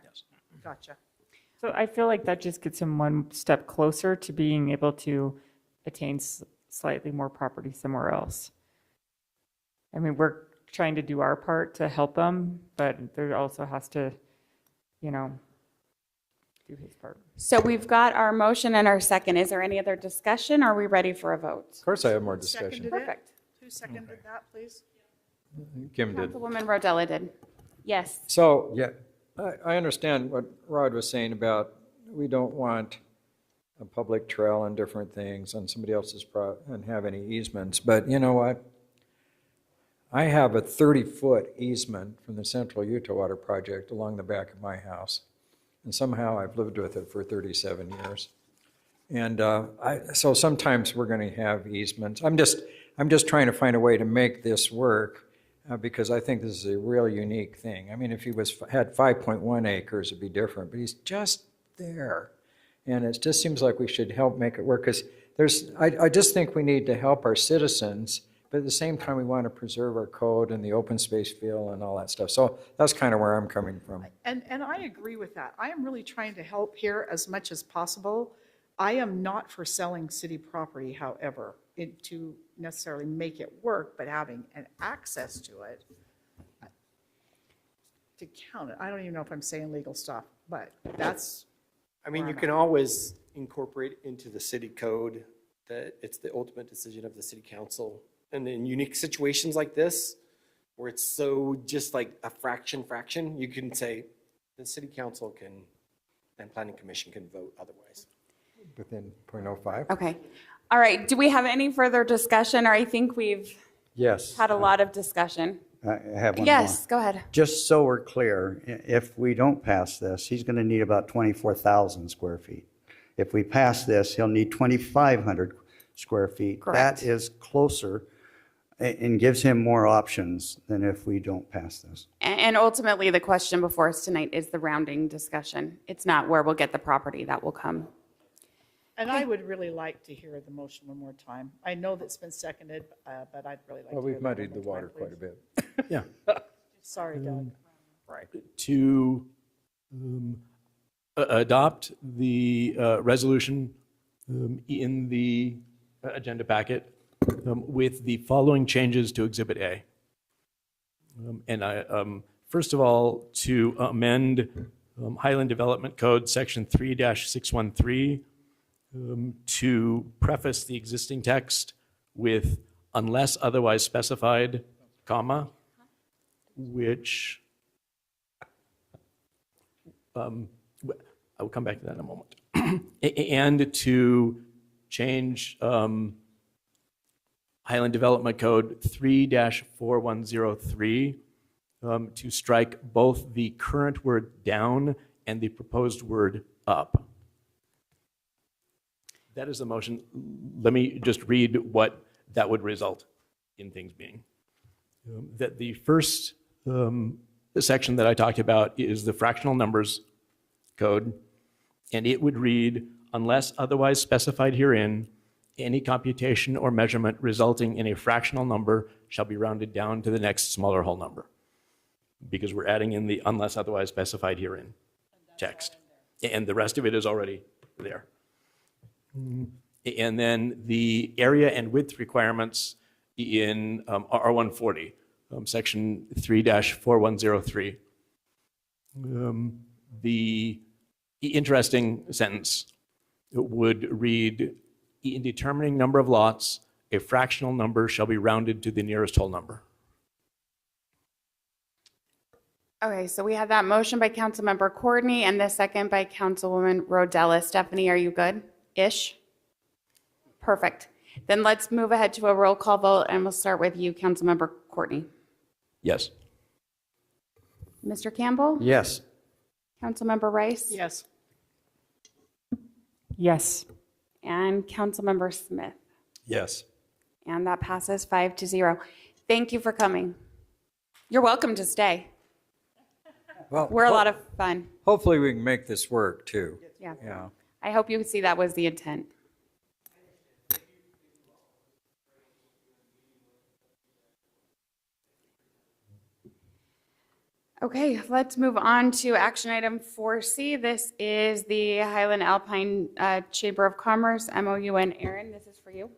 gotcha. So I feel like that just gets him one step closer to being able to attain slightly more property somewhere else. I mean, we're trying to do our part to help him, but there also has to, do his part. So we've got our motion and our second. Is there any other discussion? Are we ready for a vote? Of course I have more Seconded discussion. it? Perfect. Who seconded that, please? Kim did. Councilwoman Rodella did. Yes. So, yeah, I understand what Rod was saying about we don't want a public trail and different things on somebody else's and have any easements, but you know what? I have a 30-foot easement from the Central Utah Water Project along the back of my house, and somehow I've lived with it for 37 years. And so sometimes we're going to have easements. I'm just trying to find a way to make this work. Because I think this is a real unique thing. I mean, if he had 5.1 acres, it'd be different, but he's just there. And it just seems like we should help make it work, because I just think we need to help our citizens, but at the same time, we want to preserve our code and the open space feel and all that stuff. So that's kind of where I'm coming from. And I agree with that. I am really trying to help here as much as possible. I am not for selling city property, however, to necessarily make it work, but having an access to it to count it. I don't even know if I'm saying legal stuff, but that's. I mean, where you I'm can at. always incorporate into the city code that it's the ultimate decision of the city council. And in unique situations like this, where it's so just like a fraction, you can say the city council can, and planning commission can vote otherwise. within .05. Okay. All right. Do we have any further discussion, or I think we've Yes. had a lot of discussion? I have one more. Yes, go ahead. Just so we're clear, if we don't pass this, he's going to need about 24,000 square feet. If we pass this, he'll need 2,500 square feet. Correct. That is closer and gives him more options than if we don't pass this. And ultimately, the question before us tonight is the rounding discussion. It's not where we'll get the property. That will come. And I would really like to hear the motion one more time. I know that's been seconded, but I'd really like to Well, hear we've that one muddied the more water time, quite a please. bit. Yeah. Sorry, Doug. To adopt the resolution in the agenda packet with the following changes to Exhibit A. First of all, to amend Highland Development Code, Section 3-613, to preface the existing text with "unless otherwise specified," comma, which I will come back to that in a moment. And to change Highland Development Code 3-4103 to strike both the current word "down" and the proposed word "up." That is the motion. Let me just read what that would result in things being. That the first section that I talked about is the fractional numbers code, and it would read, "Unless otherwise specified herein, any computation or measurement resulting in a fractional number shall be rounded down to the next smaller whole number," because we're adding in the "unless otherwise specified herein" text. And the rest of it is already there. And then the area and width requirements in R140, Section 3-4103. The interesting sentence would read, "In determining number of lots, a fractional number shall be rounded to the nearest whole number." Okay, so we have that motion by Councilmember Courtney and the second by Councilwoman Rodella. Stephanie, are you good? Ish? Perfect. Then let's move ahead to a roll call vote, and we'll start with you, Councilmember Courtney. Yes. Mr. Campbell? Yes. Councilmember Rice? Yes. Yes. And Councilmember Smith? Yes. And that passes 5-0. Thank you for coming. You're welcome to stay. Well, We're a lot of fun. Hopefully we can make this work too. Yeah. Yeah. I hope you see that was the intent. Okay, let's move on to action item 4C. This is the Highland Alpine Chamber of Commerce, MOU, and Aaron, this is for you.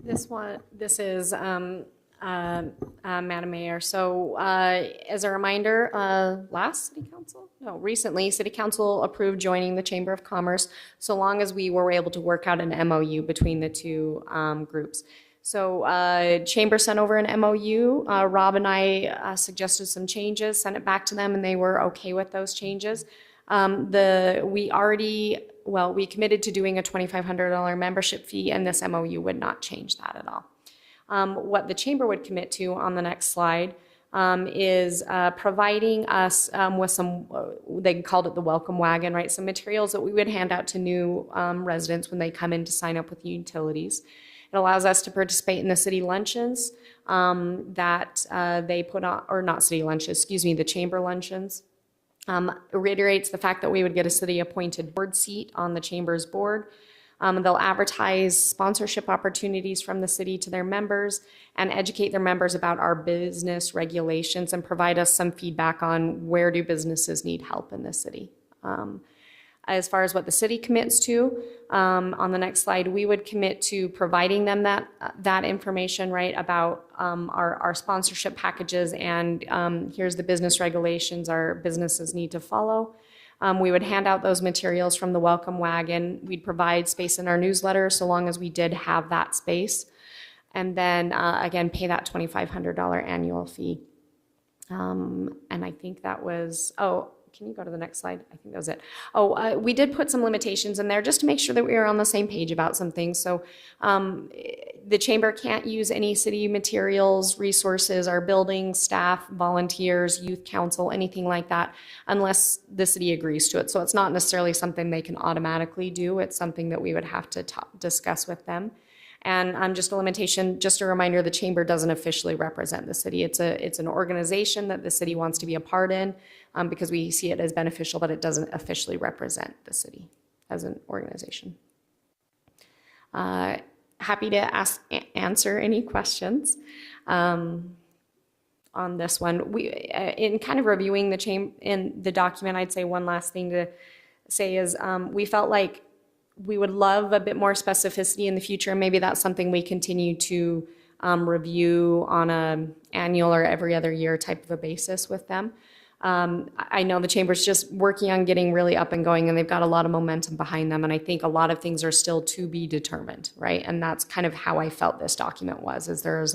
This is, Madam Mayor. So as a reminder, recently, City Council approved joining the Chamber of Commerce so long as we were able to work out an MOU between the two groups. So Chamber sent over an MOU. Rob and I suggested some changes, sent it back to them, and they were okay with those changes. We committed to doing a $2,500 membership fee, and this MOU would not change that at all. What the Chamber would commit to on the next slide is providing us with some, they called it the welcome wagon, right? Some materials that we would hand out to new residents when they come in to sign up with utilities. It allows us to participate in the city luncheons that they put on, or not city lunches, excuse me, the Chamber luncheons. It reiterates the fact that we would get a city-appointed board seat on the Chamber's board. They'll advertise sponsorship opportunities from the city to their members and educate their members about our business regulations and provide us some feedback on where do businesses need help in the city. As far as what the city commits to, on the next slide, we would commit to providing them that information, right, about our sponsorship packages and here's the business regulations our businesses need to follow. We would hand out those materials from the welcome wagon. We'd provide space in our newsletter so long as we did have that space. And then, again, pay that $2,500 annual fee. And I think that was, can you go to the next slide? I think that was it. Oh, we did put some limitations in there just to make sure that we are on the same page about some things. So the chamber can't use any city materials, resources, our building, staff, volunteers, youth council, anything like that, unless the city agrees to it. So it's not necessarily something they can automatically do. It's something that we would have to discuss with them. And just a limitation, just a reminder, the chamber doesn't officially represent the city. It's an organization that the city wants to be a part in because we see it as beneficial, but it doesn't officially represent the city as an organization. Happy to answer any questions on this one. In kind of reviewing in the document, I'd say one last thing to say is we felt like we would love a bit more specificity in the future. Maybe that's something we continue to review on an annual or every other year type of a basis with them. I know the chamber's just working on getting really up and going, and they've got a lot of momentum behind them. And I think a lot of things are still to be determined, right? And that's kind of how I felt this document was, is there's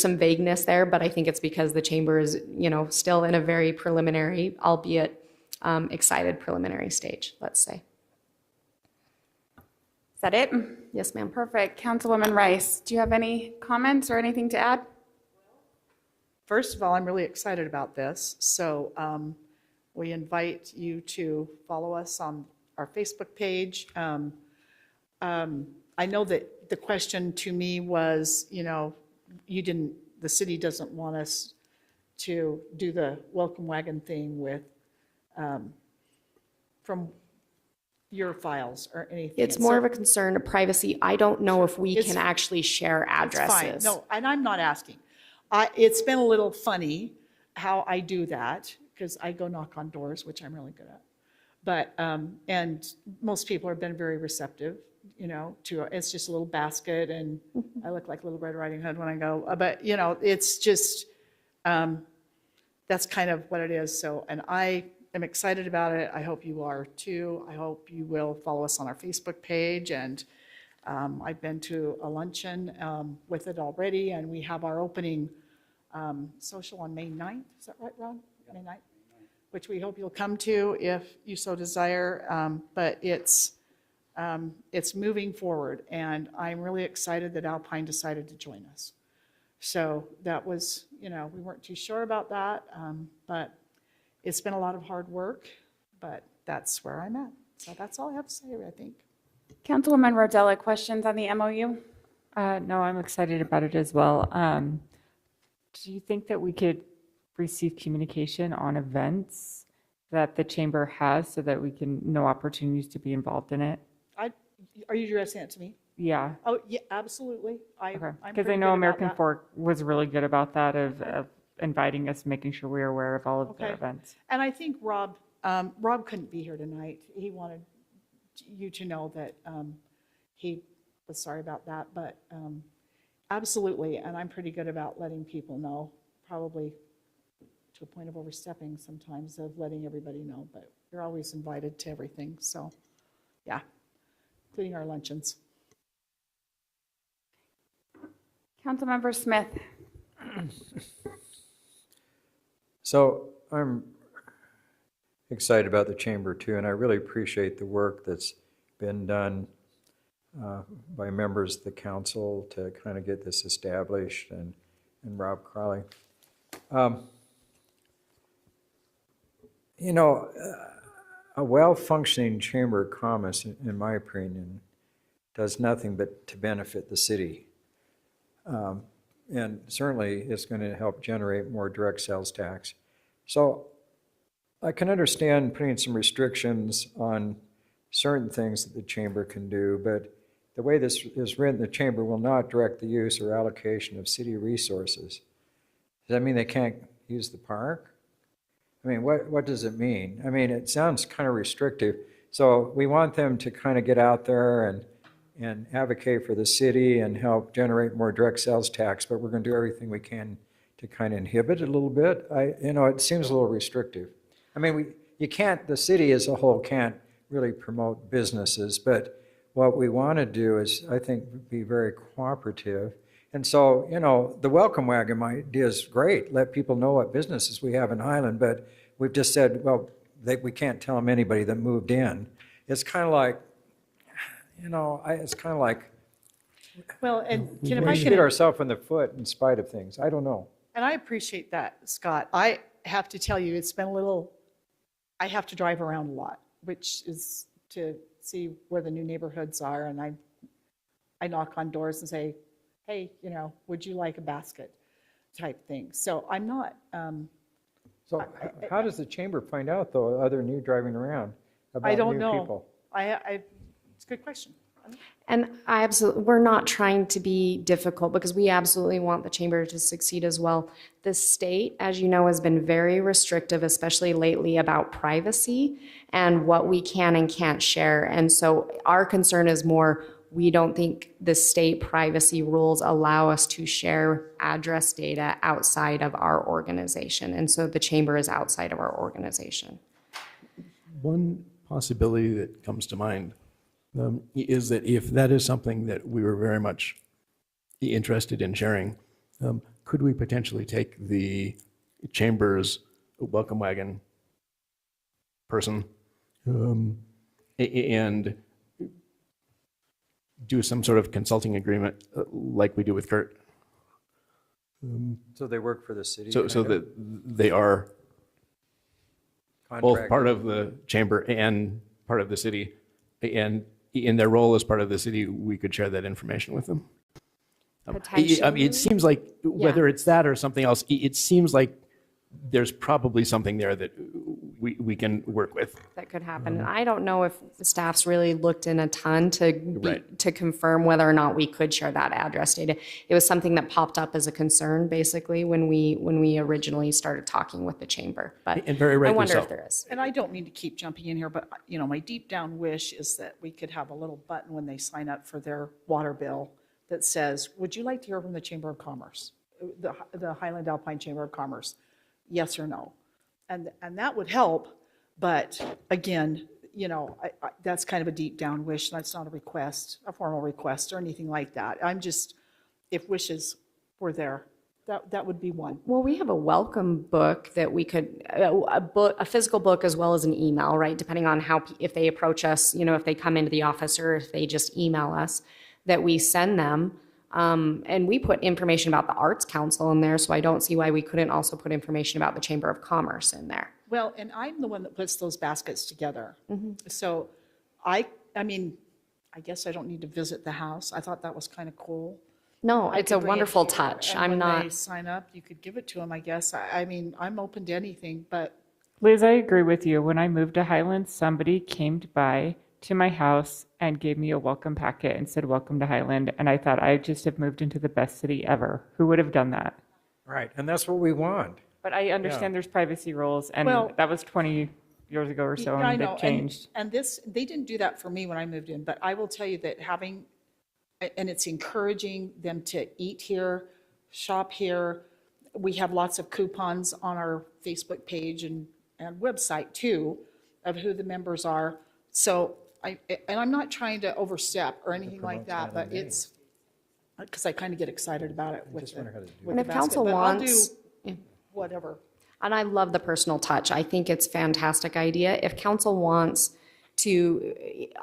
some vagueness there, but I think it's because the chamber is, still in a very preliminary, albeit excited preliminary stage, let's say. Is that it? Yes, ma'am. Perfect. Councilwoman Rice, do you have any comments or anything to add? First of all, I'm really excited about this. So we invite you to follow us on our Facebook page. I know that the question to me was, the city doesn't want us to do the welcome wagon thing with, from your files or anything. It's more of a concern of privacy. I don't know if we can actually share addresses. It's fine. No, and I'm not asking. It's been a little funny how I do that because I go knock on doors, which I'm really good at. But, and most people have been very receptive, to it's just a little basket and I look like Little Red Riding Hood when I go. But, it's just, that's kind of what it is. So, and I am excited about it. I hope you are too. I hope you will follow us on our Facebook page. And I've been to a luncheon with it already, and we have our opening social on May 9th. Is that right, Ron? May 9th, which we hope you'll come to if you so desire. But it's moving forward, and I'm really excited that Alpine decided to join us. So that was, we weren't too sure about that, but it's been a lot of hard work, but that's where I'm at. So that's all I have to say, I think. Councilwoman Rodella, questions on the MOU? No, I'm excited about it as well. Do you think that we could receive communication on events that the chamber has so that we can know opportunities to be involved in it? Are you addressing it to me? Yeah. Oh, yeah, absolutely. Because I know American Fork was really good about that, of inviting us, making sure we are aware of all of their events. And I think Rob couldn't be here tonight. He wanted you to know that he was sorry about that, but absolutely. And I'm pretty good about letting people know, probably to a point of overstepping sometimes, of letting everybody know, but you're always invited to everything. So yeah, including our luncheons. Councilmember Smith. So I'm excited about the chamber too, and I really appreciate the work that's been done by members of the council to kind of get this established, and Rob Crowley. A well-functioning chamber of commerce, in my opinion, does nothing but to benefit the city. And certainly it's going to help generate more direct sales tax. So I can understand putting some restrictions on certain things that the chamber can do, but the way this is written, the chamber will not direct the use or allocation of city resources. Does that mean they can't use the park? I mean, what does it mean? I mean, it sounds kind of restrictive. So we want them to kind of get out there and advocate for the city and help generate more direct sales tax, but we're going to do everything we can to kind of inhibit it a little bit. It seems a little restrictive. I mean, the city as a whole can't really promote businesses, but what we want to do is, I think, be very cooperative. And so, the welcome wagon idea is great. Let people know what businesses we have in Highland, but we've just said, well, we can't tell them anybody that moved in. It's kind of like, it's kind of like Well, and can if we I shoot can, ourselves in the foot in spite of things. I don't know. and I appreciate that, Scott. I have to tell you, it's been a little, I have to drive around a lot, which is to see where the new neighborhoods are, and I knock on doors and say, hey, would you like a basket type thing. So I'm not, So how does the chamber find out, though, other than you driving around, about I don't new know. people? It's a good question. And we're not trying to be difficult because we absolutely want the chamber to succeed as well. The state, as you know, has been very restrictive, especially lately, about privacy and what we can and can't share. And so our concern is more, we don't think the state privacy rules allow us to share address data outside of our organization. And so the chamber is outside of our organization. One possibility that comes to mind is that if that is something that we were very much interested in sharing, could we potentially take the chamber's welcome wagon person and do some sort of consulting agreement like we do with Kurt? So they work for the city? So that they are both part of the chamber and part of the city, and in their role as part of the city, we could share that information with them. I mean, it seems like whether it's that or something else, it seems like there's probably something there that we can work with. That could happen. And I don't know if the staff's really looked in a ton to confirm whether or not we could share that address data. It was something that popped up as a concern, basically, when we originally started talking with the chamber. But And very rightly I wonder so. if there is. And I don't mean to keep jumping in here, but my deep down wish is that we could have a little button when they sign up for their water bill that says, would you like to hear from the Chamber of Commerce, the Highland Alpine Chamber of Commerce? Yes or no? And that would help, but again, that's kind of a deep down wish. That's not a request, a formal request or anything like that. I'm just, if wishes were there, that would be one. Well, we have a welcome book that we could, a physical book as well as an email, right? Depending on if they approach us, if they come into the office or if they just email us, that we send them. And we put information about the Arts Council in there, so I don't see why we couldn't also put information about the Chamber of Commerce in there. Well, and I'm the one that puts those baskets together. So I guess I don't need to visit the house. I thought that was kind of cool. No, I it's could a bring it wonderful here, touch. and I'm when not. they sign up, you could give it to them, I guess. I'm open to anything, but Liz, I agree with you. When I moved to Highlands, somebody came by to my house and gave me a welcome packet and said, welcome to Highland. And I thought, I just have moved into the best city ever. Who would have done that? Right, and that's what we want. But I understand there's privacy rules, and Well- that was 20 years ago or so, Yeah, I and know, they've changed. And this, they didn't do that for me when I moved in, but I will tell you that and it's encouraging them to eat here, shop here. We have lots of coupons on our Facebook page and website too, of who the members are. So and I'm not trying to overstep or anything like that, but it's, because I kind of get excited about it with the And if basket. council But I'll wants, do whatever. and I love the personal touch. I think it's a fantastic idea. If council wants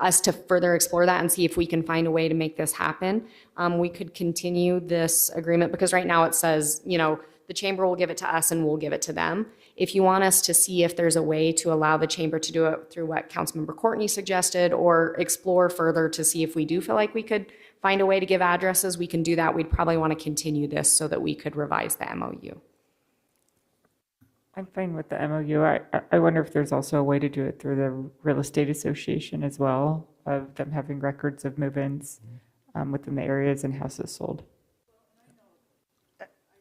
us to further explore that and see if we can find a way to make this happen, we could continue this agreement, because right now it says, the chamber will give it to us and we'll give it to them. If you want us to see if there's a way to allow the chamber to do it through what Councilmember Courtney suggested, or explore further to see if we do feel like we could find a way to give addresses, we can do that. We'd probably want to continue this so that we could revise the MOU. I'm fine with the MOU. I wonder if there's also a way to do it through the Real Estate Association as well, of them having records of move-ins within the areas and houses sold.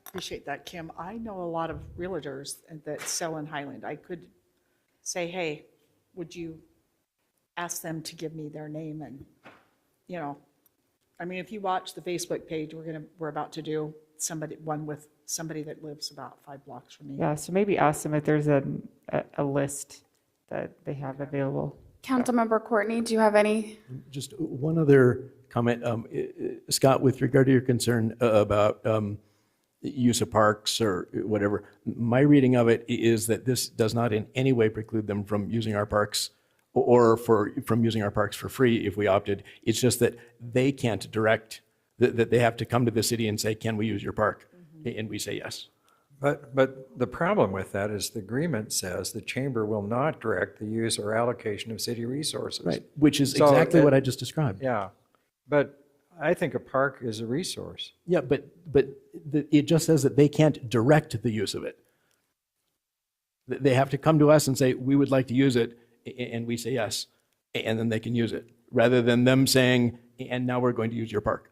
Appreciate that, Kim. I know a lot of realtors that sell in Highland. I could say, hey, would you ask them to give me their name? And, if you watch the Facebook page, we're about to do one with somebody that lives about 5 blocks from me. Yeah, so maybe ask them if there's a list that they have available. Councilmember Courtney, do you have any? Just one other comment, Scott, with regard to your concern about use of parks or whatever. My reading of it is that this does not in any way preclude them from using our parks or from using our parks for free if we opted. It's just that they can't direct, that they have to come to the city and say, can we use your park? And we say yes. But the problem with that is the agreement says the chamber will not direct the use or allocation of city resources. Right, which is So exactly it- what I just described. Yeah, but I think a park is a resource. Yeah, but it just says that they can't direct the use of it. They have to come to us and say, we would like to use it, and we say yes, and then they can use it, rather than them saying, and now we're going to use your park.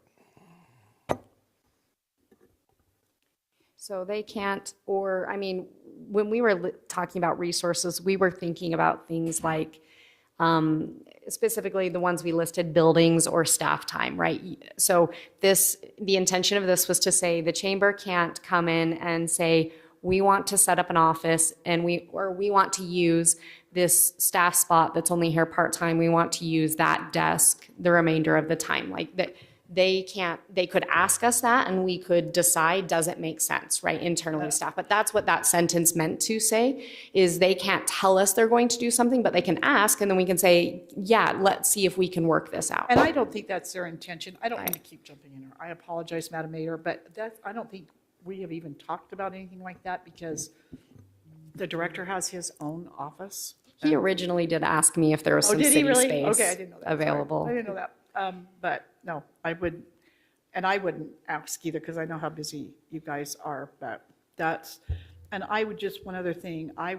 So they can't, or, I mean, when we were talking about resources, we were thinking about things like, specifically the ones we listed, buildings or staff time, right? So the intention of this was to say the chamber can't come in and say, we want to set up an office and we want to use this staff spot that's only here part-time. We want to use that desk the remainder of the time. Like that, they could ask us that and we could decide, does it make sense, right, internally staff. But that's what that sentence meant to say, is they can't tell us they're going to do something, but they can ask and then we can say, yeah, let's see if we can work this out. And I don't think that's their intention. I don't want to keep jumping in here. I apologize, Madam Mayor, but I don't think we have even talked about anything like that because the director has his own office. He originally did ask me if there was some did he city really? space Okay, I didn't know that. Sorry. available. I didn't know that. But no, I wouldn't ask either because I know how busy you guys are, but and I would just, one other thing, I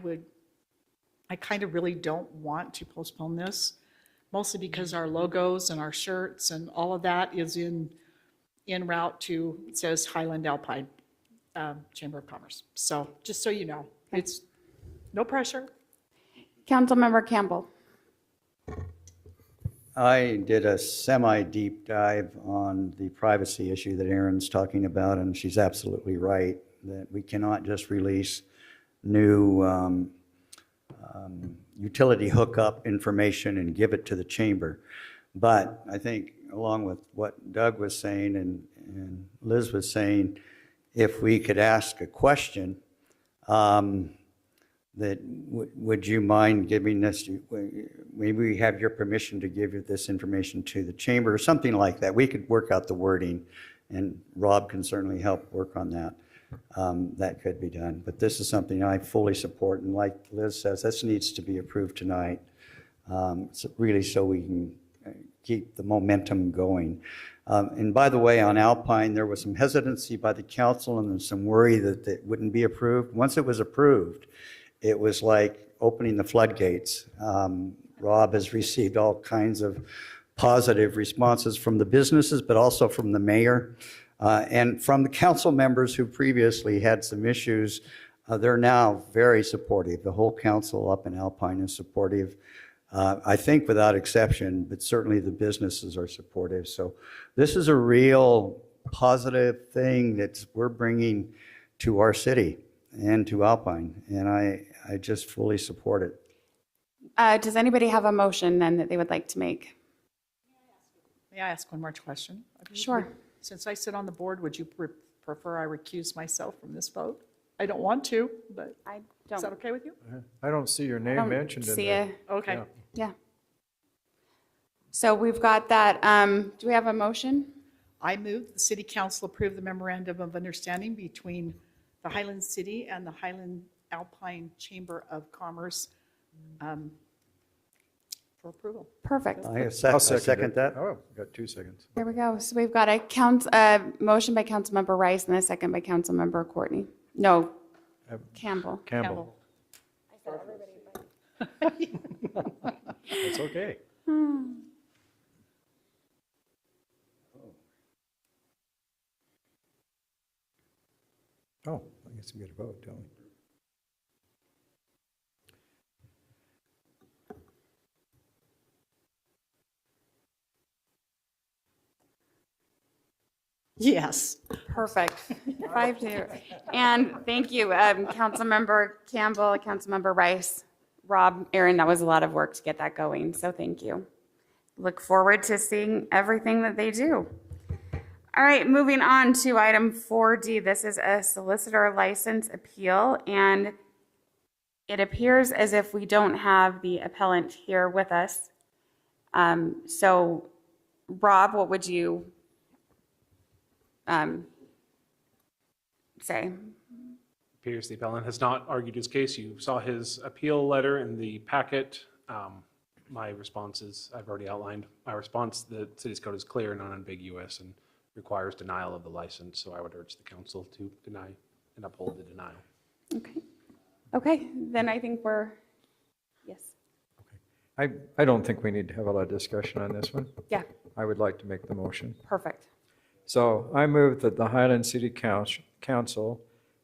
kind of really don't want to postpone this, mostly because our logos and our shirts and all of that is en route to, it says Highland Alpine Chamber of Commerce. So just so you know, it's no pressure. Councilmember Campbell. I did a semi-deep dive on the privacy issue that Erin's talking about, and she's absolutely right that we cannot just release new utility hookup information and give it to the chamber. But I think along with what Doug was saying and Liz was saying, if we could ask a question, that would you mind giving this, maybe we have your permission to give this information to the chamber or something like that. We could work out the wording and Rob can certainly help work on that. That could be done. But this is something I fully support. And like Liz says, this needs to be approved tonight. Really so we can keep the momentum going. And by the way, on Alpine, there was some hesitancy by the council and there's some worry that it wouldn't be approved. Once it was approved, it was like opening the floodgates. Rob has received all kinds of positive responses from the businesses, but also from the mayor and from the council members who previously had some issues. They're now very supportive. The whole council up in Alpine is supportive. I think without exception, but certainly the businesses are supportive. So this is a real positive thing that we're bringing to our city and to Alpine, and I just fully support it. Does anybody have a motion then that they would like to make? May I ask one more question? Sure. Since I sit on the board, would you prefer I recuse myself from this vote? I don't want to, but is that okay with you? I don't see your name mentioned in there. Okay. Yeah. So we've got that. Do we have a motion? I move the city council approve the memorandum of understanding between the Highland City and the Highland Alpine Chamber of Commerce for approval. Perfect. I second that. Oh, got 2 seconds. There we go. So we've got a motion by Councilmember Rice and a second by Councilmember Courtney. No, Campbell. Campbell. It's okay. Oh, I guess we get a vote, don't we? Yes. Perfect. 5-2. And thank you, Councilmember Campbell, Councilmember Rice, Rob, Erin, that was a lot of work to get that going, so thank you. Look forward to seeing everything that they do. All right, moving on to item 4D. This is a solicitor license appeal, and it appears as if we don't have the appellant here with us. So, Rob, what would you say? Appears the appellant has not argued his case. You saw his appeal letter in the packet. My response is, I've already outlined my response. The city's code is clear and unambiguous and requires denial of the license. So I would urge the council to deny and uphold the denial. Okay, then I think yes. I don't think we need to have a lot of discussion on this one. Yeah. I would like to make the motion. Perfect. So I move that the Highland City Council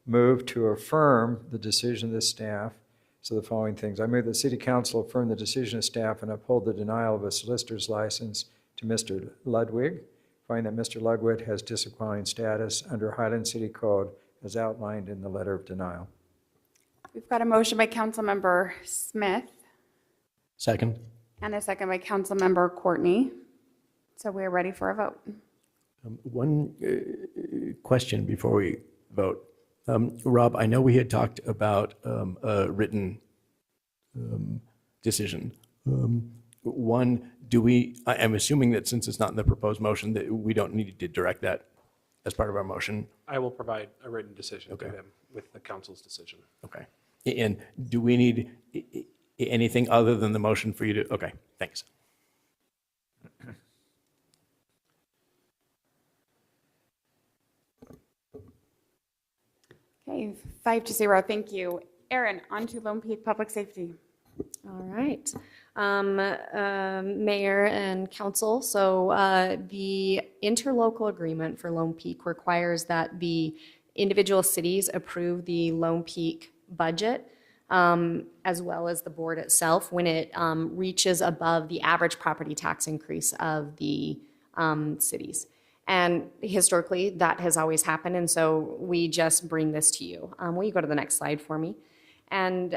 move to affirm the decision of the staff. So the following things. I move the City Council affirm the decision of staff and uphold the denial of a solicitor's license to Mr. Ludwig. Find that Mr. Ludwig has disqualifying status under Highland City Code as outlined in the letter of denial. We've got a motion by Councilmember Smith Second. and a second by Councilmember Courtney. So we're ready for a vote. One question before we vote. Rob, I know we had talked about a written decision. One, I'm assuming that since it's not in the proposed motion, that we don't need to direct that as part of our motion. I will provide a written decision to him with the council's decision. Okay. And do we need anything other than the motion for you to, okay, thanks. Okay, 5-0, thank you. Erin, on to Lone Peak Public Safety. All right. Mayor and council, so the interlocal agreement for Lone Peak requires that the individual cities approve the Lone Peak budget, as well as the board itself when it reaches above the average property tax increase of the cities. And historically, that has always happened, and so we just bring this to you. Will you go to the next slide for me? And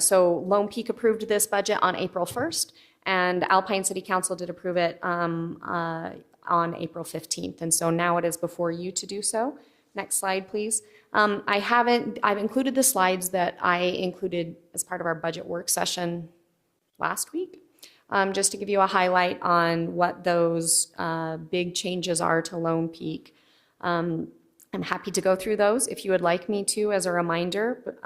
so Lone Peak approved this budget on April 1st, and Alpine City Council did approve it on April 15th. And so now it is before you to do so. Next slide, please. I've included the slides that I included as part of our budget work session last week, just to give you a highlight on what those big changes are to Lone Peak. I'm happy to go through those if you would like me to as a reminder,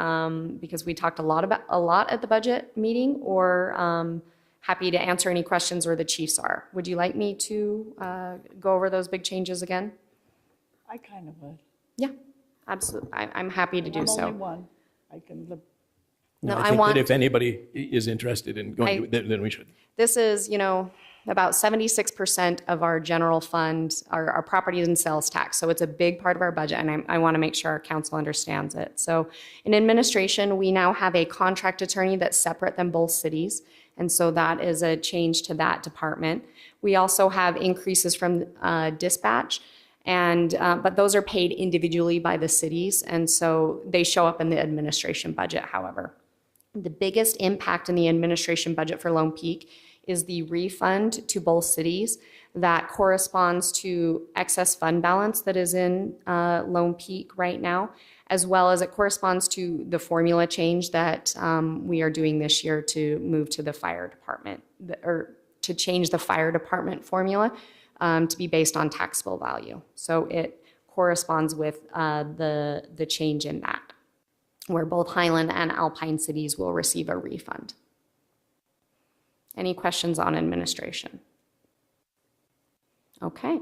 because we talked a lot at the budget meeting, or happy to answer any questions where the chiefs are. Would you like me to go over those big changes again? I kind of would. Yeah, absolutely. I'm happy to do so. I'm only one. I can live. No, I think that if anybody is interested in going, then we should. This is, about 76% of our general fund, our property and sales tax. So it's a big part of our budget, and I want to make sure our council understands it. So in administration, we now have a contract attorney that's separate than both cities, and so that is a change to that department. We also have increases from dispatch, and but those are paid individually by the cities, and so they show up in the administration budget, however. The biggest impact in the administration budget for Lone Peak is the refund to both cities that corresponds to excess fund balance that is in Lone Peak right now, as well as it corresponds to the formula change that we are doing this year to move to the fire department, or to change the fire department formula to be based on taxable value. So it corresponds with the change in that, where both Highland and Alpine cities will receive a refund. Any questions on administration? Okay,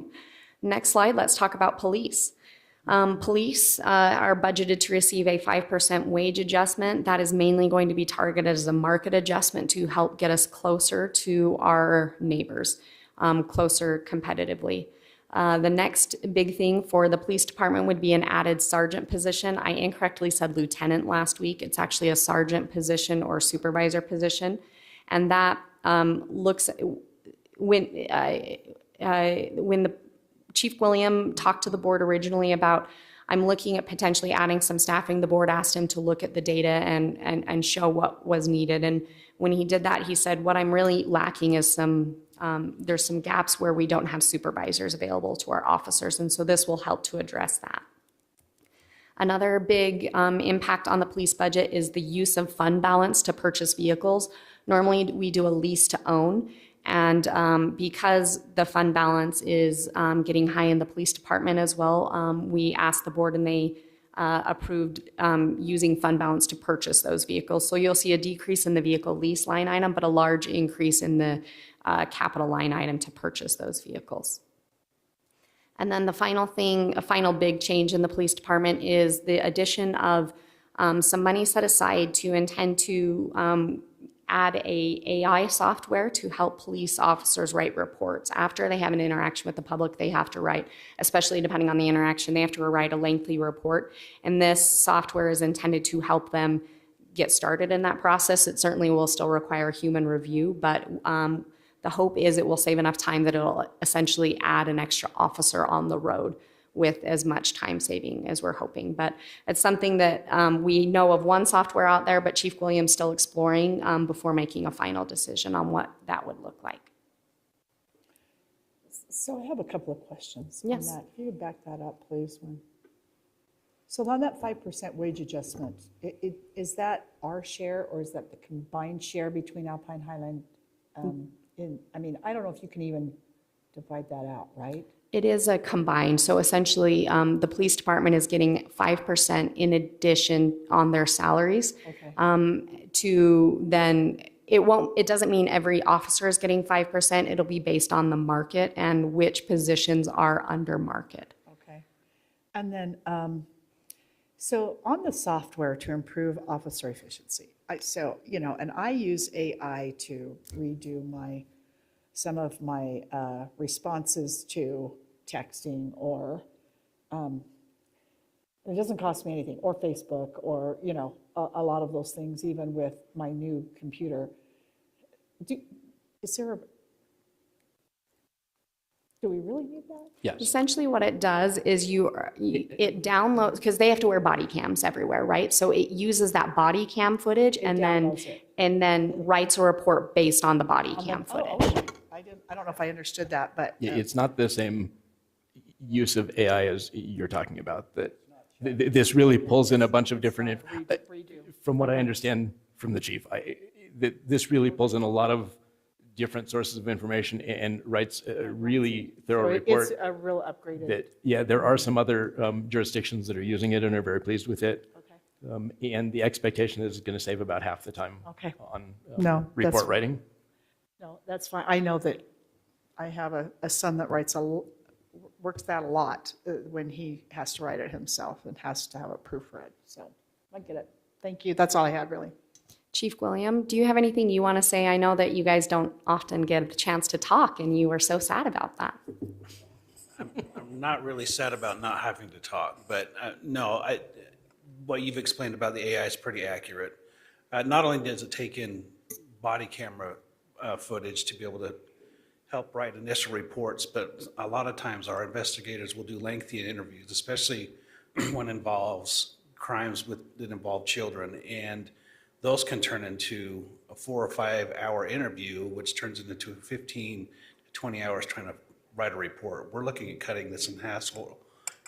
next slide, let's talk about police. Police are budgeted to receive a 5% wage adjustment. That is mainly going to be targeted as a market adjustment to help get us closer to our neighbors, closer competitively. The next big thing for the police department would be an added sergeant position. I incorrectly said lieutenant last week. It's actually a sergeant position or supervisor position. And that looks, when the Chief William talked to the board originally about, I'm looking at potentially adding some staffing, the board asked him to look at the data and show what was needed. And when he did that, he said, what I'm really lacking is some there's some gaps where we don't have supervisors available to our officers, and so this will help to address that. Another big impact on the police budget is the use of fund balance to purchase vehicles. Normally, we do a lease to own, and because the fund balance is getting high in the police department as well, we asked the board and they approved using fund balance to purchase those vehicles. So you'll see a decrease in the vehicle lease line item, but a large increase in the capital line item to purchase those vehicles. And then the final thing, a final big change in the police department is the addition of some money set aside to intend to add a AI software to help police officers write reports. After they have an interaction with the public, they have to write, especially depending on the interaction, they have to write a lengthy report. And this software is intended to help them get started in that process. It certainly will still require human review, but the hope is it will save enough time that it'll essentially add an extra officer on the road with as much time saving as we're hoping. But it's something that we know of one software out there, but Chief Williams still exploring before making a final decision on what that would look like. So I have a couple of questions on Yes. that. If you would back that up, please. So on that 5% wage adjustment, is that our share or is that the combined share between Alpine Highland? I mean, I don't know if you can even divide that out, right? It is a combined, so essentially the police department is getting 5% in addition on their salaries. Okay. To then, it doesn't mean every officer is getting 5%, it'll be based on the market and which positions are under market. Okay. And then, so on the software to improve officer efficiency, and I use AI to redo some of my responses to texting or, it doesn't cost me anything, or Facebook, or, a lot of those things, even with my new computer. Do we really need that? Yes. Essentially what it does is it downloads, because they have to wear body cams everywhere, right? So it uses that body cam footage and then writes a report based on the body cam footage. Okay. I don't know if I understood that, but. It's not the same use of AI as you're talking about. That this really pulls in a bunch of different, from what I understand from the chief, this really pulls in a lot of different sources of information and writes a really thorough report. It's a real upgraded. There are some other jurisdictions that are using it and are very pleased with it. Okay. And the expectation is it's going to save about half the time on report writing. No, that's fine. I know that I have a son that works that a lot when he has to write it himself and has to have it proofread. So I get it. Thank you. That's all I had, really. Chief William, do you have anything you want to say? I know that you guys don't often get the chance to talk, and you were so sad about that. I'm not really sad about not having to talk, but no, what you've explained about the AI is pretty accurate. Not only does it take in body camera footage to be able to help write initial reports, but a lot of times our investigators will do lengthy interviews, especially when it involves crimes that involve children, and those can turn into a 4 or 5 hour interview, which turns into 15 to 20 hours trying to write a report. We're looking at cutting this in half. So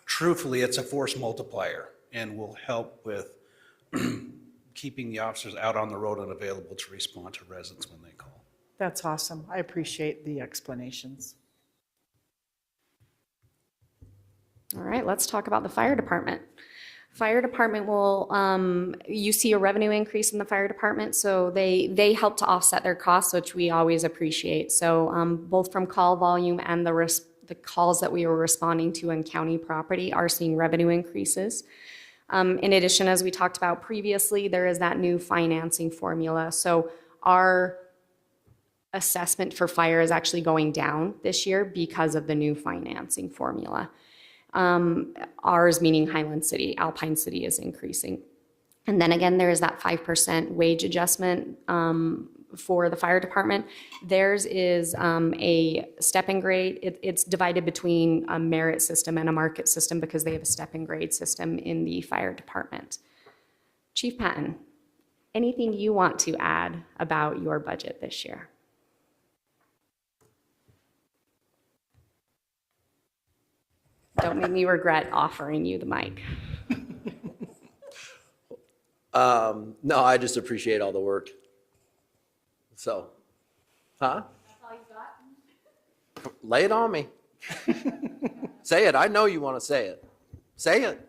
truthfully, it's a force multiplier and will help with keeping the officers out on the road and available to respond to residents when they call. That's awesome. I appreciate the explanations. All right, let's talk about the fire department. Fire department will, you see a revenue increase in the fire department, so they help to offset their costs, which we always appreciate. So both from call volume and the calls that we were responding to on county property are seeing revenue increases. In addition, as we talked about previously, there is that new financing formula. So our assessment for fire is actually going down this year because of the new financing formula. Ours, meaning Highland City, Alpine City, is increasing. And then again, there is that 5% wage adjustment for the fire department. Theirs is a step and grade. It's divided between a merit system and a market system because they have a step and grade system in the fire department. Chief Patton, anything you want to add about your budget this year? Don't make me regret offering you the mic. No, I just appreciate all the work. So, huh? Lay it on me. Say it. I know you want to say it. Say it.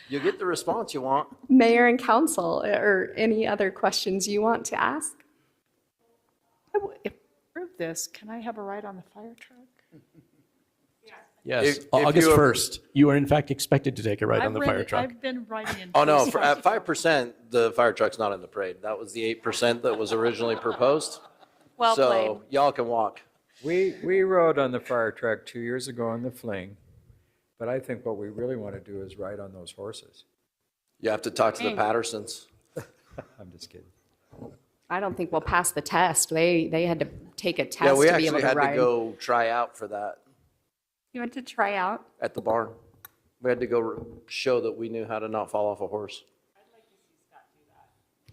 You'll get the response you want. Mayor and council, or any other questions you want to ask? Approve this. Can I have a ride on the fire truck? Yes, If August you- 1st, you are in fact expected to take a ride on the fire truck. I've been riding in. Oh, no, police at cars. 5%, the fire truck's not in the parade. That was the 8% that was originally proposed. Well So played. y'all can walk. We rode on the fire truck 2 years ago on the fling, but I think what we really want to do is ride on those horses. You have to talk to the Hey. Pattersons. I'm just kidding. I don't think we'll pass the test. They had to take a test Yeah, we to be able actually to had ride. to go try out for that You went to try out? at the barn. We had to go show that we knew how to not fall off a horse.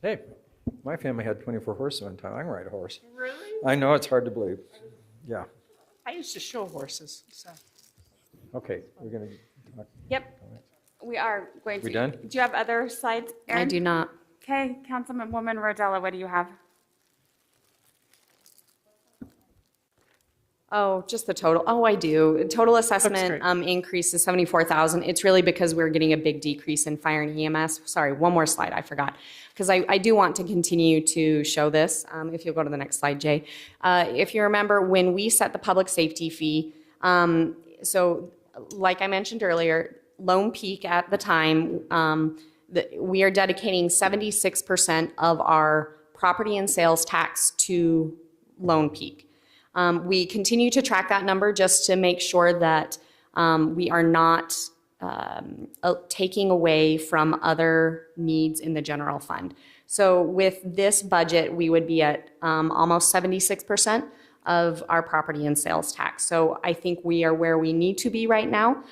Hey, my family had 24 horses one time. I can ride a horse. Really? I know it's hard to believe. Yeah. I used to show horses, so. Okay, we're going to. Yep. We are going to. We done? Do you have other slides, Erin? I do not. Okay, Councilwoman Rodella, what do you have? Oh, just the total. Oh, I do. Total assessment great. increase is 74,000. It's really because we're getting a big decrease in fire and EMS. Sorry, one more slide, I forgot. Because I do want to continue to show this. If you'll go to the next slide, Jay. If you remember, when we set the public safety fee, so like I mentioned earlier, Lone Peak at the time, we are dedicating 76% of our property and sales tax to Lone Peak. We continue to track that number just to make sure that we are not taking away from other needs in the general fund. So with this budget, we would be at almost 76% of our property and sales tax. So I think we are where we need to be right now.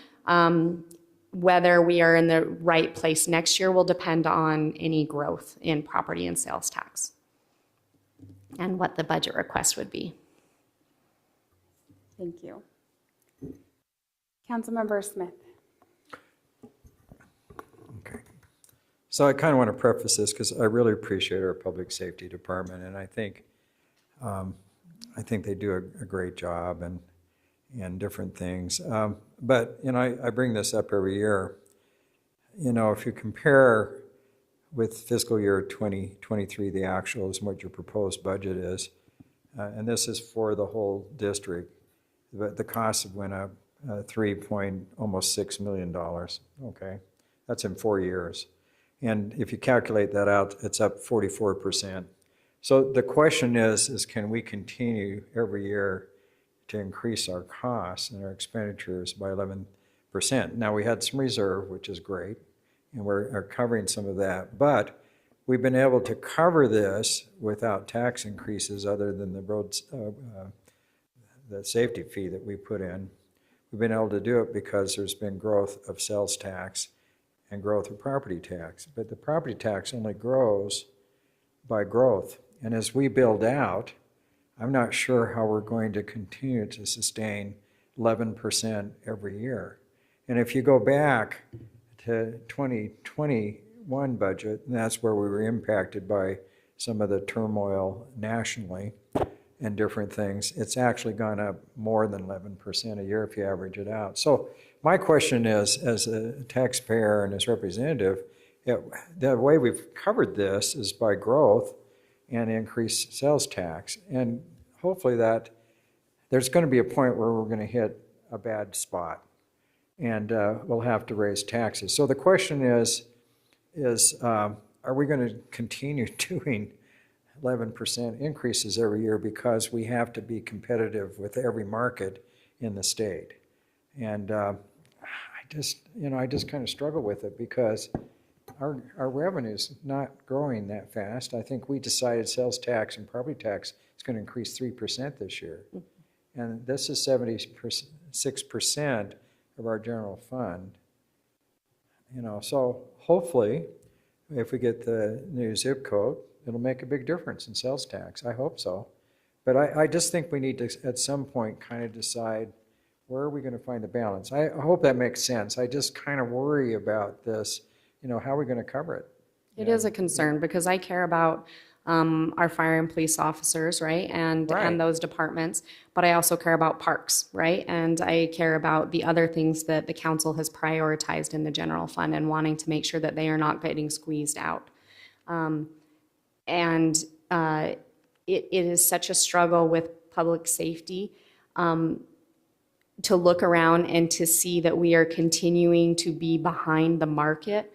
Whether we are in the right place next year will depend on any growth in property and sales tax and what the budget request would be. Thank you. Councilmember Smith. Okay. So I kind of want to preface this because I really appreciate our public safety department, and I think they do a great job and different things. But, you know, I bring this up every year. You know, if you compare with fiscal year 2023, the actuals and what your proposed budget is, and this is for the whole district, but the costs went up almost $6 million. Okay, that's in 4 years. And if you calculate that out, it's up 44%. So the question is can we continue every year to increase our costs and our expenditures by 11%? Now, we had some reserve, which is great, and we're covering some of that. But we've been able to cover this without tax increases other than the roads, the safety fee that we put in. We've been able to do it because there's been growth of sales tax and growth of property tax. But the property tax only grows by growth. And as we build out, I'm not sure how we're going to continue to sustain 11% every year. And if you go back to 2021 budget, and that's where we were impacted by some of the turmoil nationally and different things, it's actually gone up more than 11% a year if you average it out. So my question is, as a taxpayer and as representative, the way we've covered this is by growth and increased sales tax. And hopefully that there's going to be a point where we're going to hit a bad spot and we'll have to raise taxes. So the question is are we going to continue doing 11% increases every year because we have to be competitive with every market in the state? And I just kind of struggle with it because our revenue's not growing that fast. I think we decided sales tax and property tax is going to increase 3% this year. And this is 76% of our general fund. You know, so hopefully, if we get the new zip code, it'll make a big difference in sales tax. I hope so. But I just think we need to, at some point, kind of decide Where are we going to find the balance? I hope that makes sense. I just kind of worry about this, how are we going to cover it? It is a concern because I care about our fire and police officers, right? And those departments, but I also care about parks, right? And I care about the other things that the council has prioritized in the general fund and wanting to make sure that they are not getting squeezed out. It is such a struggle with public safety to look around and to see that we are continuing to be behind the market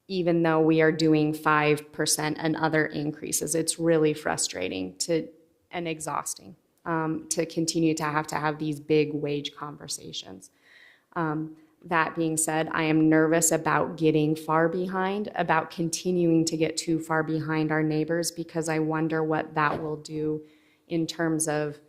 even though we are doing 5% and other increases. It's really frustrating and exhausting to continue to have these big wage conversations. That being said, I am nervous about getting far behind, about continuing to get too far behind our neighbors, because I wonder what that will do in terms of,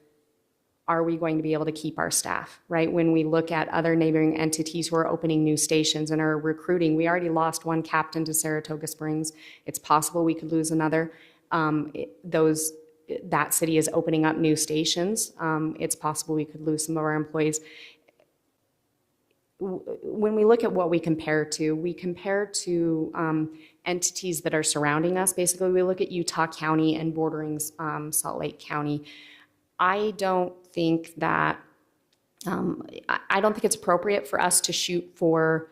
are we going to be able to keep our staff, right? When we look at other neighboring entities who are opening new stations and are recruiting, we already lost one captain to Saratoga Springs. It's possible we could lose another. That city is opening up new stations. It's possible we could lose some of our employees. When we look at what we compare to entities that are surrounding us. Basically, we look at Utah County and bordering Salt Lake County. I don't think it's appropriate for us to shoot for,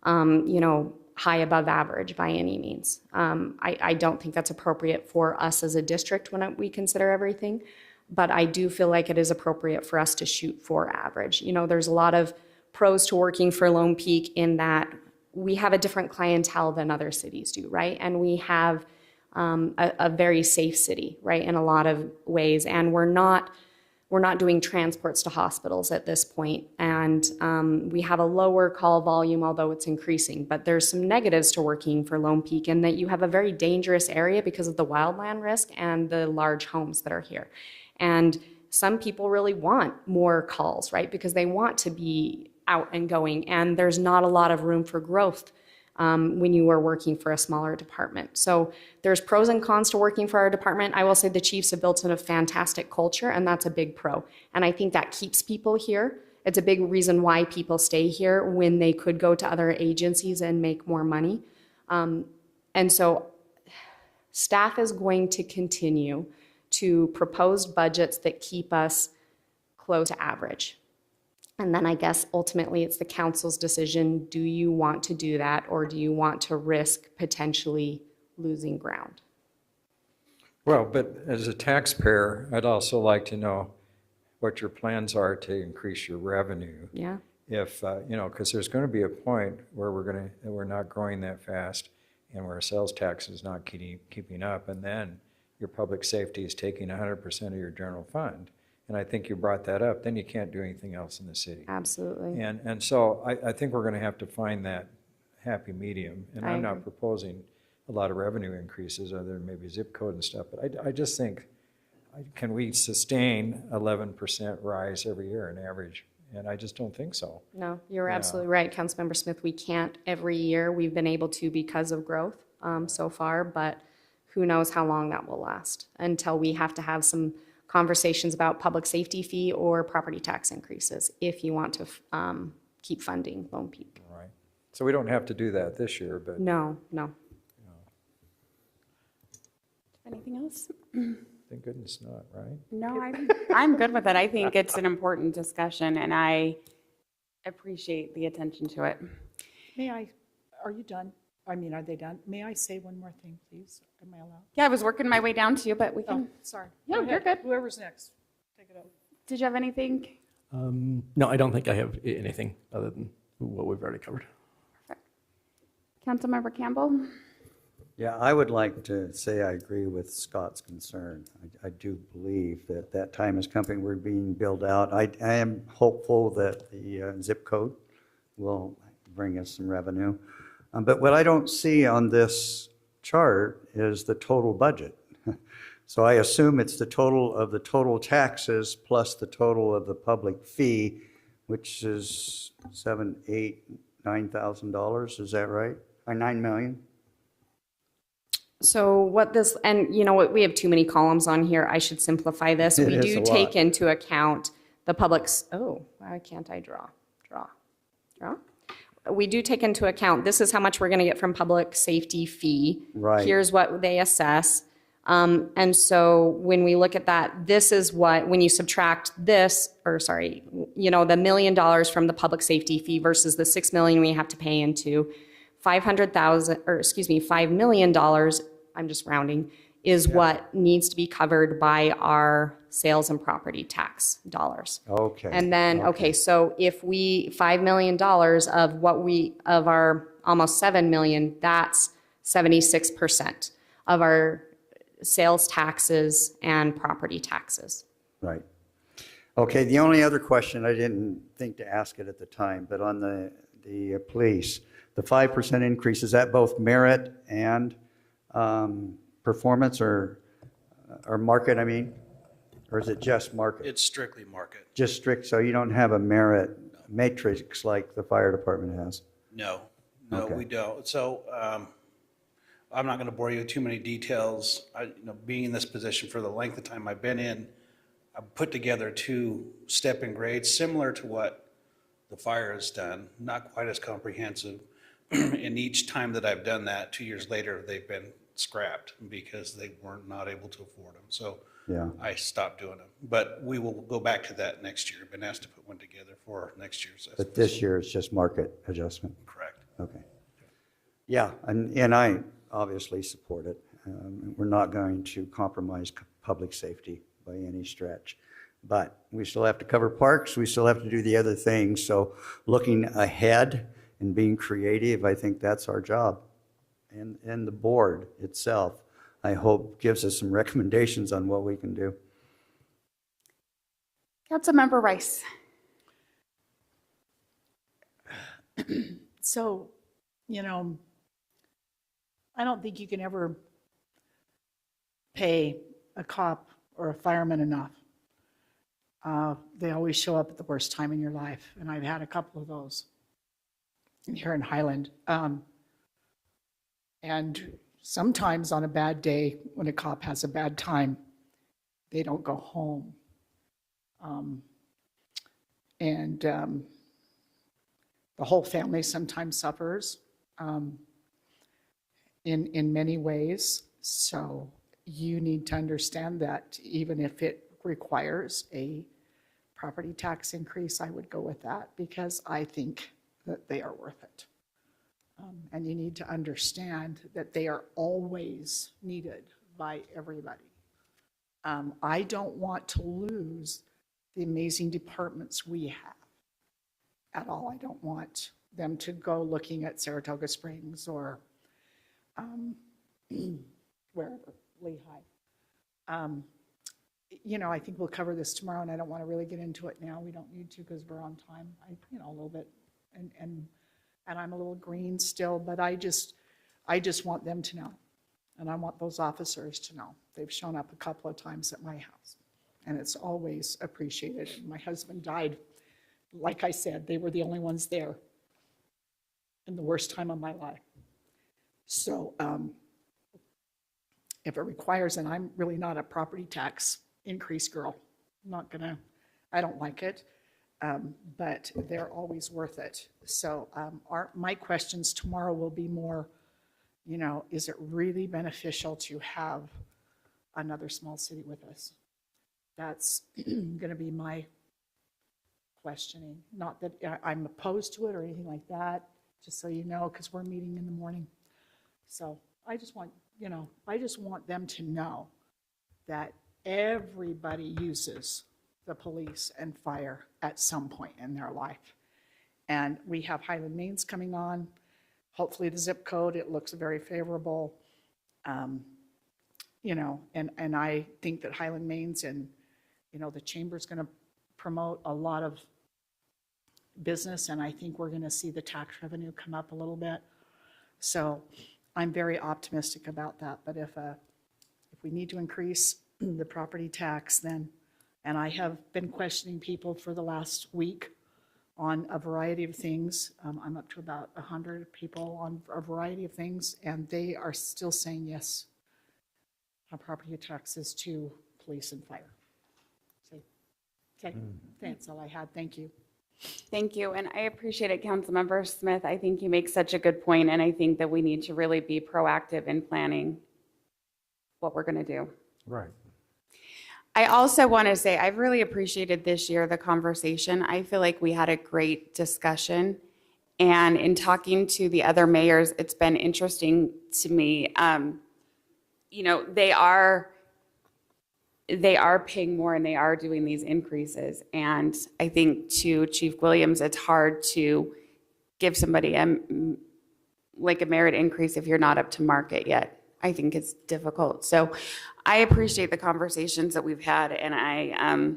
high above average by any means. I don't think that's appropriate for us as a district when we consider everything, but I do feel like it is appropriate for us to shoot for average. There's a lot of pros to working for Lone Peak in that we have a different clientele than other cities do, right? And we have a very safe city, right, in a lot of ways. And we're not doing transports to hospitals at this point. And we have a lower call volume, although it's increasing. But there's some negatives to working for Lone Peak in that you have a very dangerous area because of the wildland risk and the large homes that are here. And some people really want more calls, right, because they want to be out and going. And there's not a lot of room for growth when you are working for a smaller department. So there's pros and cons to working for our department. I will say the chiefs have built in a fantastic culture, and that's a big pro. And I think that keeps people here. It's a big reason why people stay here when they could go to other agencies and make more money. And so staff is going to continue to propose budgets that keep us close to average. And then I guess ultimately it's the council's decision. Do you want to do that, or do you want to risk potentially losing ground? Well, but as a taxpayer, I'd also like to know what your plans are to increase your revenue. Yeah. If, because there's going to be a point where we're not growing that fast and where our sales tax is not keeping up, and then your public safety is taking 100% of your general fund. And I think you brought that up, then you can't do anything else in the city. Absolutely. And so I think we're going to have to find that happy medium. And I'm not proposing a lot of revenue increases other than maybe zip code and stuff, but I just think, can we sustain 11% rise every year on average? And I just don't think so. No, you're absolutely right, Councilmember Smith. We can't every year. We've been able to because of growth so far, but who knows how long that will last until we have to have some conversations about public safety fee or property tax increases if you want to keep funding Lone Peak. Right. So we don't have to do that this year, but. No. Anything else? Thank goodness not, right? No, I'm good with it. I think it's an important discussion, and I appreciate the attention to it. Are you done? I mean, are they done? May I say one more thing, please? Am I allowed? Yeah, I was working my way down to you, but we can. Oh, sorry. No, Go you're ahead. good. Whoever's next, take it up. Did you have anything? No, I don't think I have anything other than what we've already covered. Councilmember Campbell? Yeah, I would like to say I agree with Scott's concern. I do believe that time is coming. We're being built out. I am hopeful that the zip code will bring us some revenue. But what I don't see on this chart is the total budget. So I assume it's the total of the total taxes plus the total of the public fee, which is $7,000, $8,000, $9,000. Is that right? Or $9 million? So what this, and you know what, we have too many columns on here. I should simplify this. It We is do a take lot. into account the public's, oh, why can't I draw? We do take into account, this is how much we're gonna get from public safety fee. Right. Here's what they assess. And so when we look at that, this is what, when you subtract this, or sorry, the $1 million from the public safety fee versus the $6 million we have to pay into, $5 million, I'm just rounding, is what needs to be covered by our sales and property tax dollars. Okay. And then, okay, so if $5 million of our almost $7 million, that's 76% of our sales taxes and property taxes. Right. Okay, the only other question, I didn't think to ask it at the time, but on the police, the 5% increase, is that both merit and performance or market, I mean? Or is it just market? It's strictly market. Just strict, so you don't have a merit matrix like the fire department has? No, Okay. we don't. So I'm not going to bore you with too many details. Being in this position for the length of time I've been in, I've put together 2 step-in grades similar to what the fire has done, not quite as comprehensive. And each time that I've done that, 2 years later, they've been scrapped because they weren't not able to afford them. So Yeah. I stopped doing them. But we will go back to that next year. I've been asked to put one together for next year's. But this year it's just market adjustment? Correct. Okay. Yeah, and I obviously support it. We're not going to compromise public safety by any stretch. But we still have to cover parks, we still have to do the other things. So looking ahead and being creative, I think that's our job. And the board itself, I hope, gives us some recommendations on what we can do. Councilmember Rice. So, I don't think you can ever pay a cop or a fireman enough. They always show up at the worst time in your life, and I've had a couple of those here in Highland. And sometimes on a bad day, when a cop has a bad time, they don't go home. The whole family sometimes suffers in many ways. So you need to understand that even if it requires a property tax increase, I would go with that because I think that they are worth it. And you need to understand that they are always needed by everybody. I don't want to lose the amazing departments we have at all. I don't want them to go looking at Saratoga Springs or wherever, Lehigh. I think we'll cover this tomorrow, and I don't want to really get into it now. We don't need to because we're on time. A little bit, and I'm a little green still, but I just want them to know, and I want those officers to know. They've shown up a couple of times at my house, and it's always appreciated. My husband died. Like I said, they were the only ones there in the worst time of my life. So if it requires, and I'm really not a property tax increase girl, I don't like it, but they're always worth it. So my questions tomorrow will be more, is it really beneficial to have another small city with us? That's going to be my questioning. Not that I'm opposed to it or anything like that, just so you know, because we're meeting in the morning. So I just want them to know that everybody uses the police and fire at some point in their life. And we have Highland Mains coming on. Hopefully the zip code, it looks very favorable. And I think that Highland Mains and, the chamber's going to promote a lot of business, and I think we're going to see the tax revenue come up a little bit. So I'm very optimistic about that. But if we need to increase the property tax, then, and I have been questioning people for the last week on a variety of things. I'm up to about 100 people on a variety of things, and they are still saying yes, property taxes to police and fire. Okay, that's all I had. Thank you. Thank you, and I appreciate it, Councilmember Smith. I think you make such a good point, and I think that we need to really be proactive in planning what we're going to do. Right. I also want to say I've really appreciated this year the conversation. I feel like we had a great discussion, and in talking to the other mayors, it's been interesting to me. You know, they are paying more and they are doing these increases. And I think to Chief Williams, it's hard to give somebody a merit increase if you're not up to market yet. I think it's difficult. So I appreciate the conversations that we've had, and I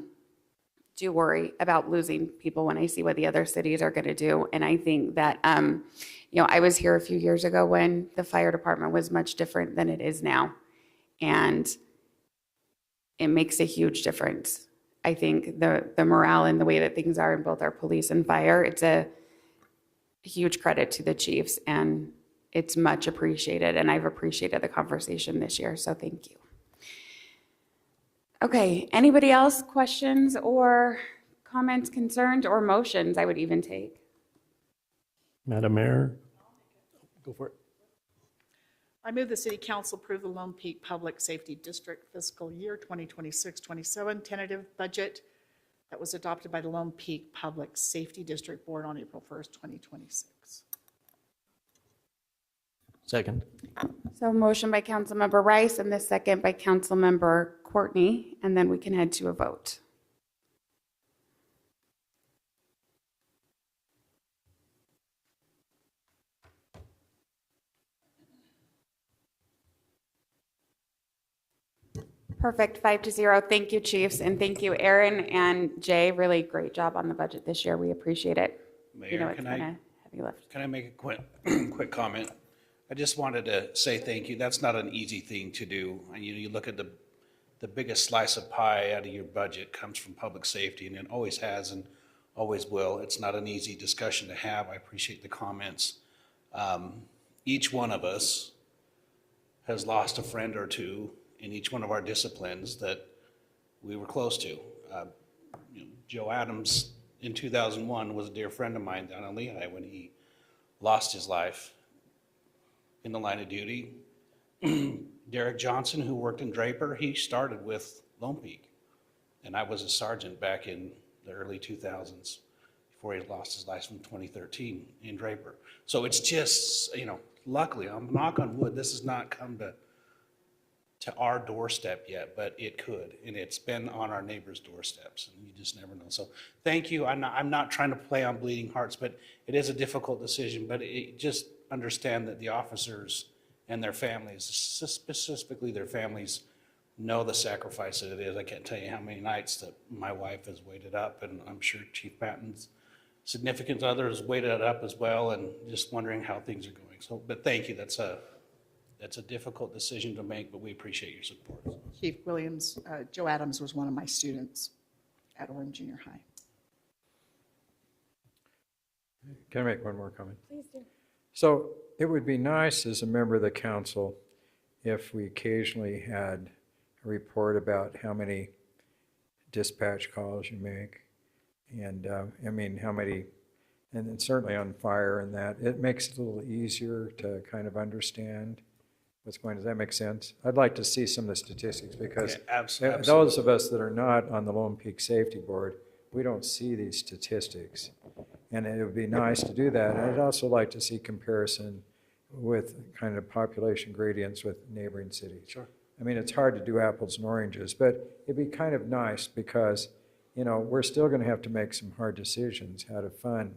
do worry about losing people when I see what the other cities are going to do. And I think that, you know, I was here a few years ago when the fire department was much different than it is now. And it makes a huge difference. I think the morale and the way that things are in both our police and fire, it's a huge credit to the chiefs, and it's much appreciated, and I've appreciated the conversation this year, so thank you. Okay, anybody else, questions or comments, concerns, or motions I would even take? Madam Mayor? Go for it. I move the City Council approve the Lone Peak Public Safety District fiscal year 2026-27 tentative budget that was adopted by the Lone Peak Public Safety District Board on April 1st, 2026. Second. So motion by Councilmember Rice and the second by Councilmember Courtney, and then we can head to a vote. Perfect, 5-0. Thank you, Chiefs, and thank you, Aaron and Jay. Really great job on the budget this year. We appreciate it. You know Mayor, it's been a heavy lift. can I make a quick comment? I just wanted to say thank you. That's not an easy thing to do. And you look at the biggest slice of pie out of your budget comes from public safety, and it always has and always will. It's not an easy discussion to have. I appreciate the comments. Each one of us has lost a friend or two in each one of our disciplines that we were close to. Joe Adams in 2001 was a dear friend of mine down in Lehigh when he lost his life in the line of duty. Derek Johnson, who worked in Draper, he started with Lone Peak. And I was a sergeant back in the early 2000s before he lost his life in 2013 in Draper. So it's just, luckily, I'm knock on wood, this has not come to our doorstep yet, but it could, and it's been on our neighbors' doorsteps, and you just never know. So thank you. I'm not trying to play on bleeding hearts, but it is a difficult decision, but just understand that the officers and their families, specifically their families, know the sacrifice that it is. I can't tell you how many nights that my wife has waited up, and I'm sure Chief Patton's significant other has waited up as well, and just wondering how things are going. So, but thank you. That's a difficult decision to make, but we appreciate your support. Chief Williams, Joe Adams was one of my students at Orem Junior High. Can I make one more comment? Please do. So it would be nice as a member of the council if we occasionally had a report about how many dispatch calls you make. And how many, and then certainly on fire and that, it makes it a little easier to kind of understand what's going on. Does that make sense? I'd like to see some of the statistics because those of us that are not on the Lone Peak Safety Board, we don't see these statistics. And it would be nice to do that. And I'd also like to see comparison with kind of population gradients with neighboring cities. Sure. I mean, it's hard to do apples and oranges, but it'd be kind of nice because, we're still going to have to make some hard decisions how to fund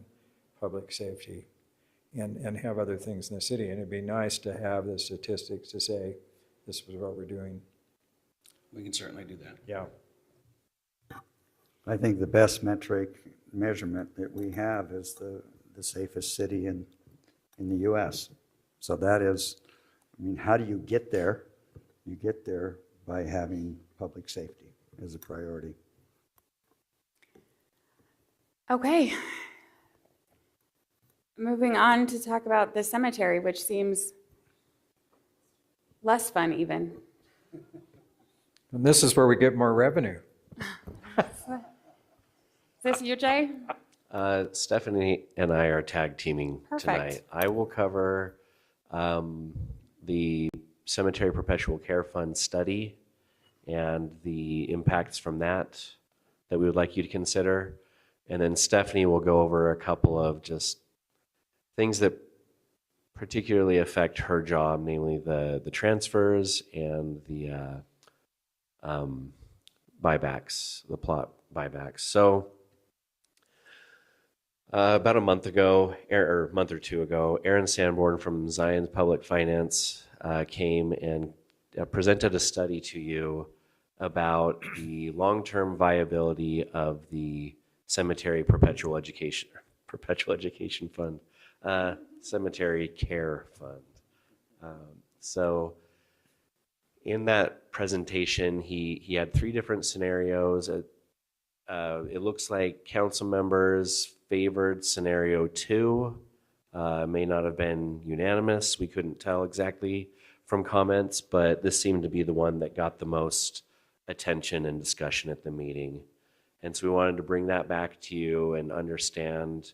public safety and have other things in the city. And it'd be nice to have the statistics to say, this is what we're doing. We can certainly do that. Yeah. I think the best measurement that we have is the safest city in the U.S. So that is, how do you get there? You get there by having public safety as a priority. Okay. Moving on to talk about the cemetery, which seems less fun even. And this is where we get more revenue. this you, Jay? Stephanie and I are tag teaming Perfect. tonight. I will cover the Cemetery Perpetual Care Fund study and the impacts from that we would like you to consider. And then Stephanie will go over a couple of just things that particularly affect her job, namely the transfers and the buybacks, the plot buybacks. So about a month ago, or a month or two ago, Aaron Sanborn from Zion's Public Finance came and presented a study to you about the long-term viability of the Cemetery Perpetual Education Fund, Cemetery Care Fund. So in that presentation, he had 3 different scenarios. It looks like council members favored scenario 2. May not have been unanimous. We couldn't tell exactly from comments, but this seemed to be the one that got the most attention and discussion at the meeting. And so we wanted to bring that back to you and understand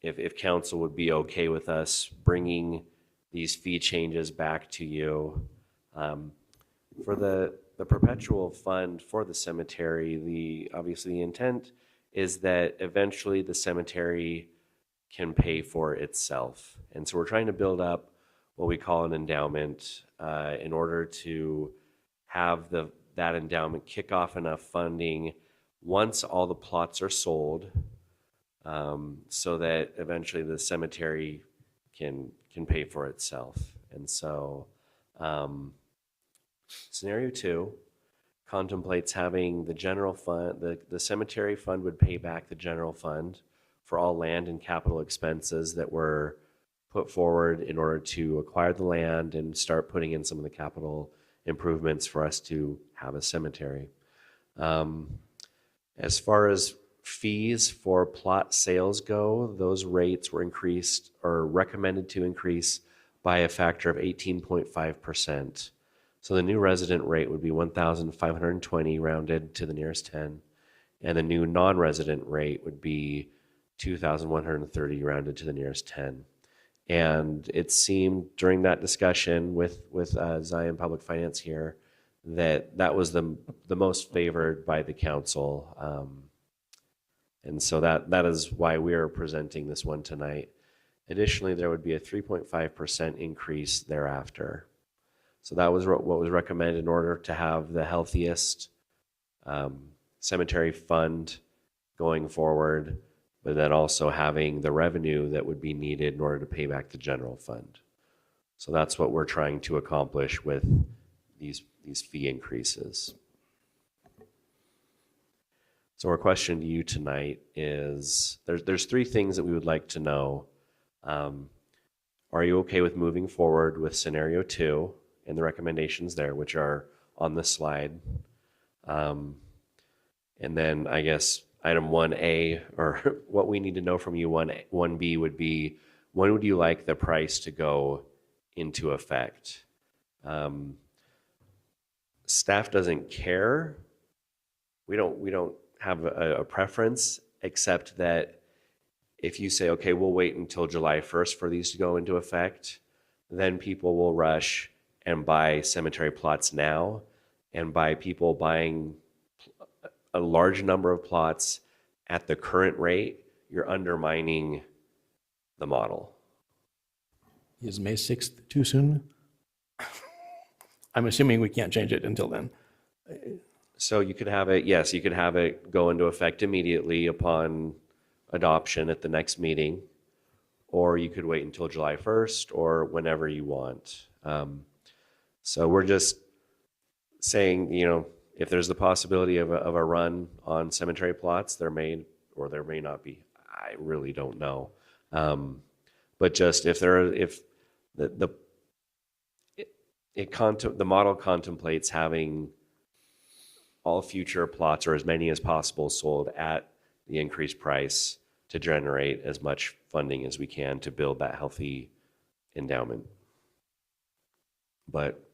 if council would be okay with us bringing these fee changes back to you. For the perpetual fund for the cemetery, obviously the intent is that eventually the cemetery can pay for itself. And so we're trying to build up what we call an endowment in order to have that endowment kick off enough funding once all the plots are sold, so that eventually the cemetery can pay for itself. And so scenario 2 contemplates having the general fund, the cemetery fund would pay back the general fund for all land and capital expenses that were put forward in order to acquire the land and start putting in some of the capital improvements for us to have a cemetery. As far as fees for plot sales go, those rates were increased or recommended to increase by a factor of 18.5%. So the new resident rate would be $1,520 rounded to the nearest 10, and the new non-resident rate would be $2,130 rounded to the nearest 10. And it seemed during that discussion with Zion Public Finance here that was the most favored by the council. And so that is why we are presenting this one tonight. Additionally, there would be a 3.5% increase thereafter. So that was what was recommended in order to have the healthiest cemetery fund going forward, but then also having the revenue that would be needed in order to pay back the general fund. So that's what we're trying to accomplish with these fee increases. So our question to you tonight is, there's 3 things that we would like to know. Are you okay with moving forward with scenario 2 and the recommendations there, which are on the slide? And then I guess item 1A, or what we need to know from you, 1B would be, when would you like the price to go into effect? Staff doesn't care. We don't have a preference, except that if you say, okay, we'll wait until July 1st for these to go into effect, then people will rush and buy cemetery plots now. And by people buying a large number of plots at the current rate, you're undermining the model. Is May 6th too soon? I'm assuming we can't change it until then. So you could have it, yes, you could have it go into effect immediately upon adoption at the next meeting, or you could wait until July 1st or whenever you want. So we're just saying, if there's the possibility of a run on cemetery plots, there may or there may not be. I really don't know. But just if the model contemplates having all future plots, or as many as possible, sold at the increased price to generate as much funding as we can to build that healthy endowment. But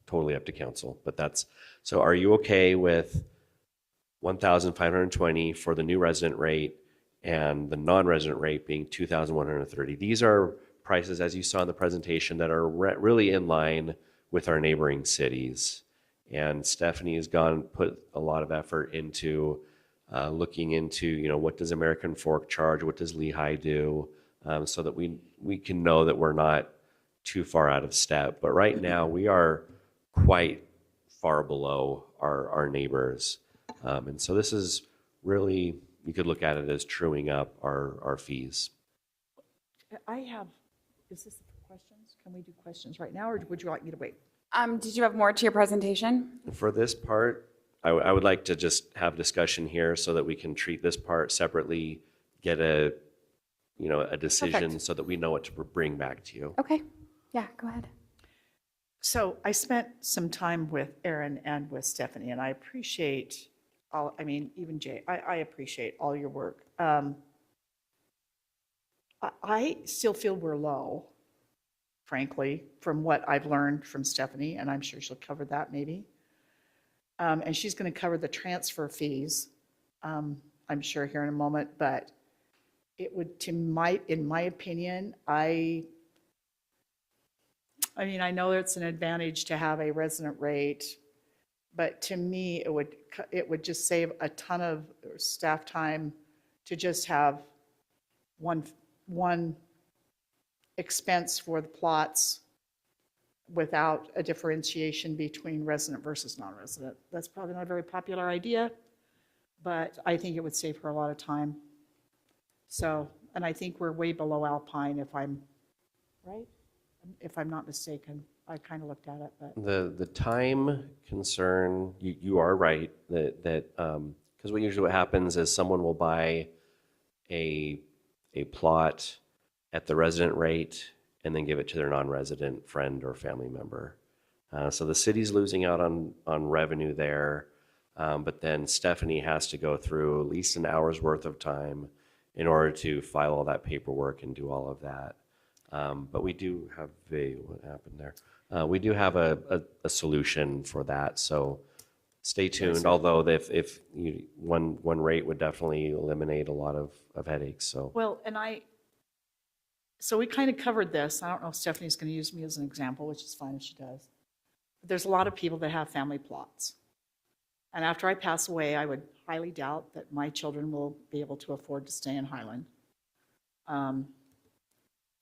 totally up to council. But so are you okay with 1,520 for the new resident rate, and the non-resident rate being 2,130. These are prices, as you saw in the presentation, that are really in line with our neighboring cities. And Stephanie has put a lot of effort into looking into, what does American Fork charge, what does Lehigh do, so that we can know that we're not too far out of step. But right now, we are quite far below our neighbors. And so this is really, you could look at it as truing up our fees. Is this for questions? Can we do questions right now, or would you like me to wait? Did you have more to your presentation? For this part, I would like to just have discussion here so that we can treat this part separately, get a decision Perfect. so that we know what to bring back to you. Okay. Yeah, go ahead. So I spent some time with Aaron and with Stephanie, and I appreciate even Jay, I appreciate all your work. I still feel we're low, frankly, from what I've learned from Stephanie, and I'm sure she'll cover that maybe. And she's going to cover the transfer fees, I'm sure here in a moment, but it would, in my opinion, I know it's an advantage to have a resident rate, but to me, it would just save a ton of staff time to just have one expense for the plots without a differentiation between resident versus non-resident. That's probably not a very popular idea, but I think it would save her a lot of time. So, and I think we're way below Alpine if I'm right, if I'm not mistaken. I kind of looked at it, but. The time concern, you are right that because what happens is someone will buy a plot at the resident rate and then give it to their non-resident friend or family member. So the city's losing out on revenue there, but then Stephanie has to go through at least an hour's worth of time in order to file all that paperwork and do all of that. But we do have what happened there? We do have a solution for that, so stay tuned. Although if one rate would definitely eliminate a lot of headaches. So Well, so we kind of covered this. I don't know if Stephanie's going to use me as an example, which is fine if she does. But there's a lot of people that have family plots. And after I pass away, I would highly doubt that my children will be able to afford to stay in Highland.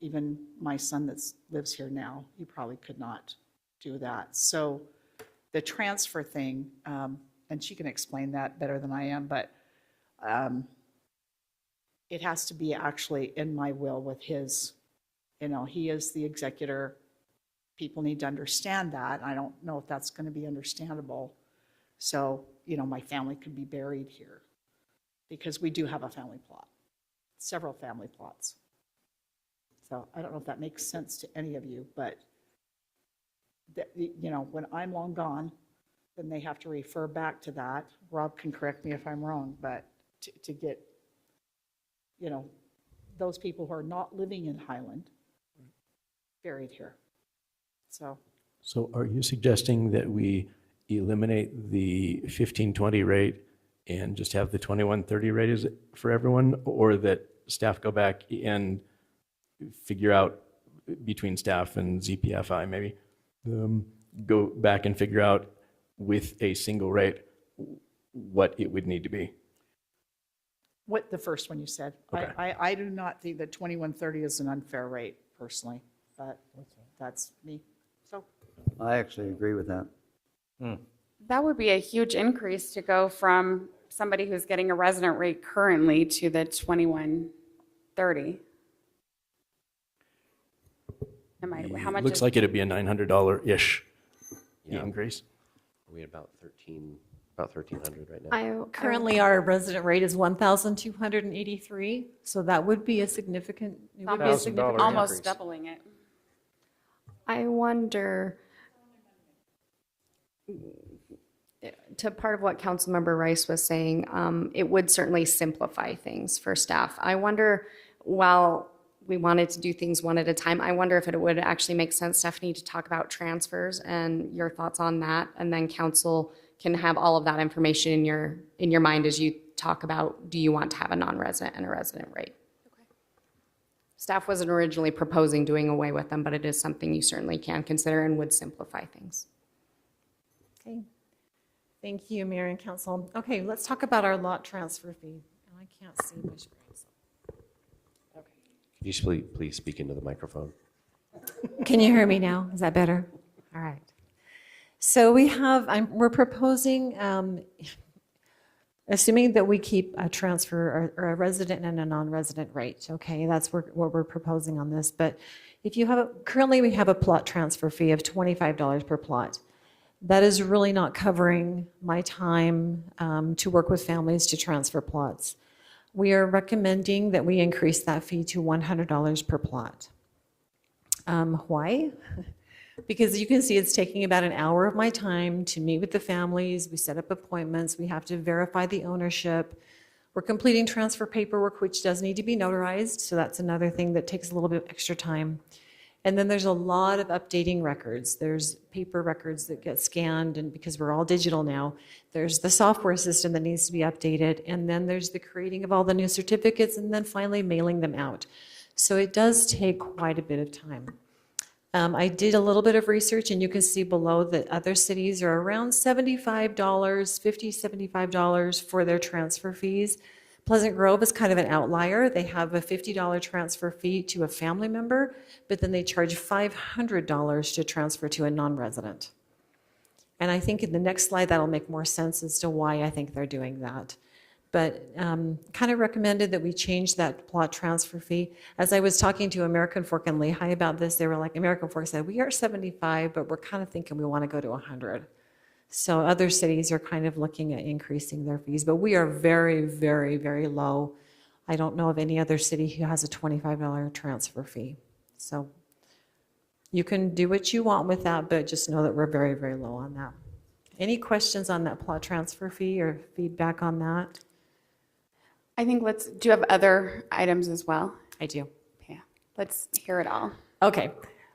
Even my son that lives here now, he probably could not do that. So the transfer thing, and she can explain that better than I am, but it has to be actually in my will with his, he is the executor. People need to understand that. I don't know if that's going to be understandable. So, my family could be buried here because we do have a family plot, several family plots. So I don't know if that makes sense to any of you, but when I'm long gone, then they have to refer back to that. Rob can correct me if I'm wrong, but to get, those people who are not living in Highland buried here. So are you suggesting that we eliminate the 1520 rate and just have the 2130 rate for everyone, or that staff go back and figure out between staff and ZPFI maybe, go back and figure out with a single rate what it would need to be? what the first one you said. Okay. I do not think that 2130 is an unfair rate personally, but that's me. So I actually agree with that. That would be a huge increase to go from somebody who's getting a resident rate currently to the 2130. How much? Looks like it'd be a $900-ish increase. We had about 1,300 right now. Currently, our resident rate is 1,283, so that would be a significant, it would be a significant Almost increase. doubling it. I wonder, to part of what Councilmember Rice was saying, it would certainly simplify things for staff. I wonder, while we wanted to do things one at a time, I wonder if it would actually make sense, Stephanie, to talk about transfers and your thoughts on that, and then council can have all of that information in your mind as you talk about, do you want to have a non-resident and a resident rate? Staff wasn't originally proposing doing away with them, but it is something you certainly can consider and would simplify things. Okay. Thank you, Mayor and Council. Okay, let's talk about our lot transfer fee. And I can't see my screen. Could you please speak into the microphone? Can you hear me now? Is that better? All right. So we're proposing, assuming that we keep a transfer or a resident and a non-resident rate, okay? That's what we're proposing on this. But if you have, currently we have a plot transfer fee of $25 per plot. That is really not covering my time to work with families to transfer plots. We are recommending that we increase that fee to $100 per plot. Why? Because you can see it's taking about an hour of my time to meet with the families. We set up appointments. We have to verify the ownership. We're completing transfer paperwork, which does need to be notarized. So that's another thing that takes a little bit extra time. And then there's a lot of updating records. There's paper records that get scanned, and because we're all digital now, there's the software system that needs to be updated. And then there's the creating of all the new certificates and then finally mailing them out. So it does take quite a bit of time. I did a little bit of research, and you can see below that other cities are around $75, $50, $75 for their transfer fees. Pleasant Grove is kind of an outlier. They have a $50 transfer fee to a family member, but then they charge $500 to transfer to a non-resident. And I think in the next slide that'll make more sense as to why I think they're doing that. But kind of recommended that we change that plot transfer fee. As I was talking to American Fork and Lehigh about this, they were like, American Fork said, we are 75, but we're kind of thinking we want to go to 100. So other cities are kind of looking at increasing their fees, but we are very, very, very low. I don't know of any other city who has a $25 transfer fee. So you can do what you want with that, but just know that we're very, very low on that. Any questions on that plot transfer fee or feedback on that? I think do you have other items as well? I do. Yeah, let's hear it all. Okay,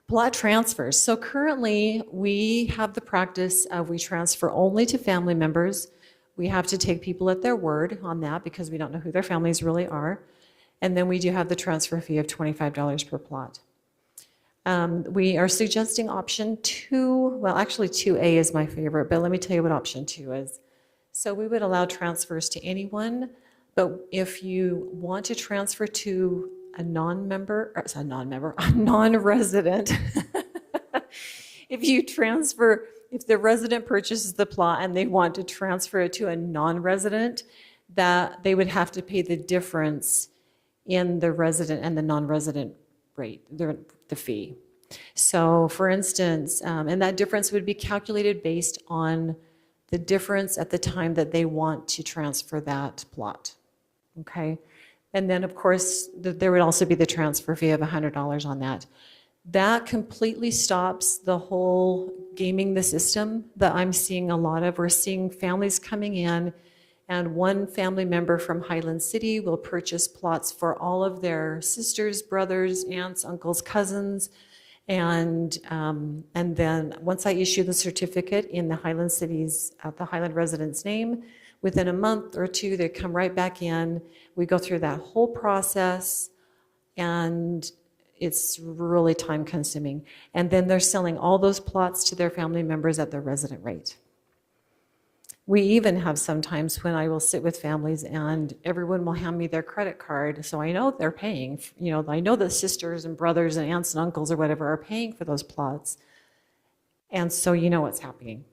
plot transfers. So currently we have the practice of we transfer only to family members. We have to take people at their word on that because we don't know who their families really are. And then we do have the transfer fee of $25 per plot. We are suggesting option 2, well actually 2A is my favorite, but let me tell you what option 2 is. So we would allow transfers to anyone, but if you want to transfer to a non-resident, if the resident purchases the plot and they want to transfer it to a non-resident, that they would have to pay the difference in the resident and the non-resident rate, the fee. So for instance, and that difference would be calculated based on the difference at the time that they want to transfer that plot. Okay, and then of course there would also be the transfer fee of $100 on that. That completely stops the whole gaming the system that I'm seeing a lot of. We're seeing families coming in, and one family member from Highland City will purchase plots for all of their sisters, brothers, aunts, uncles, cousins, and then once I issue the certificate in the Highland City's, the Highland resident's name, within a month or two, they come right back in. We go through that whole process, and it's really time consuming. And then they're selling all those plots to their family members at their resident rate. We even have sometimes when I will sit with families and everyone will hand me their credit card, so I know they're paying. You know, I know the sisters and brothers and aunts and uncles or whatever are paying for those plots. And so you know what's happening.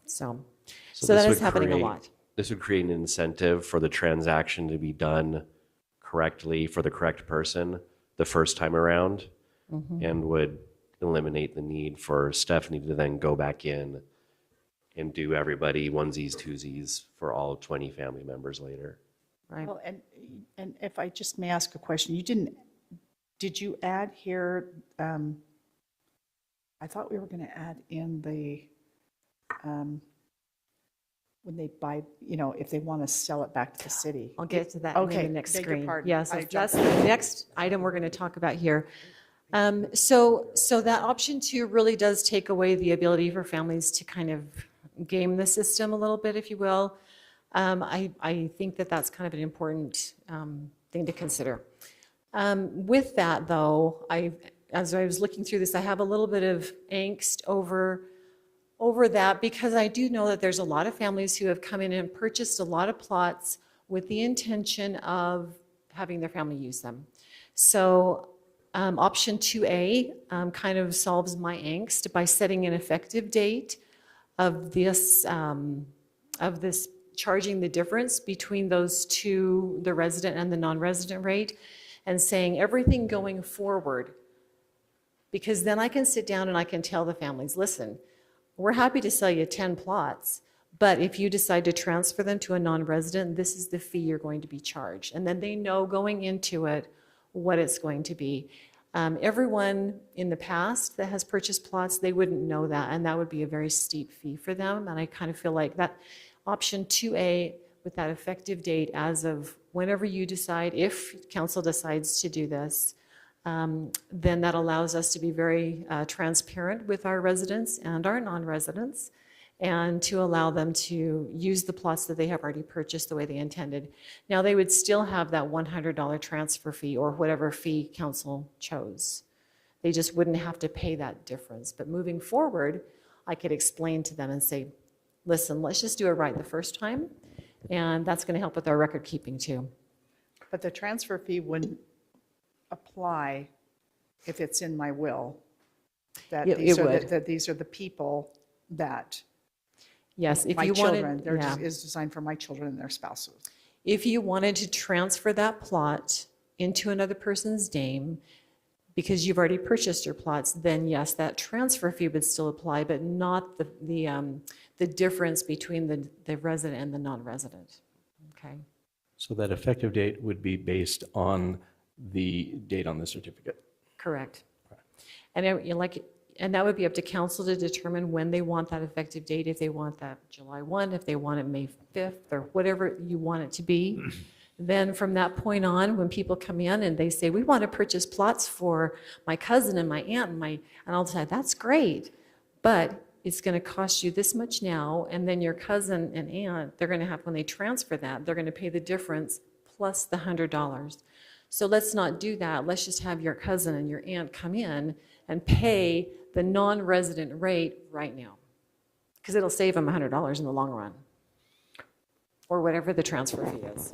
So that is happening a lot. This would create an incentive for the transaction to be done correctly for the correct person the first time around, and would eliminate the need for Stephanie to then go back in and do everybody onesies, twosies for all 20 family members later. Right. Well, and if I just may ask a question, did you add here, I thought we were going to add in the, when they buy, you know, if they want to sell it back to the city. I'll get to that in the next beg your screen. pardon. Yes, that's the next item we're going to talk about here. So that option 2 really does take away the ability for families to kind of game the system a little bit, if you will. I think that that's kind of an important thing to consider. With that, though, as I was looking through this, I have a little bit of angst over that, because I do know that there's a lot of families who have come in and purchased a lot of plots with the intention of having their family use them. So option 2A kind of solves my angst by setting an effective date of this charging the difference between those two, the resident and the non-resident rate, and saying everything going forward, because then I can sit down and I can tell the families, listen, we're happy to sell you 10 plots, but if you decide to transfer them to a non-resident, this is the fee you're going to be charged. And then they know going into it what it's going to be. Everyone in the past that has purchased plots, they wouldn't know that, and that would be a very steep fee for them. And I kind of feel like that option 2A with that effective date as of whenever you decide, if council decides to do this, then that allows us to be very transparent with our residents and our non-residents, and to allow them to use the plots that they have already purchased the way they intended. Now, they would still have that $100 transfer fee or whatever fee council chose. They just wouldn't have to pay that difference. But moving forward, I could explain to them and say, listen, let's just do it right the first time, and that's going to help with our record keeping too. But the transfer fee wouldn't apply if it's in my will, that these are the people that, yes, if my you children, wanted, is designed for my children and their spouses. If you wanted to transfer that plot into another person's name because you've already purchased your plots, then yes, that transfer fee would still apply, but not the difference between the resident and the non-resident. Okay. So that effective date would be based on the date on the certificate. Correct. And and that would be up to council to determine when they want that effective date, if they want that July 1, if they want it May 5th, or whatever you want it to be. Then from that point on, when people come in and they say, we want to purchase plots for my cousin and my aunt and I'll say, that's great, but it's going to cost you this much now, and then your cousin and aunt, they're going to have, when they transfer that, they're going to pay the difference plus the $100. So let's not do that. Let's just have your cousin and your aunt come in and pay the non-resident rate right now, because it'll save them $100 in the long run, or whatever the transfer fee is.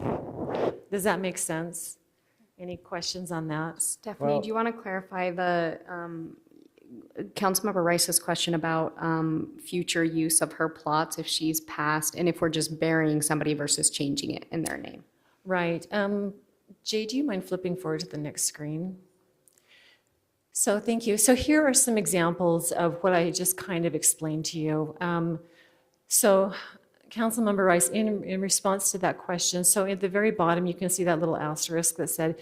Does that make sense? Any questions on that? Stephanie, do you want to clarify the Councilmember Rice's question about future use of her plots if she's passed, and if we're just burying somebody versus changing it in their name? Right. Jay, do you mind flipping forward to the next screen? So thank you. So here are some examples of what I just kind of explained to you. So Councilmember Rice, in response to that question, so at the very bottom, you can see that little asterisk that said,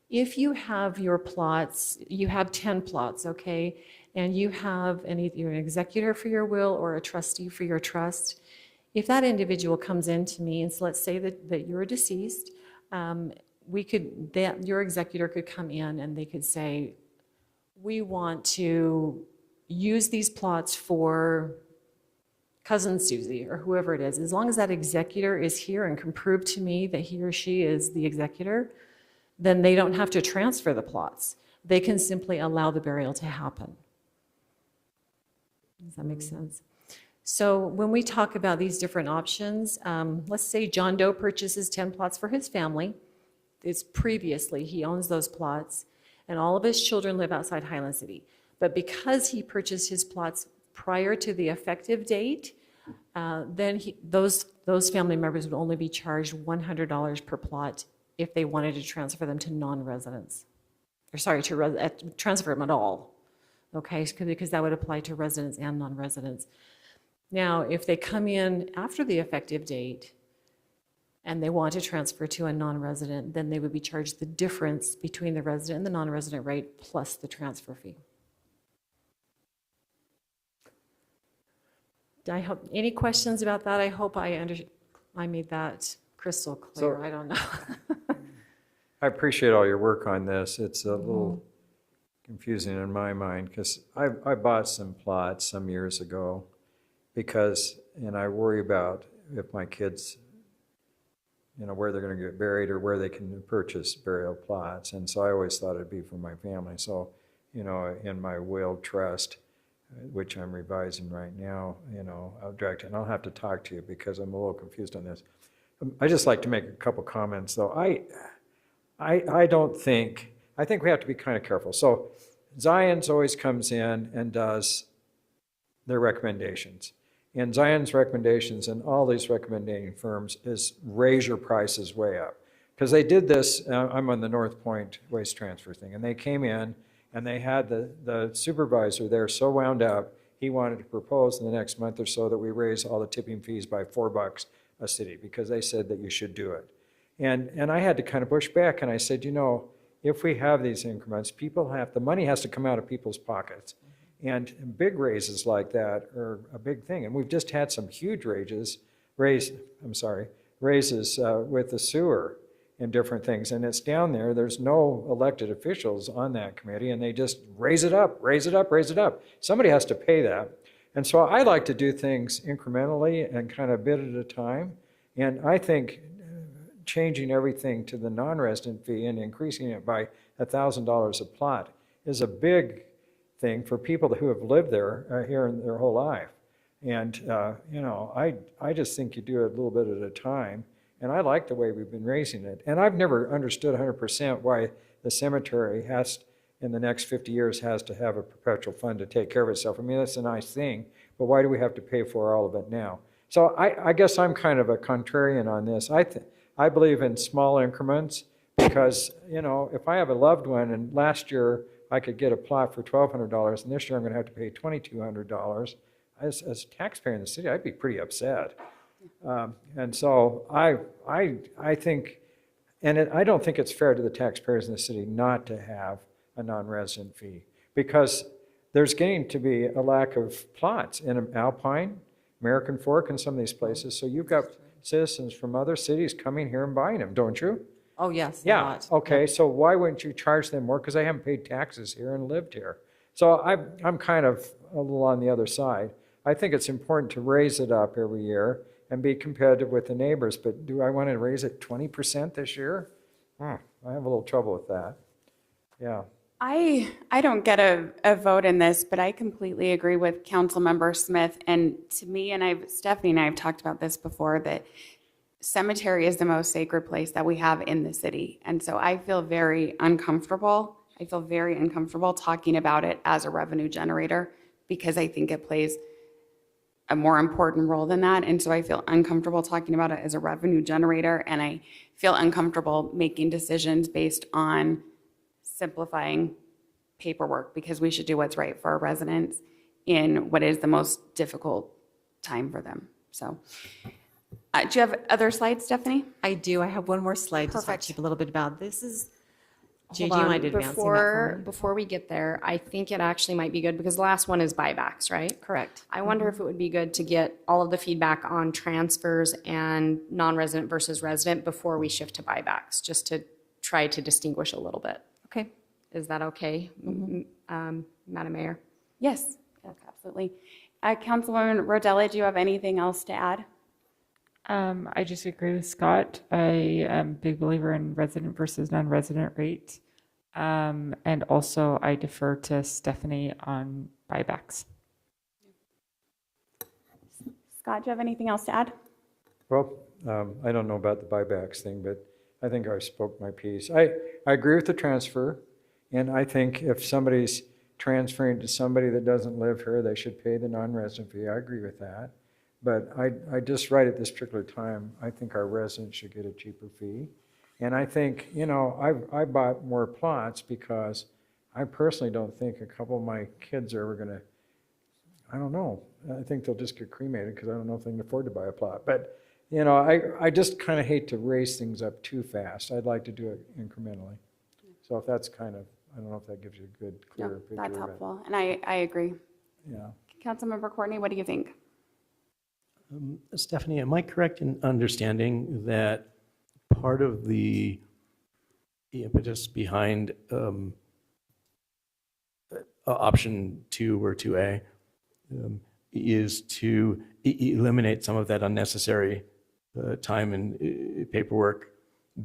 if you have your plots, you have 10 plots, okay, and you have either an executor for your will or a trustee for your trust, if that individual comes in to me, and so let's say that you're deceased, your executor could come in and they could say, we want to use these plots for cousin Susie or whoever it is. As long as that executor is here and can prove to me that he or she is the executor, then they don't have to transfer the plots. They can simply allow the burial to happen. Does that make sense? So when we talk about these different options, let's say John Doe purchases 10 plots for his family. It's previously, he owns those plots, and all of his children live outside Highland City. But because he purchased his plots prior to the effective date, then those family members would only be charged $100 per plot if they wanted to transfer them to non-residents. Or sorry, to transfer them at all, okay? Because that would apply to residents and non-residents. Now, if they come in after the effective date and they want to transfer to a non-resident, then they would be charged the difference between the resident and the non-resident rate plus the transfer fee. Any questions about that? I hope I made that crystal clear. I don't know. I appreciate all your work on this. It's a little confusing in my mind because I bought some plots some years ago, because, and I worry about if my kids, where they're going to get buried or where they can purchase burial plots. And so I always thought it'd be for my family. So, in my will trust, which I'm revising right now, I'll direct it. And I'll have to talk to you because I'm a little confused on this. I just like to make a couple comments, though. I don't think, I think we have to be kind of careful. So Zion's always comes in and does their recommendations. And Zion's recommendations and all these recommending firms is raise your prices way up. Because they did this, I'm on the North Point waste transfer thing, and they came in and they had the supervisor there so wound up, he wanted to propose in the next month or so that we raise all the tipping fees by $4 a city, because they said that you should do it. And I had to kind of push back, and I said, if we have these increments, the money has to come out of people's pockets. And big raises like that are a big thing. And we've just had some huge raises with the sewer and different things. And it's down there, there's no elected officials on that committee, and they just raise it up, raise it up, raise it up. Somebody has to pay that. And so I like to do things incrementally and kind of a bit at a time. And I think changing everything to the non-resident fee and increasing it by $1,000 a plot is a big thing for people who have lived there here in their whole life. And, I just think you do it a little bit at a time. And I like the way we've been raising it. And I've never understood 100% why the cemetery in the next 50 years has to have a perpetual fund to take care of itself. I mean, that's a nice thing, but why do we have to pay for all of it now? So I guess I'm kind of a contrarian on this. I believe in small increments because, if I have a loved one and last year I could get a plot for $1,200 and this year I'm going to have to pay $2,200, as a taxpayer in the city, I'd be pretty upset. And so I think, I don't think it's fair to the taxpayers in the city not to have a non-resident fee, because there's getting to be a lack of plots in Alpine, American Fork, and some of these places. So you've got citizens from other cities coming here and buying them, don't you? Oh, yes. a Yeah, lot. okay, so why wouldn't you charge them more? Because they haven't paid taxes here and lived here. So I'm kind of a little on the other side. I think it's important to raise it up every year and be competitive with the neighbors, but do I want to raise it 20% this year? I have a little trouble with that. Yeah. I don't get a vote in this, but I completely agree with Councilmember Smith. And to me, and Stephanie and I have talked about this before, that cemetery is the most sacred place that we have in the city. And so I feel very uncomfortable. I feel very uncomfortable talking about it as a revenue generator, because I think it plays a more important role than that. And so I feel uncomfortable talking about it as a revenue generator. And I feel uncomfortable making decisions based on simplifying paperwork, because we should do what's right for our residents in what is the most difficult time for them. So do you have other slides, Stephanie? I do. I have one more slide to talk Perfect. to you a little bit about. This is, Hold JD, you on. might advance that for me. Before we get there, I think it actually might be good, because the last one is buybacks, right? Correct. I wonder if it would be good to get all of the feedback on transfers and non-resident versus resident before we shift to buybacks, just to try to distinguish a little bit. Okay. Is that okay, Madam Mayor? Yes, absolutely. Councilwoman Rodella, do you have anything else to add? I just agree with Scott. I am a big believer in resident versus non-resident rate. And also I defer to Stephanie on buybacks. Scott, do you have anything else to add? Well, I don't know about the buybacks thing, but I think I spoke my piece. I agree with the transfer, and I think if somebody's transferring to somebody that doesn't live here, they should pay the non-resident fee. I agree with that. But I just right at this particular time, I think our residents should get a cheaper fee. And I think, I bought more plots because I personally don't think a couple of my kids are ever going to, I don't know. I think they'll just get cremated because I don't know if they can afford to buy a plot. But, I just kind of hate to raise things up too fast. I'd like to do it incrementally. So if that's kind of, I don't know if that gives you a good, clear picture. That's of it. helpful. And I agree. Yeah. Councilmember Courtney, what do you think? Stephanie, am I correct in understanding that part of the impetus behind option 2 or 2A is to eliminate some of that unnecessary time and paperwork,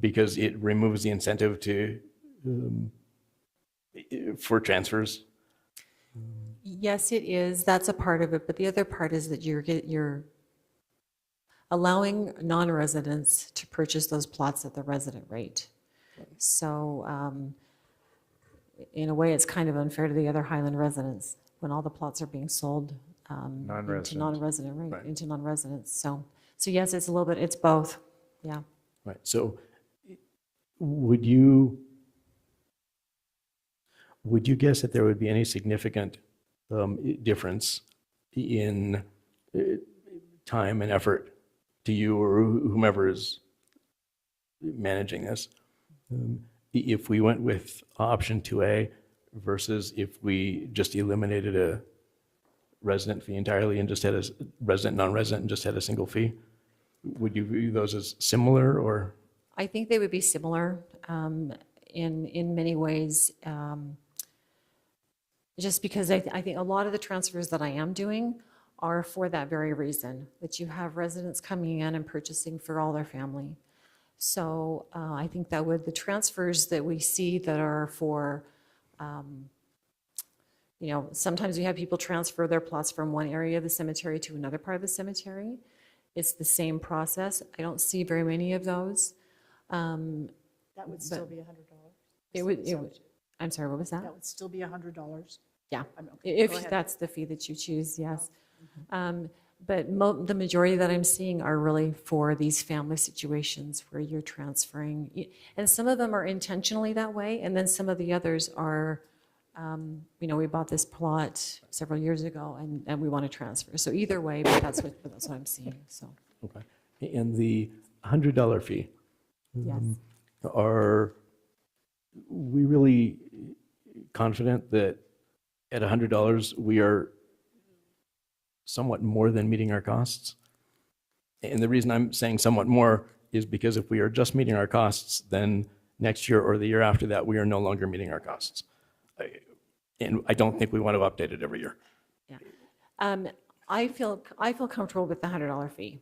because it removes the incentive to for transfers. Yes, it is. That's a part of it. But the other part is that you're allowing non-residents to purchase those plots at the resident rate. So in a way, it's kind of unfair to the other Highland residents when all the plots are being sold into Non-residents. non-resident rate, Right. into non-residents. So yes, it's a little bit, it's both. Yeah. Right. So would you guess that there would be any significant difference in time and effort to you or whomever is managing this if we went with option 2A versus if we just eliminated a resident fee entirely and just had a resident, non-resident, and just had a single fee? Would you view those as similar, or? I think they would be similar in many ways, just because I think a lot of the transfers that I am doing are for that very reason, that you have residents coming in and purchasing for all their family. So I think that with the transfers that we see that are for, sometimes we have people transfer their plots from one area of the cemetery to another part of the cemetery. It's the same process. I don't see very many of those. That would still be $100. It would, I'm sorry, what was that? That would still be $100. Yeah, Go if ahead. that's the fee that you choose, yes. But the majority that I'm seeing are really for these family situations where you're transferring. And some of them are intentionally that way, and then some of the others are, we bought this plot several years ago and we want to transfer. So either way, but that's what I'm seeing, so. Okay. And the $100 fee, Yes. are we really confident that at $100 we are somewhat more than meeting our costs? And the reason I'm saying somewhat more is because if we are just meeting our costs, then next year or the year after that, we are no longer meeting our costs. And I don't think we want to update it every year. I feel comfortable with the $100 fee.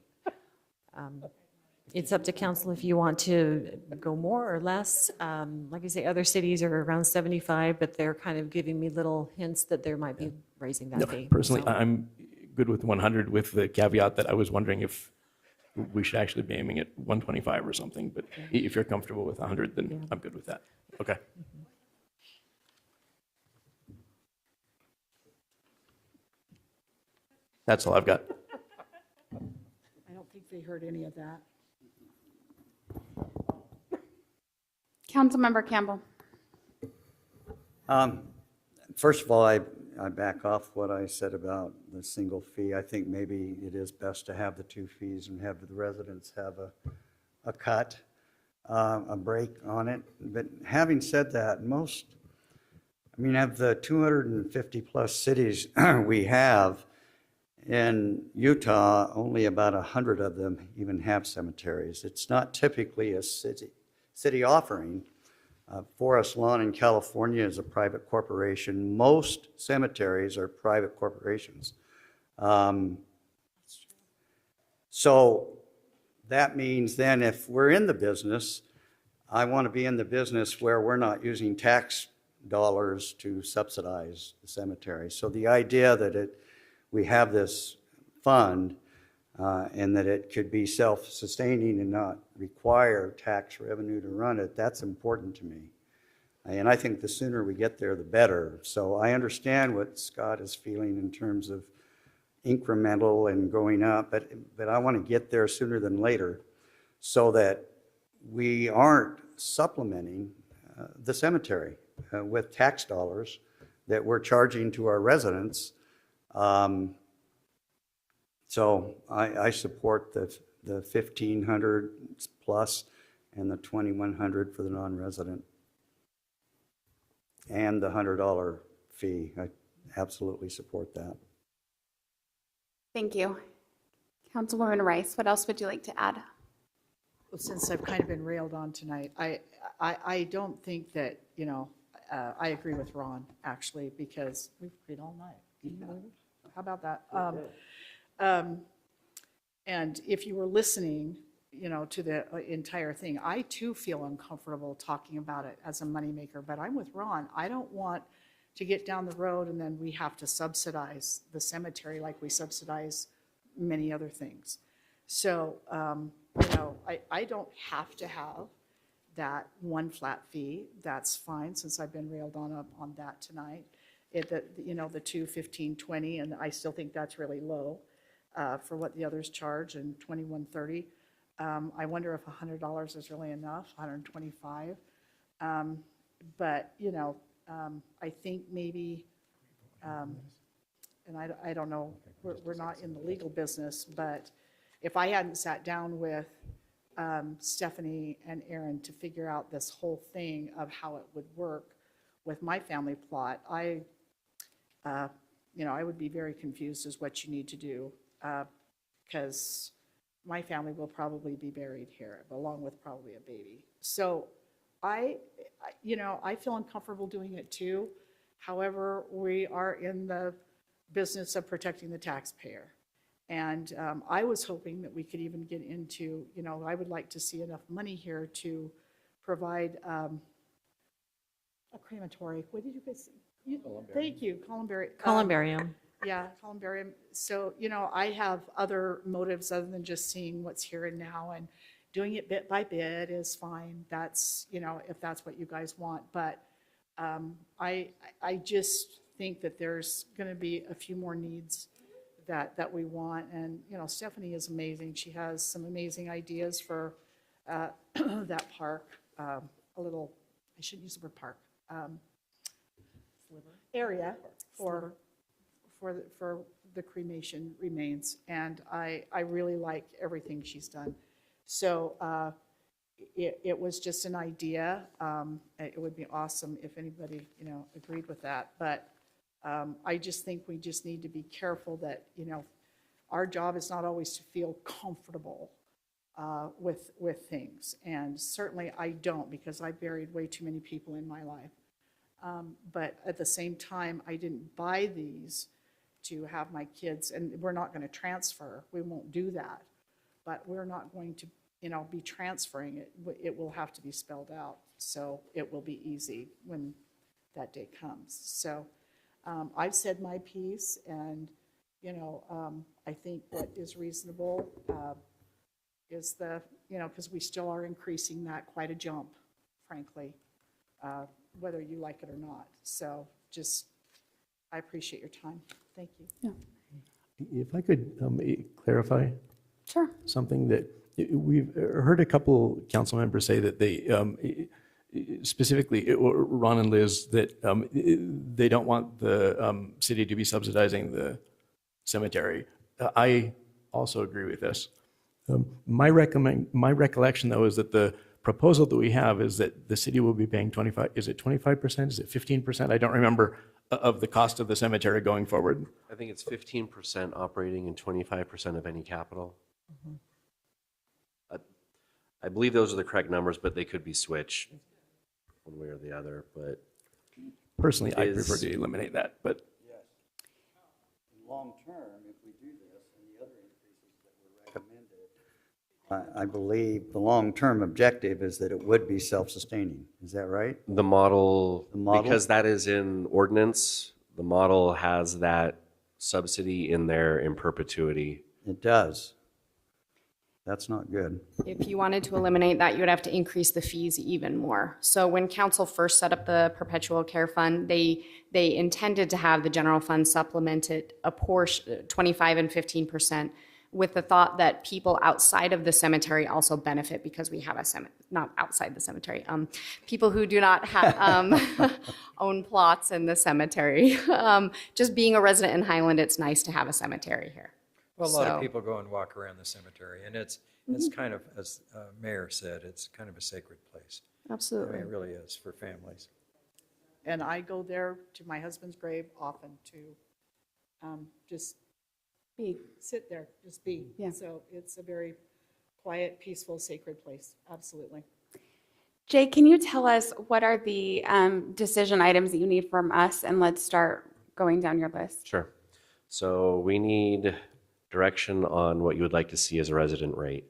It's up to council if you want to go more or less. Like I say, other cities are around 75, but they're kind of giving me little hints that there might be raising that No, fee. personally, So- I'm good with 100 with the caveat that I was wondering if we should actually be aiming at 125 or something. But if you're comfortable with 100, then I'm good with that. Okay. That's all I've got. I don't think they heard any of that. Councilmember Campbell. First of all, I back off what I said about the single fee. I think maybe it is best to have the two fees and have the residents have a cut, a break on it. But having said that, of the 250 plus cities we have in Utah, only about 100 of them even have cemeteries. It's not typically a city offering. Forest Lawn in California is a private corporation. Most cemeteries are private corporations. So that means then if we're in the business, I want to be in the business where we're not using tax dollars to subsidize the cemetery. So the idea that we have this fund and that it could be self-sustaining and not require tax revenue to run it, that's important to me. And I think the sooner we get there, the better. So I understand what Scott is feeling in terms of incremental and going up, but I want to get there sooner than later so that we aren't supplementing the cemetery with tax dollars that we're charging to our residents. So I support the 1,500 plus and the 2,100 for the non-resident and the $100 fee. I absolutely support that. Thank you. Councilwoman Rice, what else would you like to add? Well, since I've kind of been railed on tonight, I don't think that, I agree with Ron, actually, because we've agreed all night. How about that? And if you were listening, you know, to the entire thing, I too feel uncomfortable talking about it as a moneymaker, but I'm with Ron. I don't want to get down the road and then we have to subsidize the cemetery like we subsidize many other things. So, you know, I don't have to have that one flat fee. That's fine, since I've been railed on that tonight. You know, the 2, 15, 20, and I still think that's really low for what the others charge, and 21.30. I wonder if $100 is really enough, 125. But, you know, I think maybe, and I don't know, we're not in the legal business, but if I hadn't sat down with Stephanie and Aaron to figure out this whole thing of how it would work with my family plot, you know, I would be very confused as what you need to do, because my family will probably be buried here, along with probably a baby. So you know, I feel uncomfortable doing it too. However, we are in the business of protecting the taxpayer. And I was hoping that we could even get into, you know, I would like to see enough money here to provide a crematory. What did you guys say? Thank you, Columbarium. Yeah, columbarium. So, you know, I have other motives other than just seeing what's here and now, and doing it bit by bit is fine. That's, you know, if that's what you guys want. But I just think that there's going to be a few more needs that we want. And, you know, Stephanie is amazing. She has some amazing ideas for that park, a little, I shouldn't use the word park, area for the cremation remains. And I really like everything she's done. So it was just an idea. It would be awesome if anybody, you know, agreed with that. But I just think we just need to be careful that, you know, our job is not always to feel comfortable with things. And certainly I don't, because I buried way too many people in my life. But at the same time, I didn't buy these to have my kids, and we're not going to transfer. We won't do that. But we're not going to, you know, be transferring it. It will have to be spelled out. So it will be easy when that day comes. So I've said my piece, and, you know, I think what is reasonable is the, you know, because we still are increasing that quite a jump, frankly, whether you like it or not. So just, I appreciate your time. Thank you. Yeah. If I could clarify. Sure. Something that we've heard a couple council members say that they, specifically Ron and Liz, that they don't want the city to be subsidizing the cemetery. I also agree with this. My recollection, though, is that the proposal that we have is that the city will be paying 25, is it 25%? Is it 15%? I don't remember, of the cost of the cemetery going forward. I think it's 15% operating and 25% of any capital. I believe those are the correct numbers, but they could be switched one way or the other. But personally, I prefer to eliminate that. But yes, long term, if we do this and the other increases that were recommended, I believe the long-term objective is that it would be self-sustaining. Is that right? the model, The model? because that is in ordinance, the model has that subsidy in there in perpetuity. It does. That's not good. If you wanted to eliminate that, you would have to increase the fees even more. So when council first set up the perpetual care fund, they intended to have the general fund supplemented a portion, 25 and 15%, with the thought that people outside of the cemetery also benefit because we have a not outside the cemetery, people who do not have own plots in the cemetery. Just being a resident in Highland, it's nice to have a cemetery here. Well, a lot of people go and walk around the cemetery, and it's kind of, as Mayor said, it's kind of a sacred place. Absolutely. I mean, it really is for families. And I go there to my husband's grave often to just sit there, just be. Yeah. So it's a very quiet, peaceful, sacred place. Absolutely. Jay, can you tell us what are the decision items that you need from us? And let's start going down your list. Sure. So we need direction on what you would like to see as a resident rate.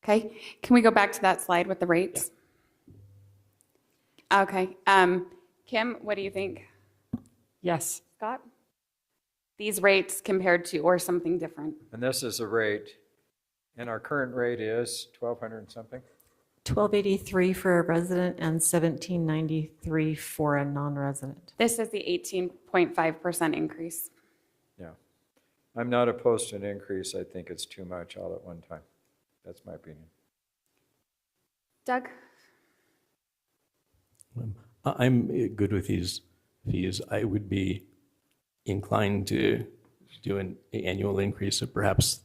Okay, can we go back to that slide with the rates? Okay, Kim, what do you think? Yes. Scott? These rates compared to, or something different? And this is a rate, and our current rate is 1,200 and something? 1283 for a resident and 1793 for a non-resident. This is the 18.5% increase. Yeah. I'm not opposed to an increase. I think it's too much all at one time. That's my opinion. Doug? I'm good with these fees. I would be inclined to do an annual increase of perhaps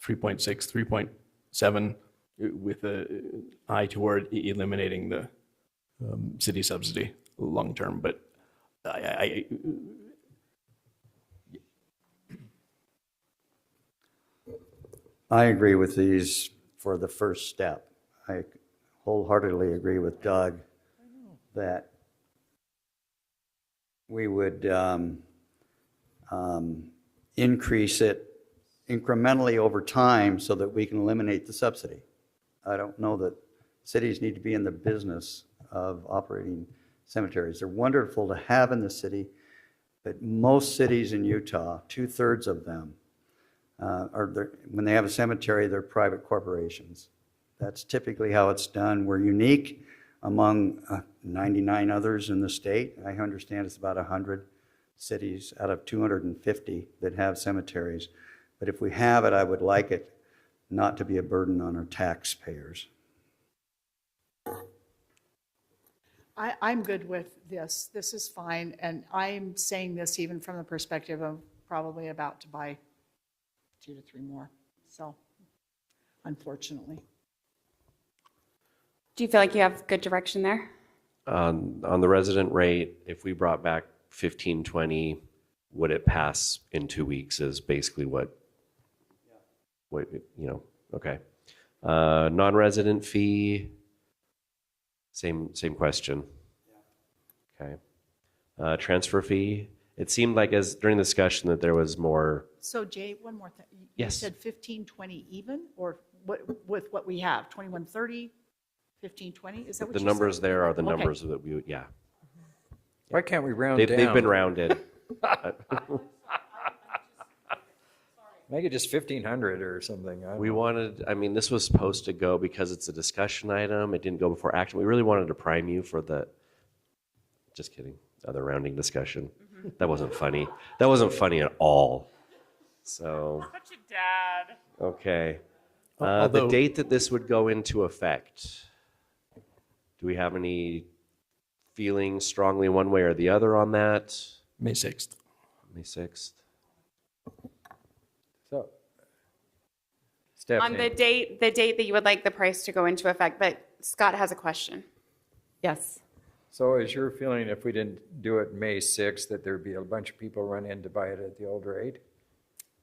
3.6, 3.7 with an eye toward eliminating the city subsidy long term. But I agree with these for the first step. I wholeheartedly agree with Doug that we would increase it incrementally over time so that we can eliminate the subsidy. I don't know that cities need to be in the business of operating cemeteries. They're wonderful to have in the city, but most cities in Utah, 2/3 of them, when they have a cemetery, they're private corporations. That's typically how it's done. We're unique among 99 others in the state. I understand it's about 100 cities out of 250 that have cemeteries. But if we have it, I would like it not to be a burden on our taxpayers. I'm good with this. This is fine, and I'm saying this even from the perspective of probably about to buy 2 to 3 more, so unfortunately. Do you feel like you have good direction there? On the resident rate, if we brought back 1520, would it pass in 2 weeks is basically what, okay. Non-resident fee, same question. Okay. Transfer fee, it seemed like during the discussion that there was more. So Jay, one more thing. You Yes. said 1520 even, or what, with what we have, 2130, 1520? Is that what you The said? numbers there are the Okay. numbers that we, yeah. Why can't we round They've down? been rounded. Make it just 1,500 or something. I don't We know. wanted, this was supposed to go because it's a discussion item. It didn't go before action. We really wanted to prime you for the, just kidding, other rounding discussion. That wasn't funny. That wasn't funny at all. So, Such a dad. okay. The Although- date that this would go into effect, do we have any feeling strongly one way or the other on that? May 6th. May 6th. So, On Stephanie. the date that you would like the price to go into effect, but Scott has a question. Yes. So is your feeling if we didn't do it May 6th, that there'd be a bunch of people run in to buy it at the old rate?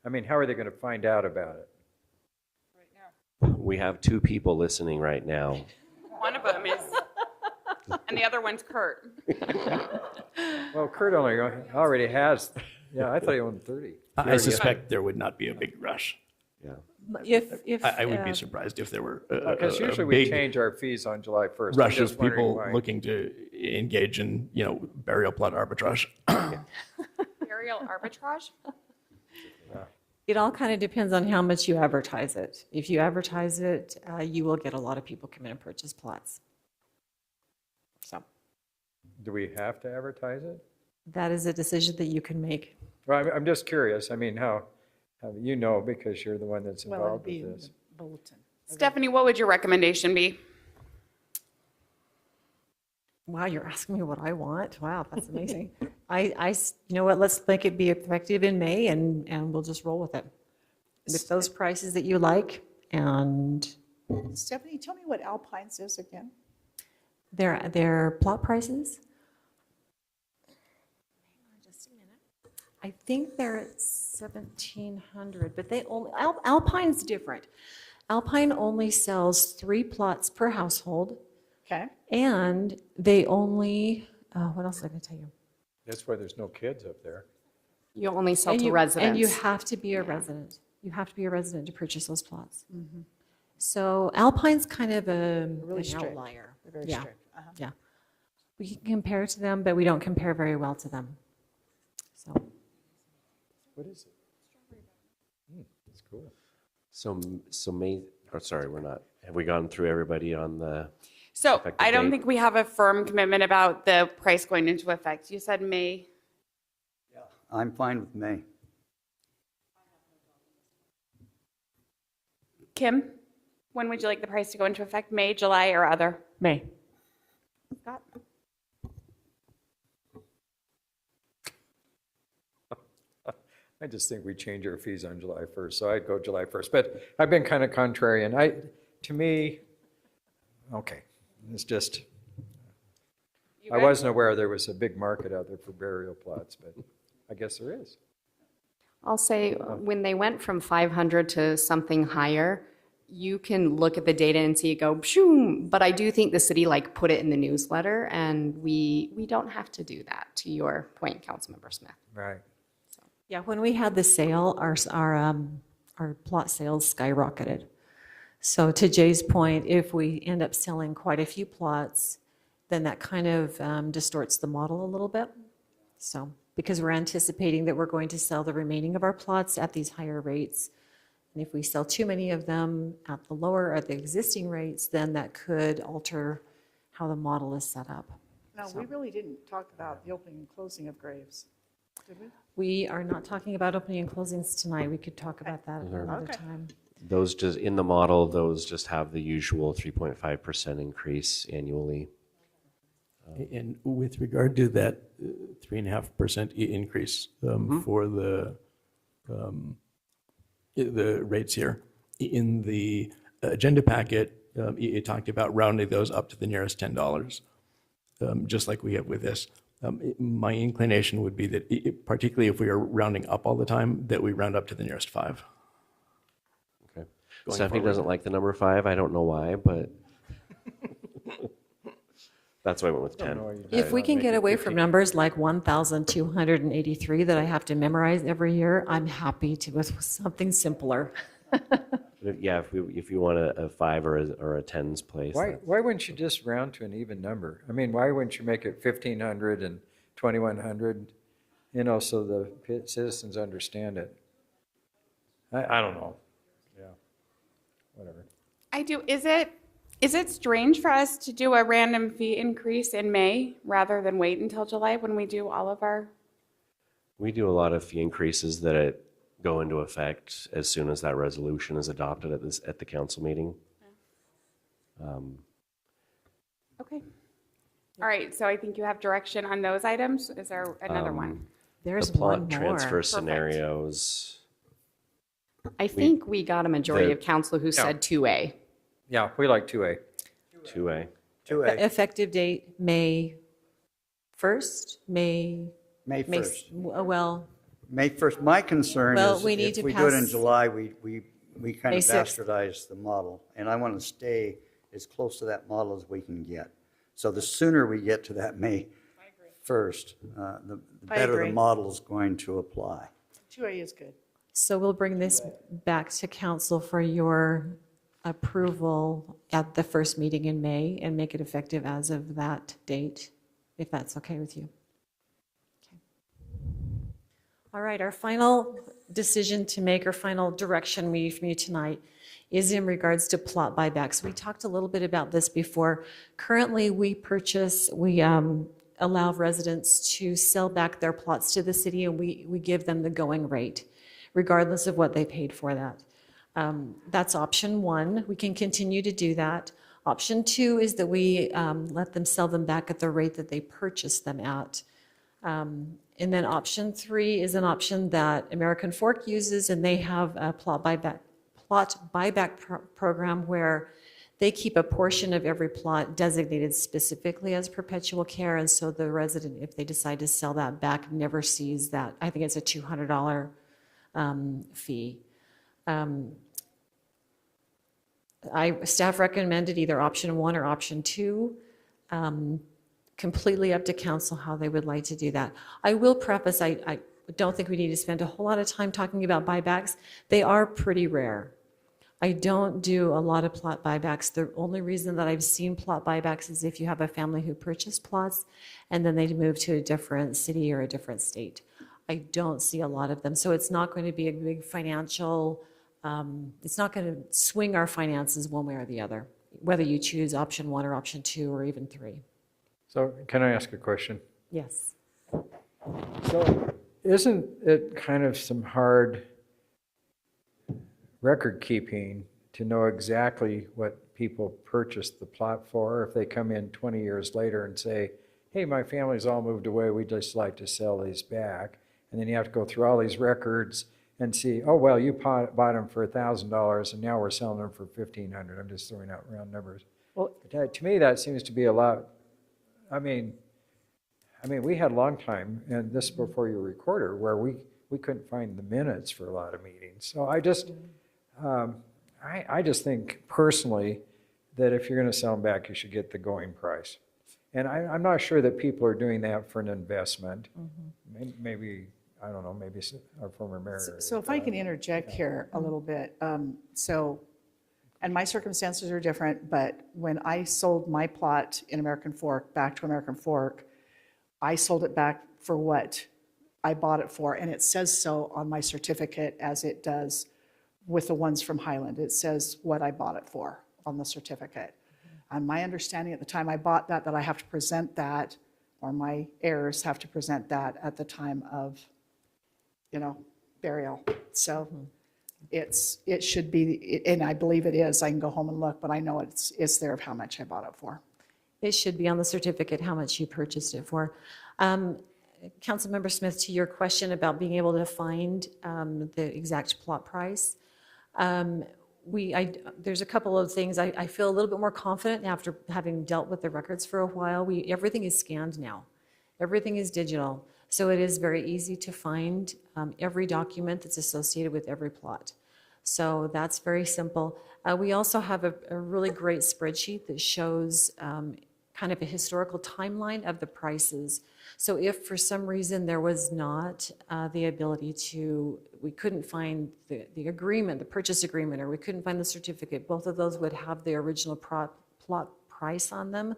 I mean, how are they going to find out about it? We have 2 people listening right now. One of them is, and the other one's Kurt. Well, Kurt already has, yeah, I thought he owned 30. I suspect there would not be a big rush. Yeah. If I would be surprised if there were Because a usually we big change our fees on July 1st. I'm rush just of wondering people why. looking to engage in, burial plot arbitrage. Burial arbitrage? It all kind of depends on how much you advertise it. If you advertise it, you will get a lot of people come in and purchase plots. So Do we have to advertise it? that is a decision that you can make. Well, I'm just curious. I mean, how you know, because you're the one that's Well, it'd involved be with in this. the bulletin. Stephanie, what would your recommendation be? Wow, you're asking me what I want? Wow, that's amazing. You know what, let's make it be effective in May and we'll just roll with it. With those prices that you like and Stephanie, tell me what Alpines is again. their plot prices. Just a minute. I think they're at 1,700, but they only, Alpine's different. Alpine only sells 3 plots per household. Okay. And they only, what else was I going to tell you? That's why there's no kids up there. You only sell And to you- residents. And you have to be a resident. You have to be a resident to purchase those plots. So Alpine's kind of Really an strict. outlier. They're very Yeah. strict. Uh-huh. Yeah. We can compare to them, but we don't compare very well to them. So. What is it? That's cool. So May, or sorry, we're not, have we gone through everybody on the? So effective I don't date? think we have a firm commitment about the price going into effect. You said May. I'm fine with May. Kim, when would you like the price to go into effect? May, July, or other? May. Scott? I just think we change our fees on July 1st, so I'd go July 1st. But I've been kind of contrary, and to me, okay, it's just, I wasn't aware there was a big market out there for burial plots, but I guess there is. I'll say, when they went from 500 to something higher, you can look at the data and see it go, pshoo, but I do think the city like put it in the newsletter, and we don't have to do that, to your point, Councilmember Smith. Right. Yeah, when we had the sale, our plot sales skyrocketed. So to Jay's point, if we end up selling quite a few plots, then that kind of distorts the model a little bit. So, because we're anticipating that we're going to sell the remaining of our plots at these higher rates. And if we sell too many of them at the existing rates, then that could alter how the model is set up. No, we really didn't talk about the opening and closing of graves, did we? We are not talking about opening and closings tonight. We could talk about that Those are- another Okay. time. Those just, in the model, those just have the usual 3.5% increase annually. And with regard to that 3.5% increase for the rates here, in the agenda packet, it talked about rounding those up to the nearest $10, just like we have with this. My inclination would be that, particularly if we are rounding up all the time, that we round up to the nearest 5. Okay. Going Stephanie forward. doesn't like the number 5. I don't know why, but that's why I went with 10. If we can get away from numbers like 1,283 that I have to memorize every year, I'm happy to with something simpler. Yeah, if you want a 5 or a 10's place. Why wouldn't you just round to an even number? I mean, why wouldn't you make it 1,500 and 2,100, so the citizens understand it? I don't know. Yeah, whatever. I do. Is it strange for us to do a random fee increase in May rather than wait until July when we do all of our? We do a lot of fee increases that go into effect as soon as that resolution is adopted at the council meeting. Okay. All right. So I think you have direction on those items. Is there another one? There's the plot one more. transfer Perfect. scenarios. I think we got a majority the- of council who said 2A. Yeah, we like 2A. 2A. Effective date, May 1st, May 1st. Well, May 1st. My concern Well, is we need if to we do it in pass- July, we kind May of 6th. bastardize the model. And I want to stay as close to that model as we can get. So the sooner we get to that May 1st, the I better agree. the model is going to apply. 2A is good. so we'll bring this back to council for your approval at the first meeting in May and make it effective as of that date, if that's okay with you. Okay. All right, our final decision to make, or final direction we need from you tonight is in regards to plot buybacks. We talked a little bit about this before. Currently, we allow residents to sell back their plots to the city, and we give them the going rate, regardless of what they paid for that. That's option one. We can continue to do that. Option two is that we let them sell them back at the rate that they purchased them at. And then option three is an option that American Fork uses, and they have a plot buyback program where they keep a portion of every plot designated specifically as perpetual care, and so the resident, if they decide to sell that back, never sees that. I think it's a $200 fee. Staff recommended either option one or option two. Completely up to council how they would like to do that. I will preface, I don't think we need to spend a whole lot of time talking about buybacks. They are pretty rare. I don't do a lot of plot buybacks. The only reason that I've seen plot buybacks is if you have a family who purchased plots and then they move to a different city or a different state. I don't see a lot of them. So it's not going to be a big financial, it's not going to swing our finances one way or the other, whether you choose option 1 or option 2 or even 3. So can I ask a question? Yes. So isn't it kind of some hard record keeping to know exactly what people purchased the plot for if they come in 20 years later and say, hey, my family's all moved away, we'd just like to sell these back. And then you have to go through all these records and see, oh, well, you bought them for $1,000 and now we're selling them for $1,500. I'm just throwing out round numbers. Well, to me, that seems to be a lot. I mean, we had a long time, and this before your recorder, where we couldn't find the minutes for a lot of meetings. So I just think personally that if you're going to sell them back, you should get the going price. And I'm not sure that people are doing that for an investment. Maybe, I don't know, maybe our former mayor. So if I can interject here a little bit. And my circumstances are different, but when I sold my plot in American Fork back to American Fork, I sold it back for what I bought it for. And it says so on my certificate as it does with the ones from Highland. It says what I bought it for on the certificate. And my understanding at the time I bought that I have to present that, or my heirs have to present that at the time of, burial. So it should be, and I believe it is. I can go home and look, but I know it's there of how much I bought it for. It should be on the certificate how much you purchased it for. Councilmember Smith, to your question about being able to find the exact plot price, there's a couple of things. I feel a little bit more confident after having dealt with the records for a while. Everything is scanned now. Everything is digital. So it is very easy to find every document that's associated with every plot. So that's very simple. We also have a really great spreadsheet that shows kind of a historical timeline of the prices. So if for some reason there was not the ability we couldn't find the agreement, the purchase agreement, or we couldn't find the certificate, both of those would have the original plot price on them.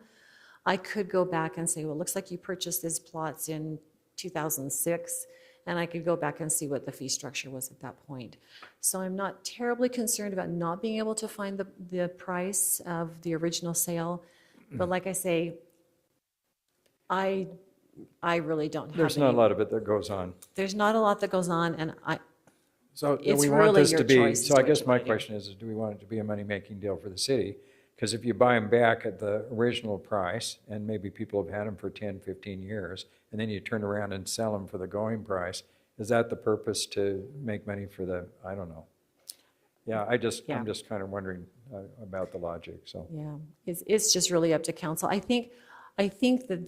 I could go back and say, well, it looks like you purchased these plots in 2006, and I could go back and see what the fee structure was at that point. So I'm not terribly concerned about not being able to find the price of the original sale. But like I say, I really don't have There's not a lot of it that goes on. There's not a lot that goes on, and So do it's we want really this your to be, choice so as I to guess what my you do. question is, do we want it to be a money-making deal for the city? Because if you buy them back at the original price, and maybe people have had them for 10, 15 years, and then you turn around and sell them for the going price, is that the purpose to make money for I don't know. Yeah, I'm just kind of wondering about the logic, so. Yeah, it's just really up to council. I think that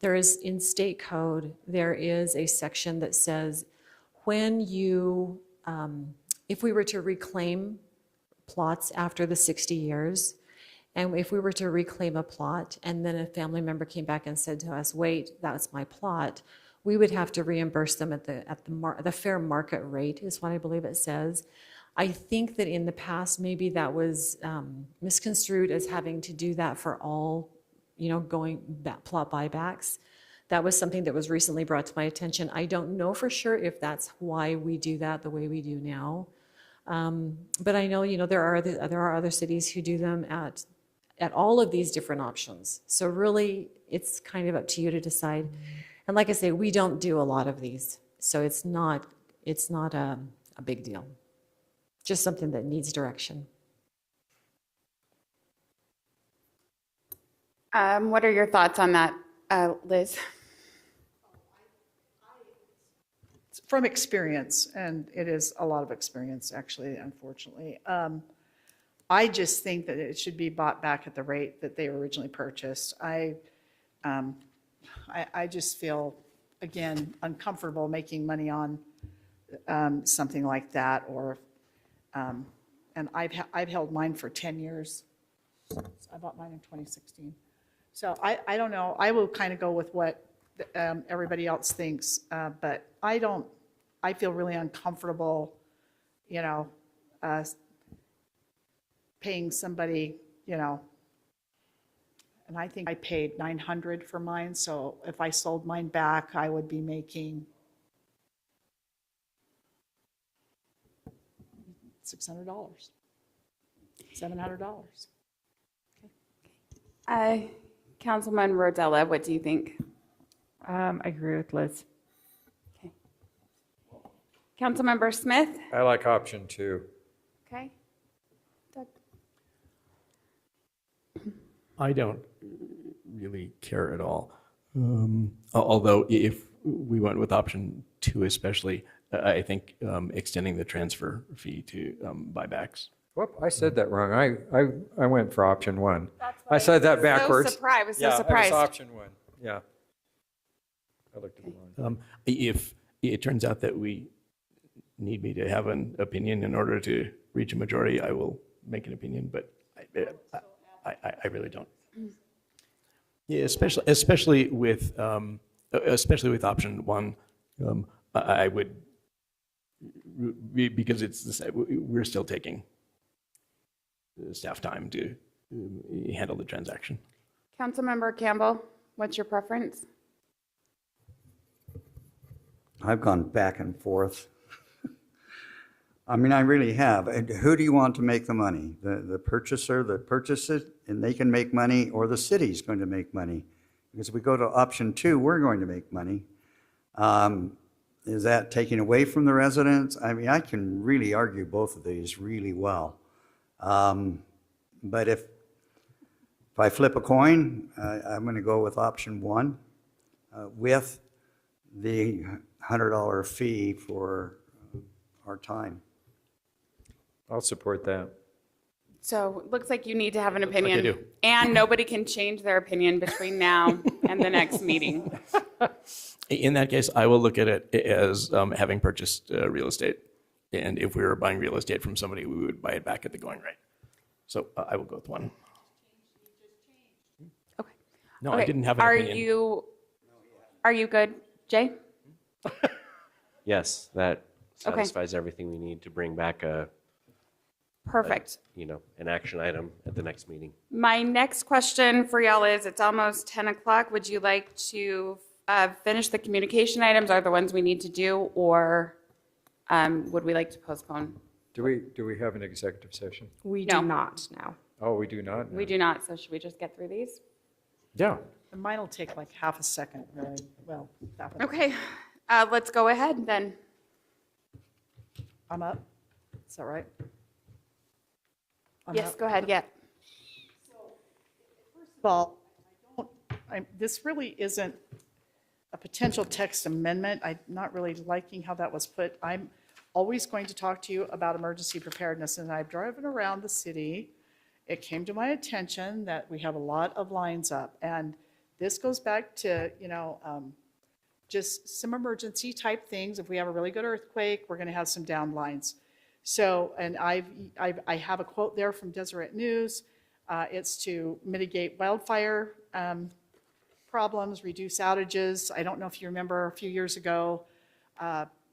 there is, in state code, there is a section that says when you, if we were to reclaim plots after the 60 years, and if we were to reclaim a plot and then a family member came back and said to us, wait, that's my plot, we would have to reimburse them at the fair market rate, is what I believe it says. I think that in the past, maybe that was misconstrued as having to do that for all, plot buybacks. That was something that was recently brought to my attention. I don't know for sure if that's why we do that the way we do now. But I know, there are other cities who do them at all of these different options. So really, it's kind of up to you to decide. And like I say, we don't do a lot of these, so it's not a big deal. Just something that needs direction. What are your thoughts on that, Liz? From experience, and it is a lot of experience, actually, unfortunately. I just think that it should be bought back at the rate that they originally purchased. I just feel, again, uncomfortable making money on something like that, or, and I've held mine for 10 years. I bought mine in 2016. So I don't know. I will kind of go with what everybody else thinks, but I feel really uncomfortable, paying somebody, and I think I paid $900 for mine, so if I sold mine back, I would be making $600, $700. Councilman Rodella, what do you think? I agree with Liz. Councilmember Smith? I like option 2. Okay. Doug? I don't really care at all. Although if we went with option 2 especially, I think extending the transfer fee to buybacks. Whoop, I said that wrong. I went for option 1. I said that backwards. I was so Yeah, surprised. it was option 1. Yeah. I looked at the wrong. If it turns out that we need me to have an opinion in order to reach a majority, I will make an opinion, but I really don't. Yeah, especially with option 1, I would, because it's the same, we're still taking staff time to handle the transaction. Councilmember Campbell, what's your preference? I've gone back and forth. I mean, I really have. And who do you want to make the money? The purchaser that purchases and they can make money, or the city's going to make money? Because if we go to option 2, we're going to make money. Is that taking away from the residents? I mean, I can really argue both of these really well. But if I flip a coin, I'm going to go with option 1 with the $100 fee for our time. I'll support that. So it looks like you need to have an like I opinion. do. And nobody can change their opinion between now and the next meeting. In that case, I will look at it as having purchased real estate. And if we were buying real estate from somebody, we would buy it back at the going rate. So I will go with 1. Okay. No, I Okay, didn't have an opinion. Are you good, Jay? Yes, that Okay. satisfies everything we need to bring back Perfect. an action item at the next meeting. My next question for y'all is, it's almost 10 o'clock. Would you like to finish the communication items, are the ones we need to do, or would we like to postpone? Do we have an executive session? We No. do not now. Oh, we do not? We do not, so should we just get through these? Yeah. And mine will take like half a second, really. Well, half a Okay, let's go ahead then. I'm up. Is that right? I'm Yes, up. go ahead, yeah. First of all, this really isn't a potential text amendment. I'm not really liking how that was put. I'm always going to talk to you about emergency preparedness, and I've driven around the city. It came to my attention that we have a lot of lines up, and this goes back to, just some emergency type things. If we have a really good earthquake, we're going to have some down lines. So, and I have a quote there from Deseret News. It's to mitigate wildfire problems, reduce outages. I don't know if you remember a few years ago,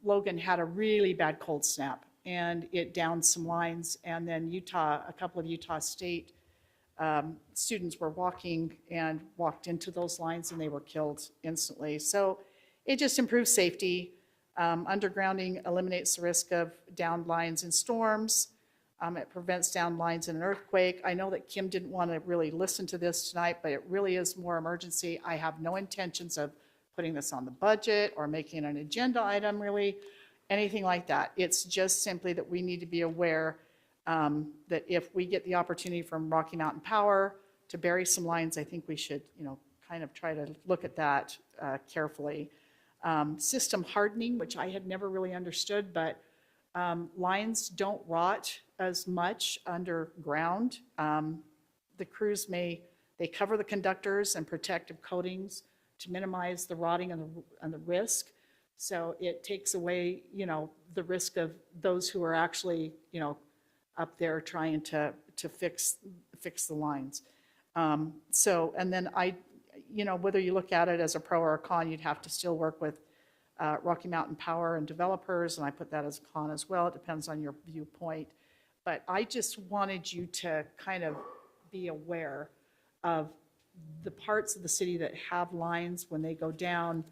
Logan had a really bad cold snap and it downed some lines. And then a couple of Utah State students were walking and walked into those lines and they were killed instantly. So it just improves safety. Undergrounding eliminates the risk of downed lines in storms. It prevents downed lines in an earthquake. I know that Kim didn't want to really listen to this tonight, but it really is more emergency. I have no intentions of putting this on the budget or making an agenda item, really, anything like that. It's just simply that we need to be aware that if we get the opportunity from Rocky Mountain Power to bury some lines, I think we should, kind of try to look at that carefully. System hardening, which I had never really understood, but lines don't rot as much underground. The crews they cover the conductors and protective coatings to minimize the rotting and the risk. So it takes away, the risk of those who are actually, up there trying to fix the lines. And then you know, whether you look at it as a pro or a con, you'd have to still work with Rocky Mountain Power and developers, and I put that as a con as well. It depends on your viewpoint. But I just wanted you to kind of be aware of the parts of the city that have lines. When they go down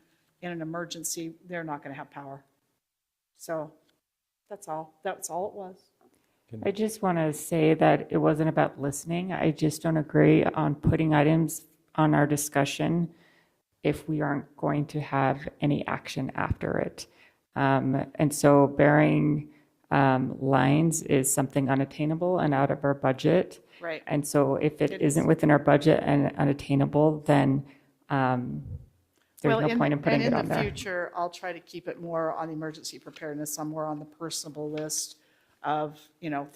in an emergency, they're not going to have power. So that's all. That's all it was. I just want to say that it wasn't about listening. I just don't agree on putting items on our discussion if we aren't going to have any action after it. And so bearing lines is something unattainable and out of our budget. Right. And so if it It isn't is. within our budget and unattainable, then there's no point in putting it on And in the there. future, I'll try to keep it more on the emergency preparedness, somewhere on the personable list of, you know,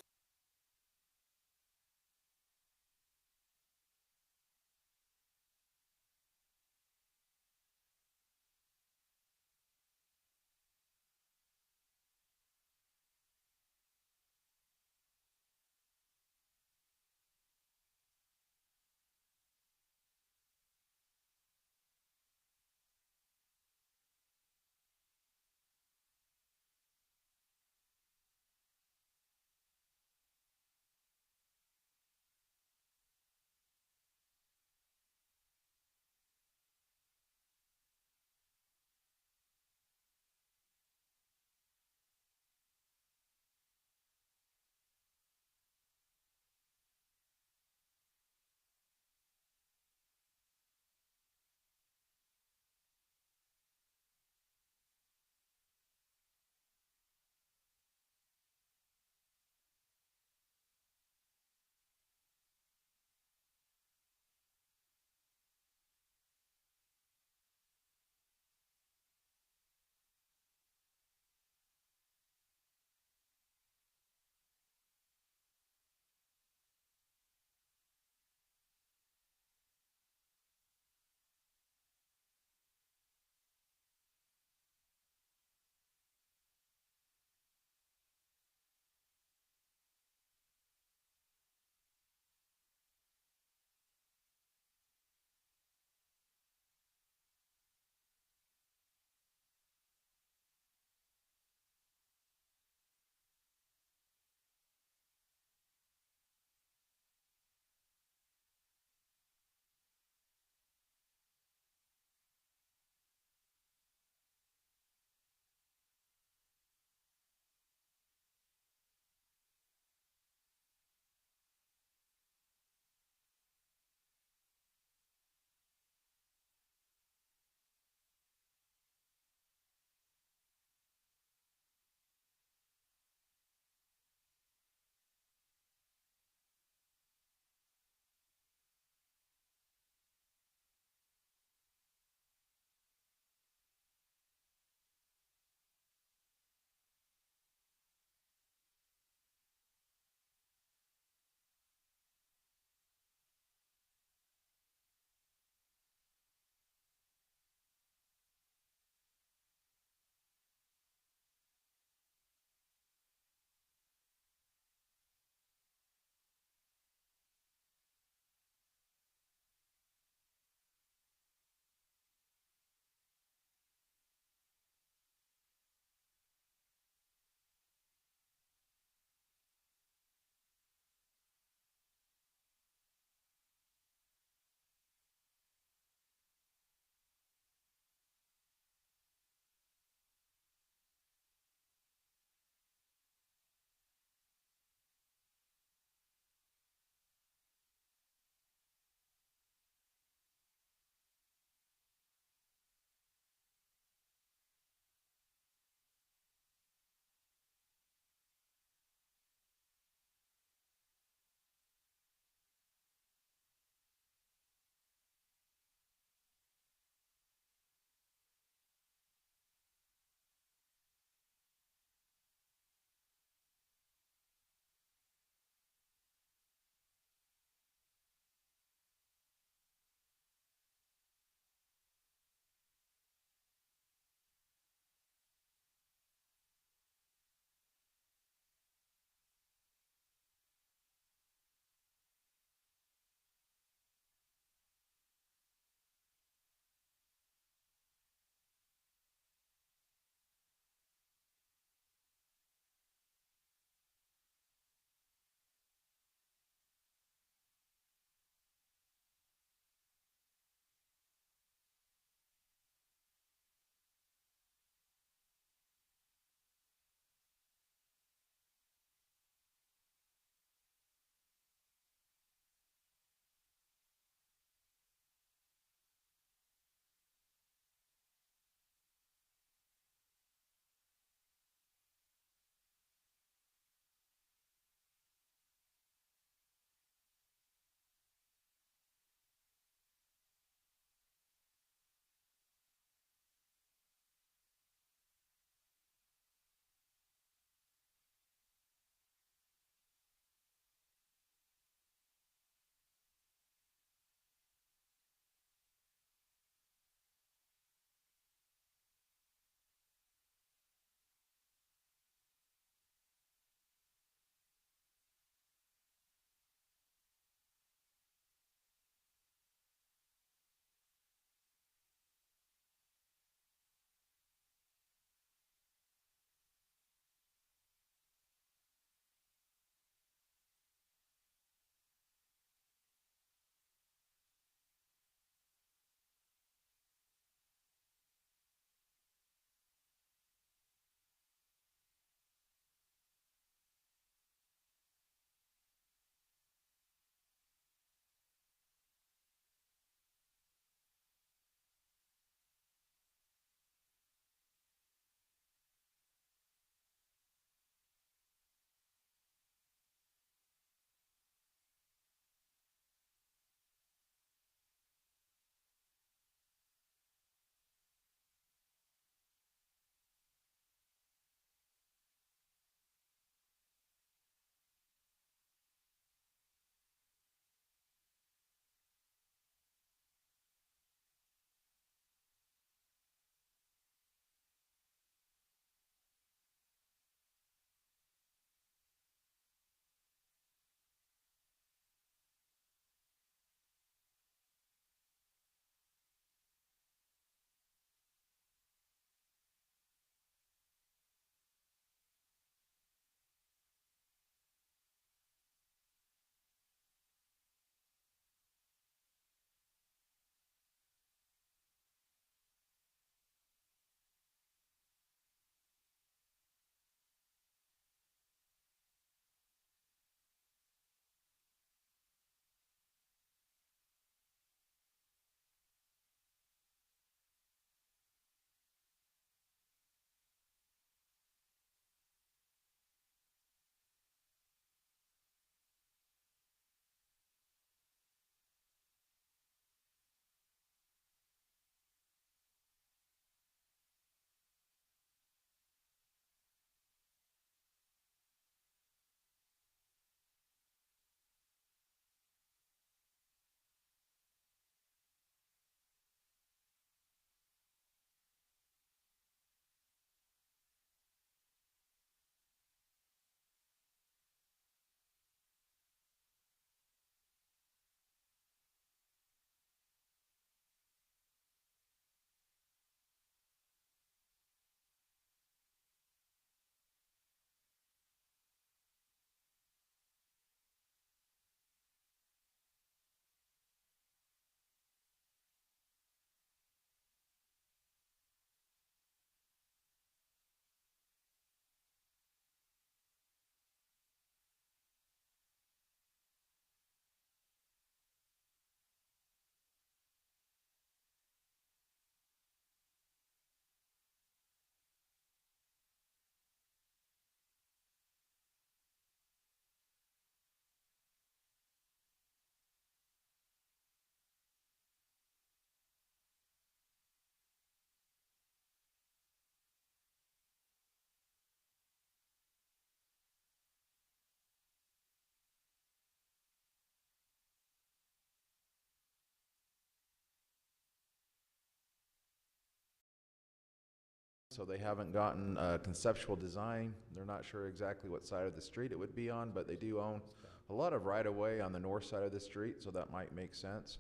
so they haven't gotten conceptual design. They're not sure exactly what side of the street it would be on, but they do own a lot of right-of-way on the north side of the street, so that might make sense.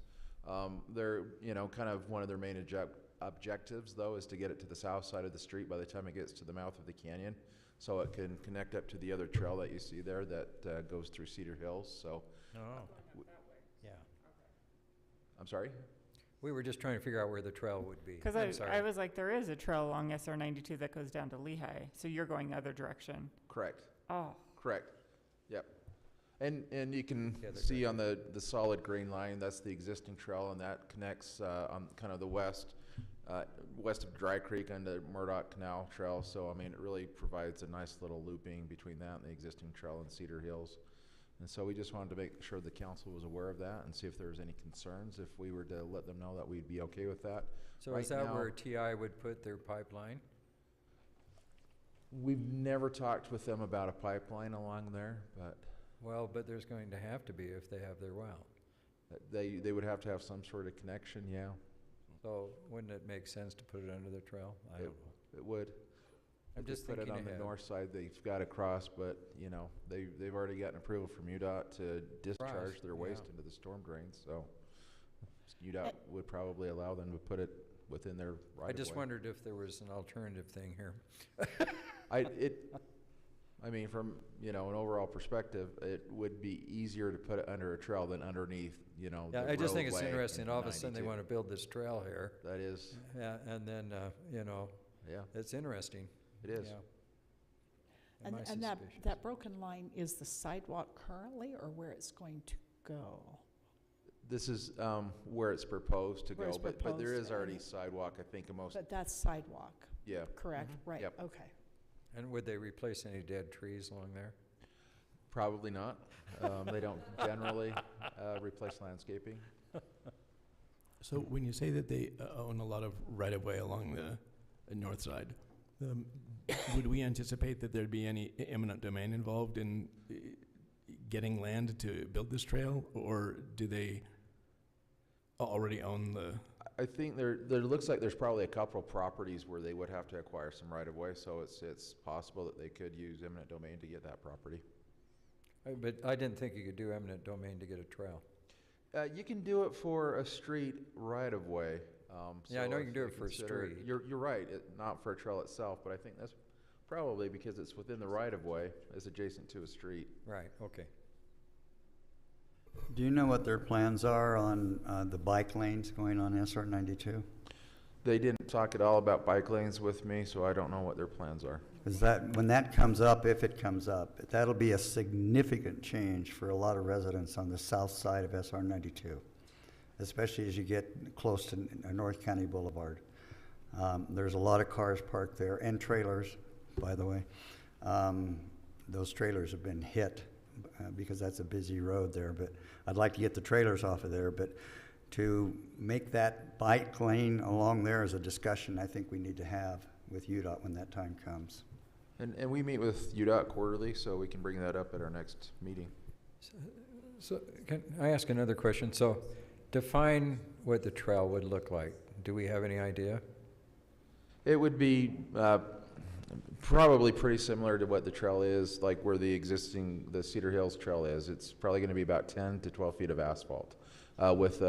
They're, you know, kind of one of their main objectives, though, is to get it to the south side of the street by the time it gets to the mouth of the canyon, so it can connect up to the other trail that you see there that goes through Cedar Hills. So, Yeah. I'm sorry? We were just trying to figure out where the trail would be. Because I'm sorry. I was like, there is a trail along SR 92 that goes down to Lehigh. So you're going the other direction. Correct. Oh. Correct. Yep. And you can see on the solid green line, that's the existing trail, and that connects on kind of the west of Dry Creek and the Murdoch Canal Trail. So, I mean, it really provides a nice little looping between that and the existing trail in Cedar Hills. And so we just wanted to make sure the council was aware of that and see if there was any concerns, if we were to let them know that we'd be okay with that. So Right is that now, where TI would put their pipeline? we've never talked with them about a pipeline along there, but Well, but there's going to have to be if they have their well. they would have to have some sort of connection, yeah. So wouldn't it make sense to put it under the trail? I don't know. It would. I'm If just they put it thinking on the ahead. north side, they've got to cross, but, you know, they've already gotten approval from UDOT to discharge their waste yeah. into the storm drains, so UDOT would probably allow them to put it within their right of way. I just wondered if there was an alternative thing here. I mean, from, you know, an overall perspective, it would be easier to put it under a trail than underneath, you know, Yeah, the I just think it's roadway interesting. in All of a sudden, they 92. want to build this trail here. That is. Yeah, and then, you know, Yeah. it's interesting. It is. Yeah. And, my and suspicion. that broken line is the sidewalk currently, or where it's going to go? This is where it's proposed to Where go, it's but there proposed, is already and- sidewalk, I think, in most. But that's sidewalk. Yeah. Correct, Mm-hmm. right, Yep. okay. And would they replace any dead trees along there? Probably not. They don't generally replace landscaping. So when you say that they own a lot of right-of-way along the north side, would we anticipate that there'd be any eminent domain involved in getting land to build this trail, or do they already own the? I think there looks like there's probably a couple properties where they would have to acquire some right of way, so it's possible that they could use eminent domain to get that property. But I didn't think you could do eminent domain to get a trail. You can do it for a street right of way. Yeah, I know you if can do they it for a consider- street. You're right, not for a trail itself, but I think that's probably because it's within the right of way, it's adjacent to a street. Right, okay. Do you know what their plans are on the bike lanes going on SR 92? They didn't talk at all about bike lanes with me, so I don't know what their plans are. Because that, when that comes up, if it comes up, that'll be a significant change for a lot of residents on the south side of SR 92, especially as you get close to North County Boulevard. There's a lot of cars parked there, and trailers, by the way. Those trailers have been hit because that's a busy road there, but I'd like to get the trailers off of there, but to make that bike lane along there is a discussion I think we need to have with UDOT when that time comes. And we meet with UDOT quarterly, so we can bring that up at our next meeting. So can I ask another question? So define what the trail would look like. Do we have any idea? It would be probably pretty similar to what the trail is, like where the Cedar Hills Trail is. It's probably going to be about 10 to 12 feet of asphalt with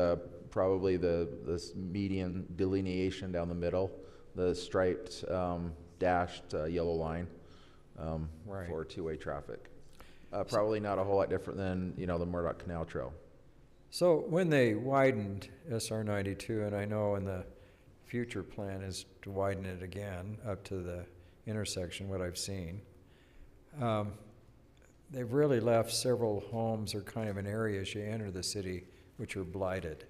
probably this median delineation down the middle, the striped dashed yellow line Right. for two-way traffic. Probably not a whole lot different than, you know, the Murdoch Canal Trail. So when they widened SR 92, and I know in the future plan is to widen it again up to the intersection, what I've seen, they've really left several homes or kind of an area as you enter the city which are blighted.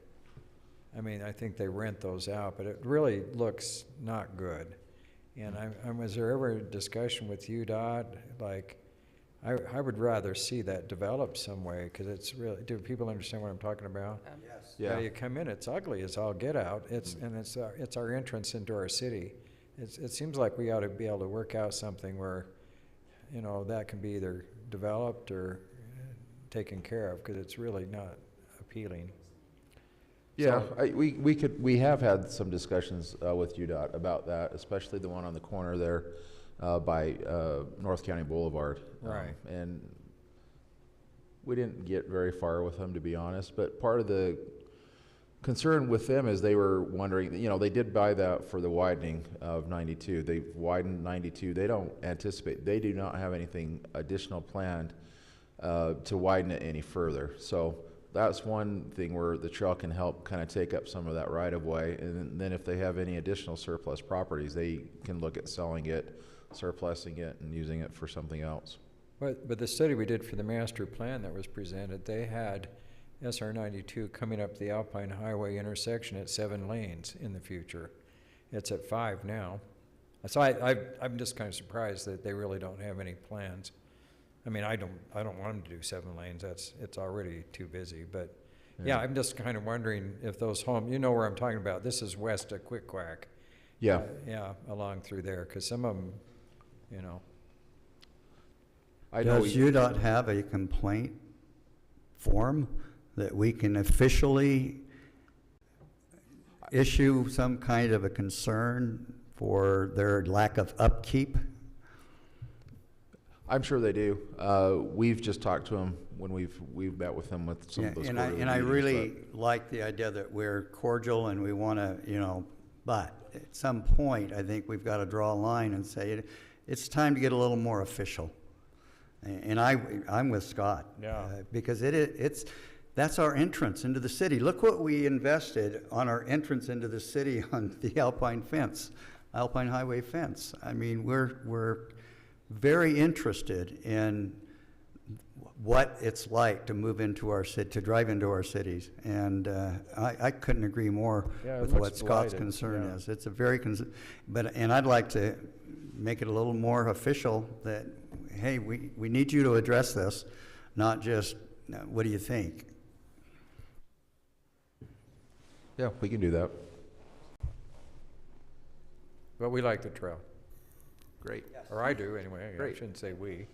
I mean, I think they rent those out, but it really looks not good. And was there ever a discussion with UDOT? Like, I would rather see that develop some way, because it's really, do people understand what I'm talking about? Yes. Yeah, you come in, it's ugly as all get out. And it's our entrance into our city. It seems like we ought to be able to work out something where, you know, that can be either developed or taken care of, because it's really not appealing. Yeah, we have had some discussions with UDOT about that, especially the one on the corner there by North County Boulevard. Right. And we didn't get very far with them, to be honest, but part of the concern with them is they were wondering, you know, they did buy that for the widening of 92. They've widened 92. They don't anticipate, they do not have anything additional planned to widen it any further. So that's one thing where the trail can help kind of take up some of that right of way. And then if they have any additional surplus properties, they can look at selling it, surplusing it, and using it for something else. But the study we did for the master plan that was presented, they had SR 92 coming up the Alpine Highway intersection at 7 lanes in the future. It's at 5 now. So I'm just kind of surprised that they really don't have any plans. I mean, I don't want them to do 7 lanes. It's already too busy. But yeah, I'm just kind of wondering if those homes, you know where I'm talking about. This is west of Quick Quack. Yeah. Yeah, along through there, because some of them, you know. Does UDOT have a complaint form that we can officially issue some kind of a concern for their lack of upkeep? I'm sure they do. We've just talked to them when we've met with them with some of those. And I really like the idea that we're cordial and we want to, you know, but at some point, I think we've got to draw a line and say it's time to get a little more official. And I'm with Scott. Yeah. Because that's our entrance into the city. Look what we invested on our entrance into the city on the Alpine Highway fence. I mean, we're very interested in what it's like to move into our city, to drive into our cities. And I couldn't agree more with what Scott's concern is. It's a very, and I'd like to make it a little more official that, hey, we need you to address this, not just, what do you think? Yeah, we can do that. But we like the trail. Great. Yes. Or I do, anyway. Great. I shouldn't say we.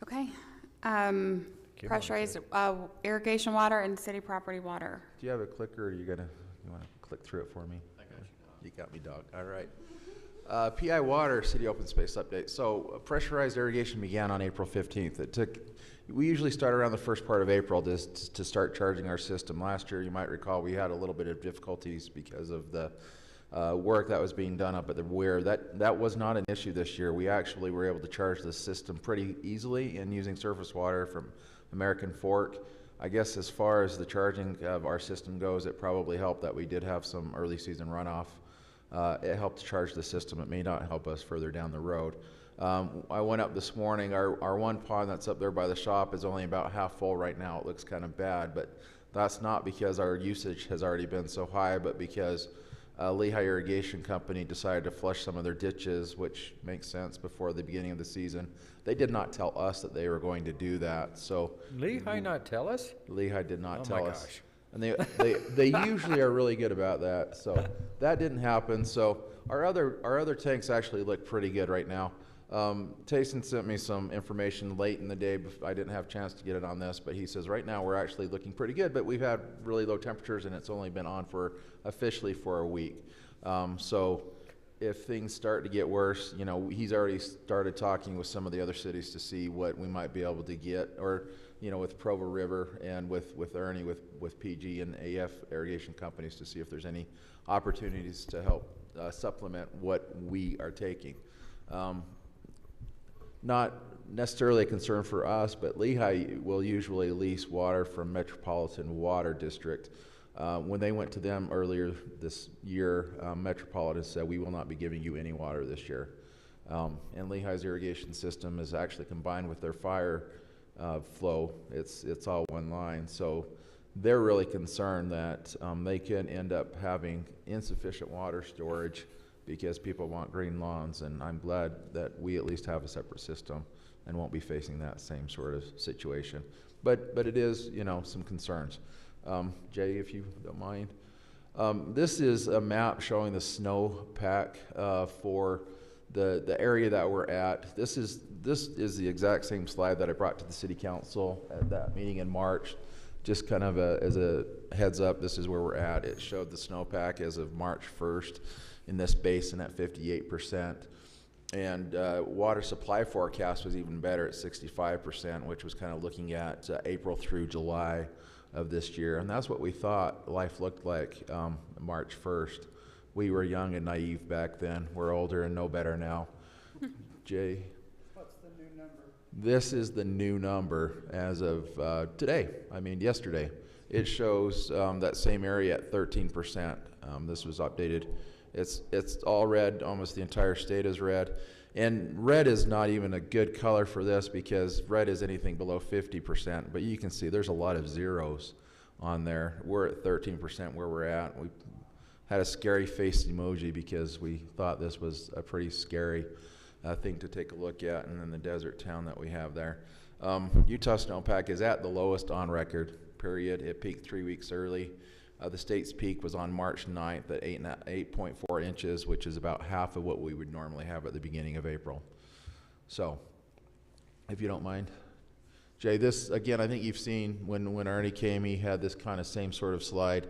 Okay. Pressurized irrigation water and city property water. Do you have a clicker, or you want to click through it for me? I got you. You got me, dog. All right. PI Water City Open Space Update. So pressurized irrigation began on April 15th. We usually start around the first part of April to start charging our system. Last year, you might recall, we had a little bit of difficulties because of the work that was being done up at the weir. That was not an issue this year. We actually were able to charge the system pretty easily and using surface water from American Fork. I guess as far as the charging of our system goes, it probably helped that we did have some early season runoff. It helped to charge the system. It may not help us further down the road. I went up this morning. Our one pond that's up there by the shop is only about half full right now. It looks kind of bad, but that's not because our usage has already been so high, but because Lehigh Irrigation Company decided to flush some of their ditches, which makes sense, before the beginning of the season. They did not tell us that they were going to do that. So Lehigh not tell us? Lehigh did not tell us. Gosh. And they usually are really good about that. So that didn't happen. So our other tanks actually look pretty good right now. Tayson sent me some information late in the day. I didn't have a chance to get it on this, but he says right now we're actually looking pretty good, but we've had really low temperatures and it's only been on officially for a week. So if things start to get worse, you know, he's already started talking with some of the other cities to see what we might be able to get, or, you know, with Provo River and with Ernie, with PG and AF irrigation companies, to see if there's any opportunities to help supplement what we are taking. Not necessarily a concern for us, but Lehigh will usually lease water from Metropolitan Water District. When they went to them earlier this year, Metropolitan said, we will not be giving you any water this year. And Lehigh's irrigation system is actually combined with their fire flow. It's all one line. So they're really concerned that they can end up having insufficient water storage because people want green lawns, and I'm glad that we at least have a separate system and won't be facing that same sort of situation. But it is, you know, some concerns. Jay, if you don't mind. This is a map showing the snowpack for the area that we're at. This is the exact same slide that I brought to the city council at that meeting in March. just kind of as a heads up, this is where we're at. It showed the snowpack as of March 1st in this basin at 58%. And water supply forecast was even better at 65%, which was kind of looking at April through July of this year. And that's what we thought life looked like March 1st. We were young and naive back then. We're older and know better now. Jay? What's the new number? This is the new number as of today, yesterday. It shows that same area at 13%. This was updated. It's all red, almost the entire state is red. And red is not even a good color for this because red is anything below 50%, but you can see there's a lot of zeros on there. We're at 13% where we're at. We had a scary face emoji because we thought this was a pretty scary thing to take a look at, and then the desert town that we have there. Utah snowpack is at the lowest on record, period. It peaked 3 weeks early. The state's peak was on March 9th at 8.4 inches, which is about half of what we would normally have at the beginning of April. So, if you don't mind. Jay, this, again, I think you've seen when Ernie came, he had this kind of same sort of slide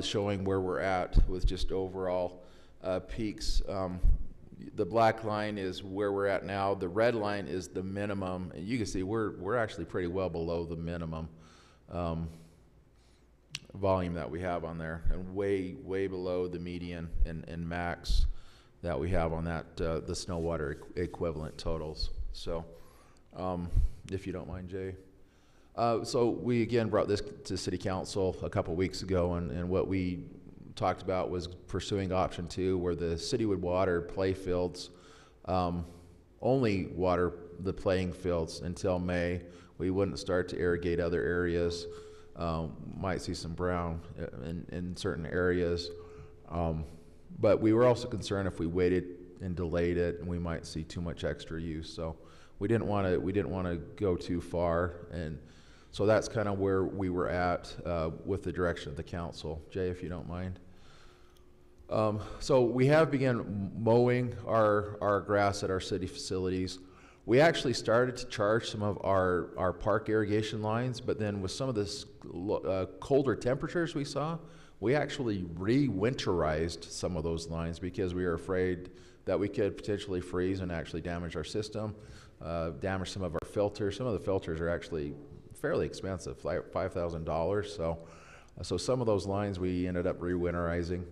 showing where we're at with just overall peaks. The black line is where we're at now. The red line is the minimum. And you can see we're actually pretty well below the minimum volume that we have on there, and way below the median and max that we have on that the snow water equivalent totals. So if you don't mind, Jay. So we again brought this to City Council a couple weeks ago, and what we talked about was pursuing option 2, where the city would water play fields, only water the playing fields until May. We wouldn't start to irrigate other areas. Might see some brown in certain areas, but we were also concerned if we waited and delayed it, and we might see too much extra use. So we didn't want to go too far, and so that's kind of where we were at with the direction of the council. Jay, if you don't mind. So we have begun mowing our grass at our city facilities. We actually started to charge some of our park irrigation lines, but then with some of this colder temperatures we saw, we actually re-winterized some of those lines because we were afraid that we could potentially freeze and actually damage our system, damage some of our filters. Some of the filters are actually fairly expensive, like $5,000. So some of those lines we ended up re-winterizing.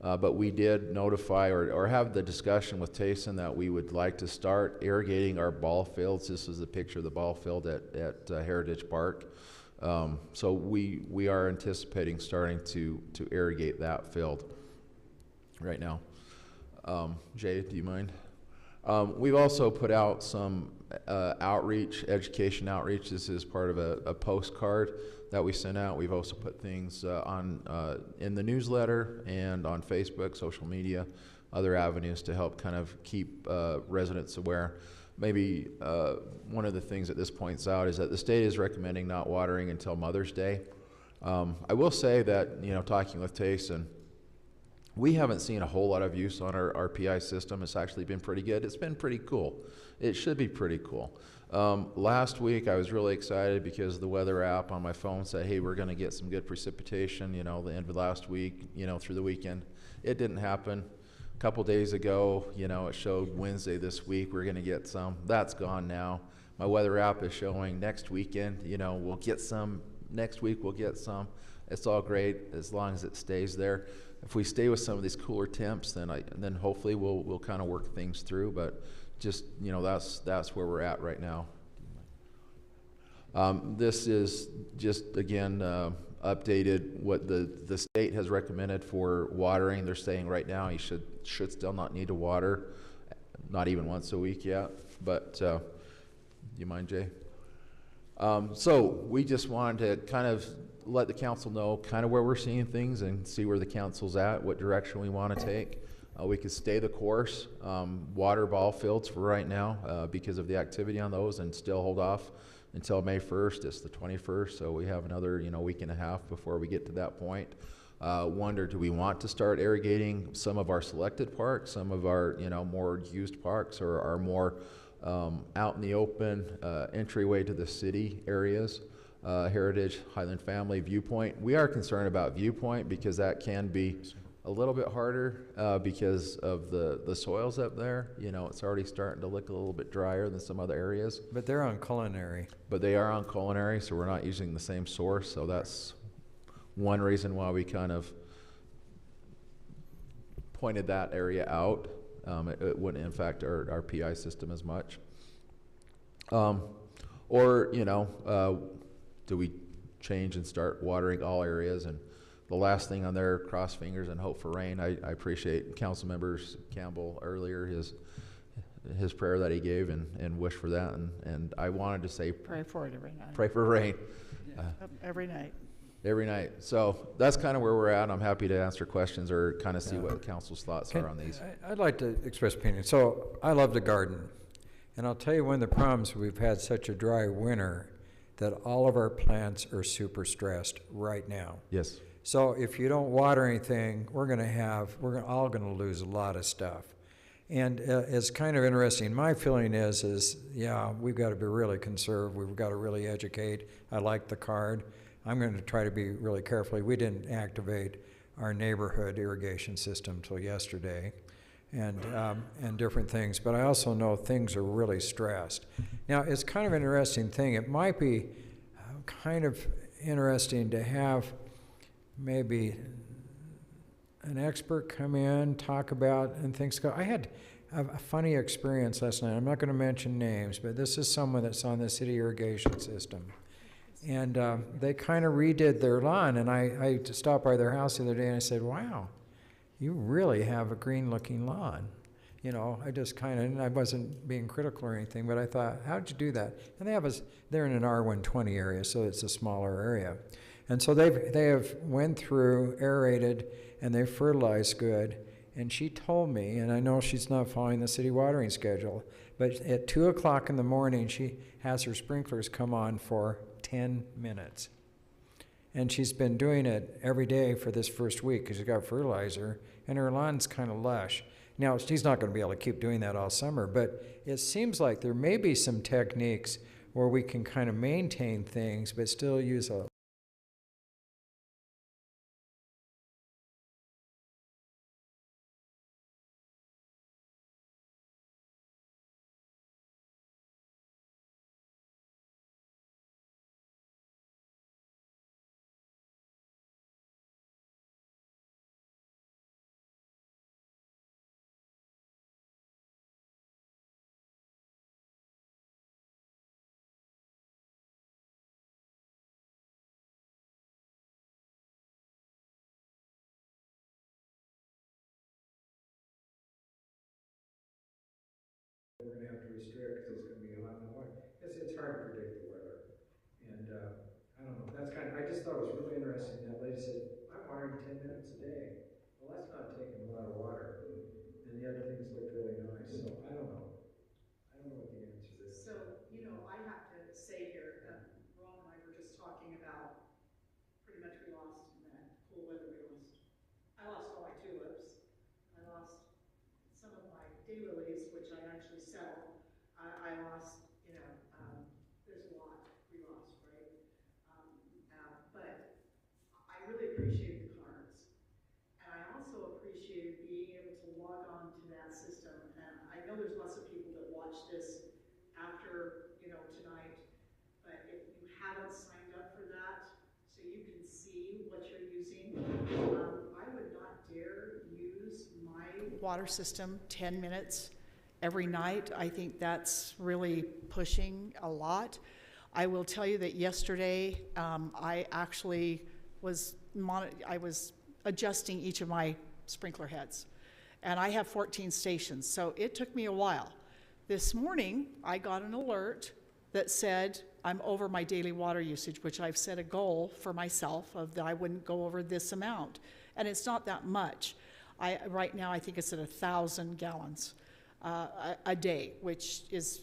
But we did notify or have the discussion with Tayson that we would like to start irrigating our ball fields. This is a picture of the ball field at Heritage Park. So we are anticipating starting to irrigate that field right now. Jay, do you mind? We've also put out some outreach, education outreach. This is part of a postcard that we sent out. We've also put things in the newsletter and on Facebook, social media, other avenues to help kind of keep residents aware. Maybe one of the things that this points out is that the state is recommending not watering until Mother's Day. I will say that, talking with Tayson, we haven't seen a whole lot of use on our PI system. It's actually been pretty good. It's been pretty cool. It should be pretty cool. Last week I was really excited because the weather app on my phone said, hey, we're going to get some good precipitation, the end of last week, through the weekend. It didn't happen. A couple days ago, it showed Wednesday this week we're going to get some. That's gone now. My weather app is showing next weekend, we'll get some. Next week we'll get some. It's all great as long as it stays there. If we stay with some of these cooler temps, then hopefully we'll kind of work things through. But just that's where we're at right now. This is just again updated what the state has recommended for watering. They're saying right now you should still not need to water, not even once a week yet. But you mind, Jay? So we just wanted to kind of let the council know kind of where we're seeing things and see where the council's at, what direction we want to take. We could stay the course, water ball fields for right now because of the activity on those, and still hold off until May 1st. It's the 21st, so we have another week and a half before we get to that point. Wonder, do we want to start irrigating some of our selected parks, some of our more used parks, or our more out in the open entryway to the city areas? Heritage Highland Family Viewpoint. We are concerned about Viewpoint because that can be a little bit harder because of the soils up there. You know, it's already starting to look a little bit drier than some other areas. But they're on culinary. But they are on culinary, so we're not using the same source. So that's one reason why we kind of pointed that area out. It wouldn't impact our PI system as much. Or, you know, do we change and start watering all areas? And the last thing on there, cross fingers and hope for rain. I appreciate Council Members Campbell earlier, his prayer that he gave and wish for that. And I wanted to say, Pray for it every night. Pray for rain. Every night. Every night. So that's kind of where we're at. I'm happy to answer questions or kind of see what council's thoughts are on these. I'd like to express opinion. So I love to garden. And I'll tell you one of the problems, we've had such a dry winter that all of our plants are super stressed right now. Yes. So if you don't water anything, we're all going to lose a lot of stuff. And it's kind of interesting. My feeling is yeah, we've got to be really conservative. We've got to really educate. I like the card. I'm going to try to be really careful. We didn't activate our neighborhood irrigation system till yesterday, and different things. But I also know things are really stressed. Now, it's kind of an interesting thing. It might be kind of interesting to have maybe an expert come in, talk about, and things go. I had a funny experience last night. I'm not going to mention names, but this is someone that's on the city irrigation system. And they kind of redid their lawn, and I stopped by their house the other day and I said, wow, you really have a green-looking lawn. You know, I just kind of, and I wasn't being critical or anything, but I thought, how'd you do that? And they're in an R120 area, so it's a smaller area. And so they have went through, aerated, and they fertilized good. And she told me, and I know she's not following the city watering schedule, but at 2 o'clock in the morning, she has her sprinklers come on for 10 minutes. And she's been doing it every day for this first week because she's got fertilizer, and her lawn's kind of lush. Now, she's not going to be able to keep doing that all summer, but it seems like there may be some techniques where we can kind of maintain things but still use a we're going to have to restrict because it's going to be hot and hot. It's hard to predict the weather. And I don't know, that's kind of, I just thought it was really interesting. That lady said, I'm watering 10 minutes a day. Well, that's not taking a lot of water. And yet things look really nice. So I don't know. I don't know what the answer is. So, you know, I have to say here, Rob and I were just talking about, pretty much we lost in that cool weather, I lost all my tulips. I lost some of my daylilies, which I actually sell. I lost, you know, there's a lot we lost, right? But I really appreciated the cards. And I also appreciated being able to log on to that system. And I know there's lots of people that watch this after, you know, tonight. But if you haven't signed up for that, so you can see what you're using, I would not dare use my water system 10 minutes every night. I think that's really pushing a lot. I will tell you that yesterday I actually was adjusting each of my sprinkler heads, and I have 14 stations, so it took me a while. This morning I got an alert that said I'm over my daily water usage, which I've set a goal for myself of that I wouldn't go over this amount, and it's not that much. Right now I think it's at 1,000 gallons a day, which is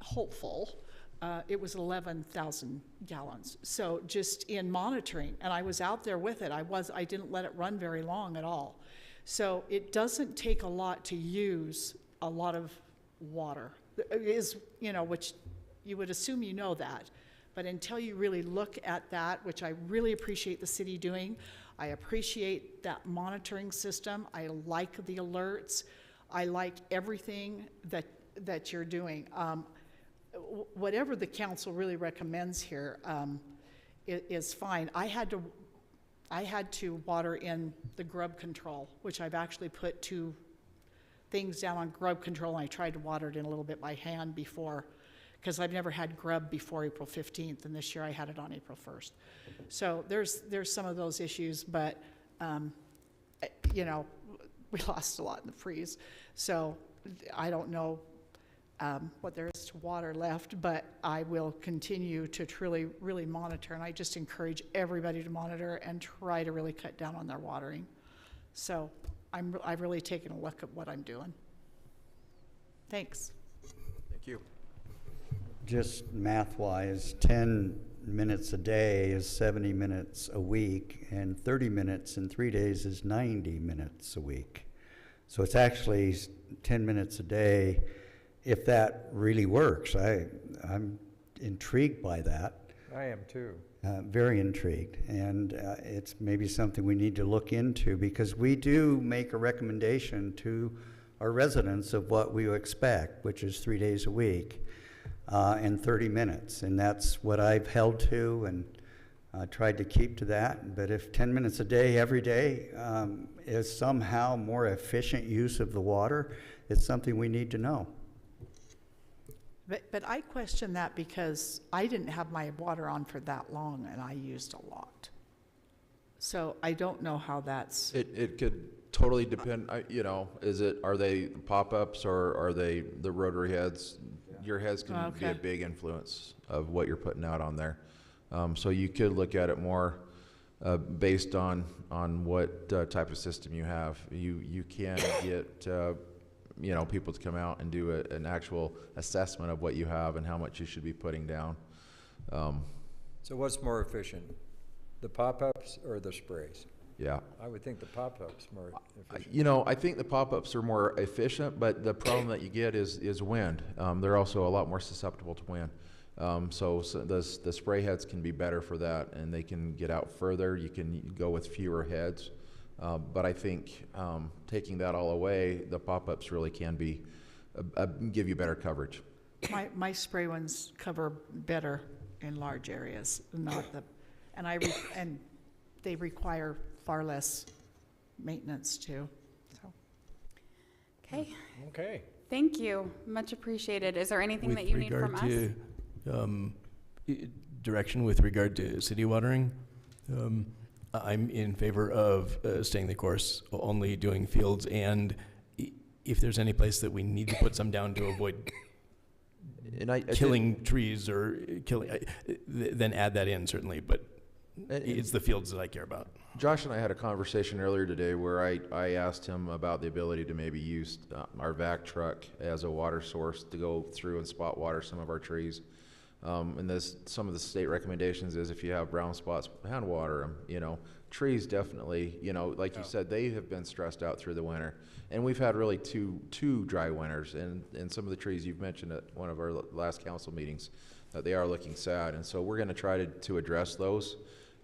hopeful. It was 11,000 gallons. So just in monitoring, and I was out there with it. I didn't let it run very long at all. So it doesn't take a lot to use a lot of water. It is, you know, which you would assume you know that. But until you really look at that, which I really appreciate the city doing, I appreciate that monitoring system. I like the alerts. I like everything that you're doing. Whatever the council really recommends here is fine. I had to water in the grub control, which I've actually put 2 things down on grub control, and I tried to water it in a little bit by hand before, because I've never had grub before April 15th, and this year I had it on April 1st. So there's some of those issues, but you know, we lost a lot in the freeze. So I don't know what there is to water left, but I will continue to truly, really monitor, and I just encourage everybody to monitor and try to really cut down on their watering. So I've really taken a look at what I'm doing. Thanks. Thank you. Just math-wise, 10 minutes a day is 70 minutes a week, and 30 minutes in 3 days is 90 minutes a week. So it's actually 10 minutes a day, if that really works. I'm intrigued by that. I am too. Very intrigued, and it's maybe something we need to look into, because we do make a recommendation to our residents of what we expect, which is 3 days a week and 30 minutes, and that's what I've held to and tried to keep to that. But if 10 minutes a day every day is somehow more efficient use of the water, it's something we need to know. But I question that, because I didn't have my water on for that long and I used a lot. So I don't know how that's. It could totally depend, you know, are they pop-ups or are they the rotary heads? Your heads can be a big influence of what you're putting out on there. So you could look at it more based on what type of system you have. You can get you know, people to come out and do an actual assessment of what you have and how much you should be putting down. So what's more efficient, the pop-ups or the sprays? Yeah. I would think the pop-ups more efficient. You know, I think the pop-ups are more efficient, but the problem that you get is wind. They're also a lot more susceptible to wind. So the spray heads can be better for that, and they can get out further. You can go with fewer heads. But I think taking that all away, the pop-ups really can be give you better coverage. My spray ones cover better in large areas, not the, and they require far less maintenance too. So. Okay. Okay. Thank you. Much appreciated. Is there anything that you need from us? With regard to direction with regard to city watering, I'm in favor of staying the course, only doing fields, and if there's any place that we need to put some down to avoid killing trees or killing, then add that in certainly, but it's the fields that I care about. Josh and I had a conversation earlier today where I asked him about the ability to maybe use our vac truck as a water source to go through and spot water some of our trees. And some of the state recommendations is if you have brown spots, hand water them. You know, trees definitely, you know, like you said, they have been stressed out through the winter. And we've had really two dry winters. And some of the trees you've mentioned at one of our last council meetings, they are looking sad. And so we're going to try to address those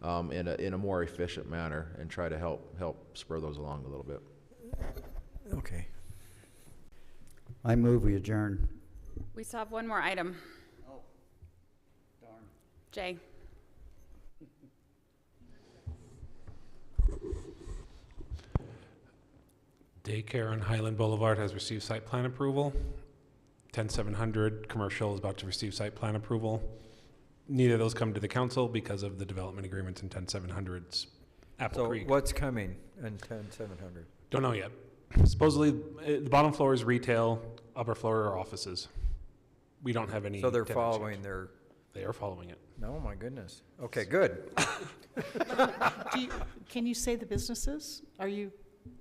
in a more efficient manner and try to help spur those along a little bit. Okay. I move we adjourn. We still have one more item. Jay. Daycare on Highland Boulevard has received site plan approval. 10700 commercial is about to receive site plan approval. Neither of those come to the council because of the development agreements in 10700's Apple Creek. So what's coming in 10700? Don't know yet. Supposedly, the bottom floor is retail, upper floor are offices. We don't have any. So they're tenants yet. following their. They are following it. Oh my goodness. Okay, good. Can you say the businesses? Are you?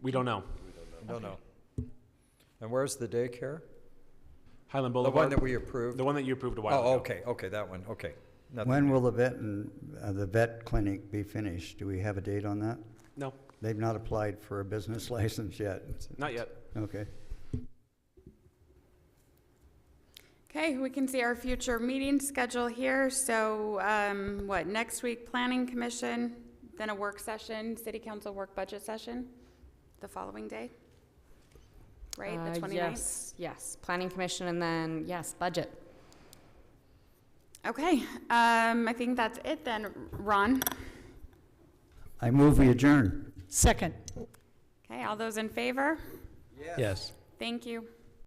We don't know. Don't know. And where's the daycare? Highland Boulevard. The one that we approved? The one that you approved a while ago. Oh, okay, that one, okay. Nothing When new. will the vet clinic be finished? Do we have a date on that? No. They've not applied for a business license yet? Not yet. Okay. Okay, we can see our future meeting schedule here. So next week, Planning Commission, then a work session, City Council work budget session the following day, right? The 29th? Yes, Planning Commission, and then, yes, budget. Okay, I think that's it then. Ron? I move we adjourn. Second. Okay, all those in favor? Yes. Thank you.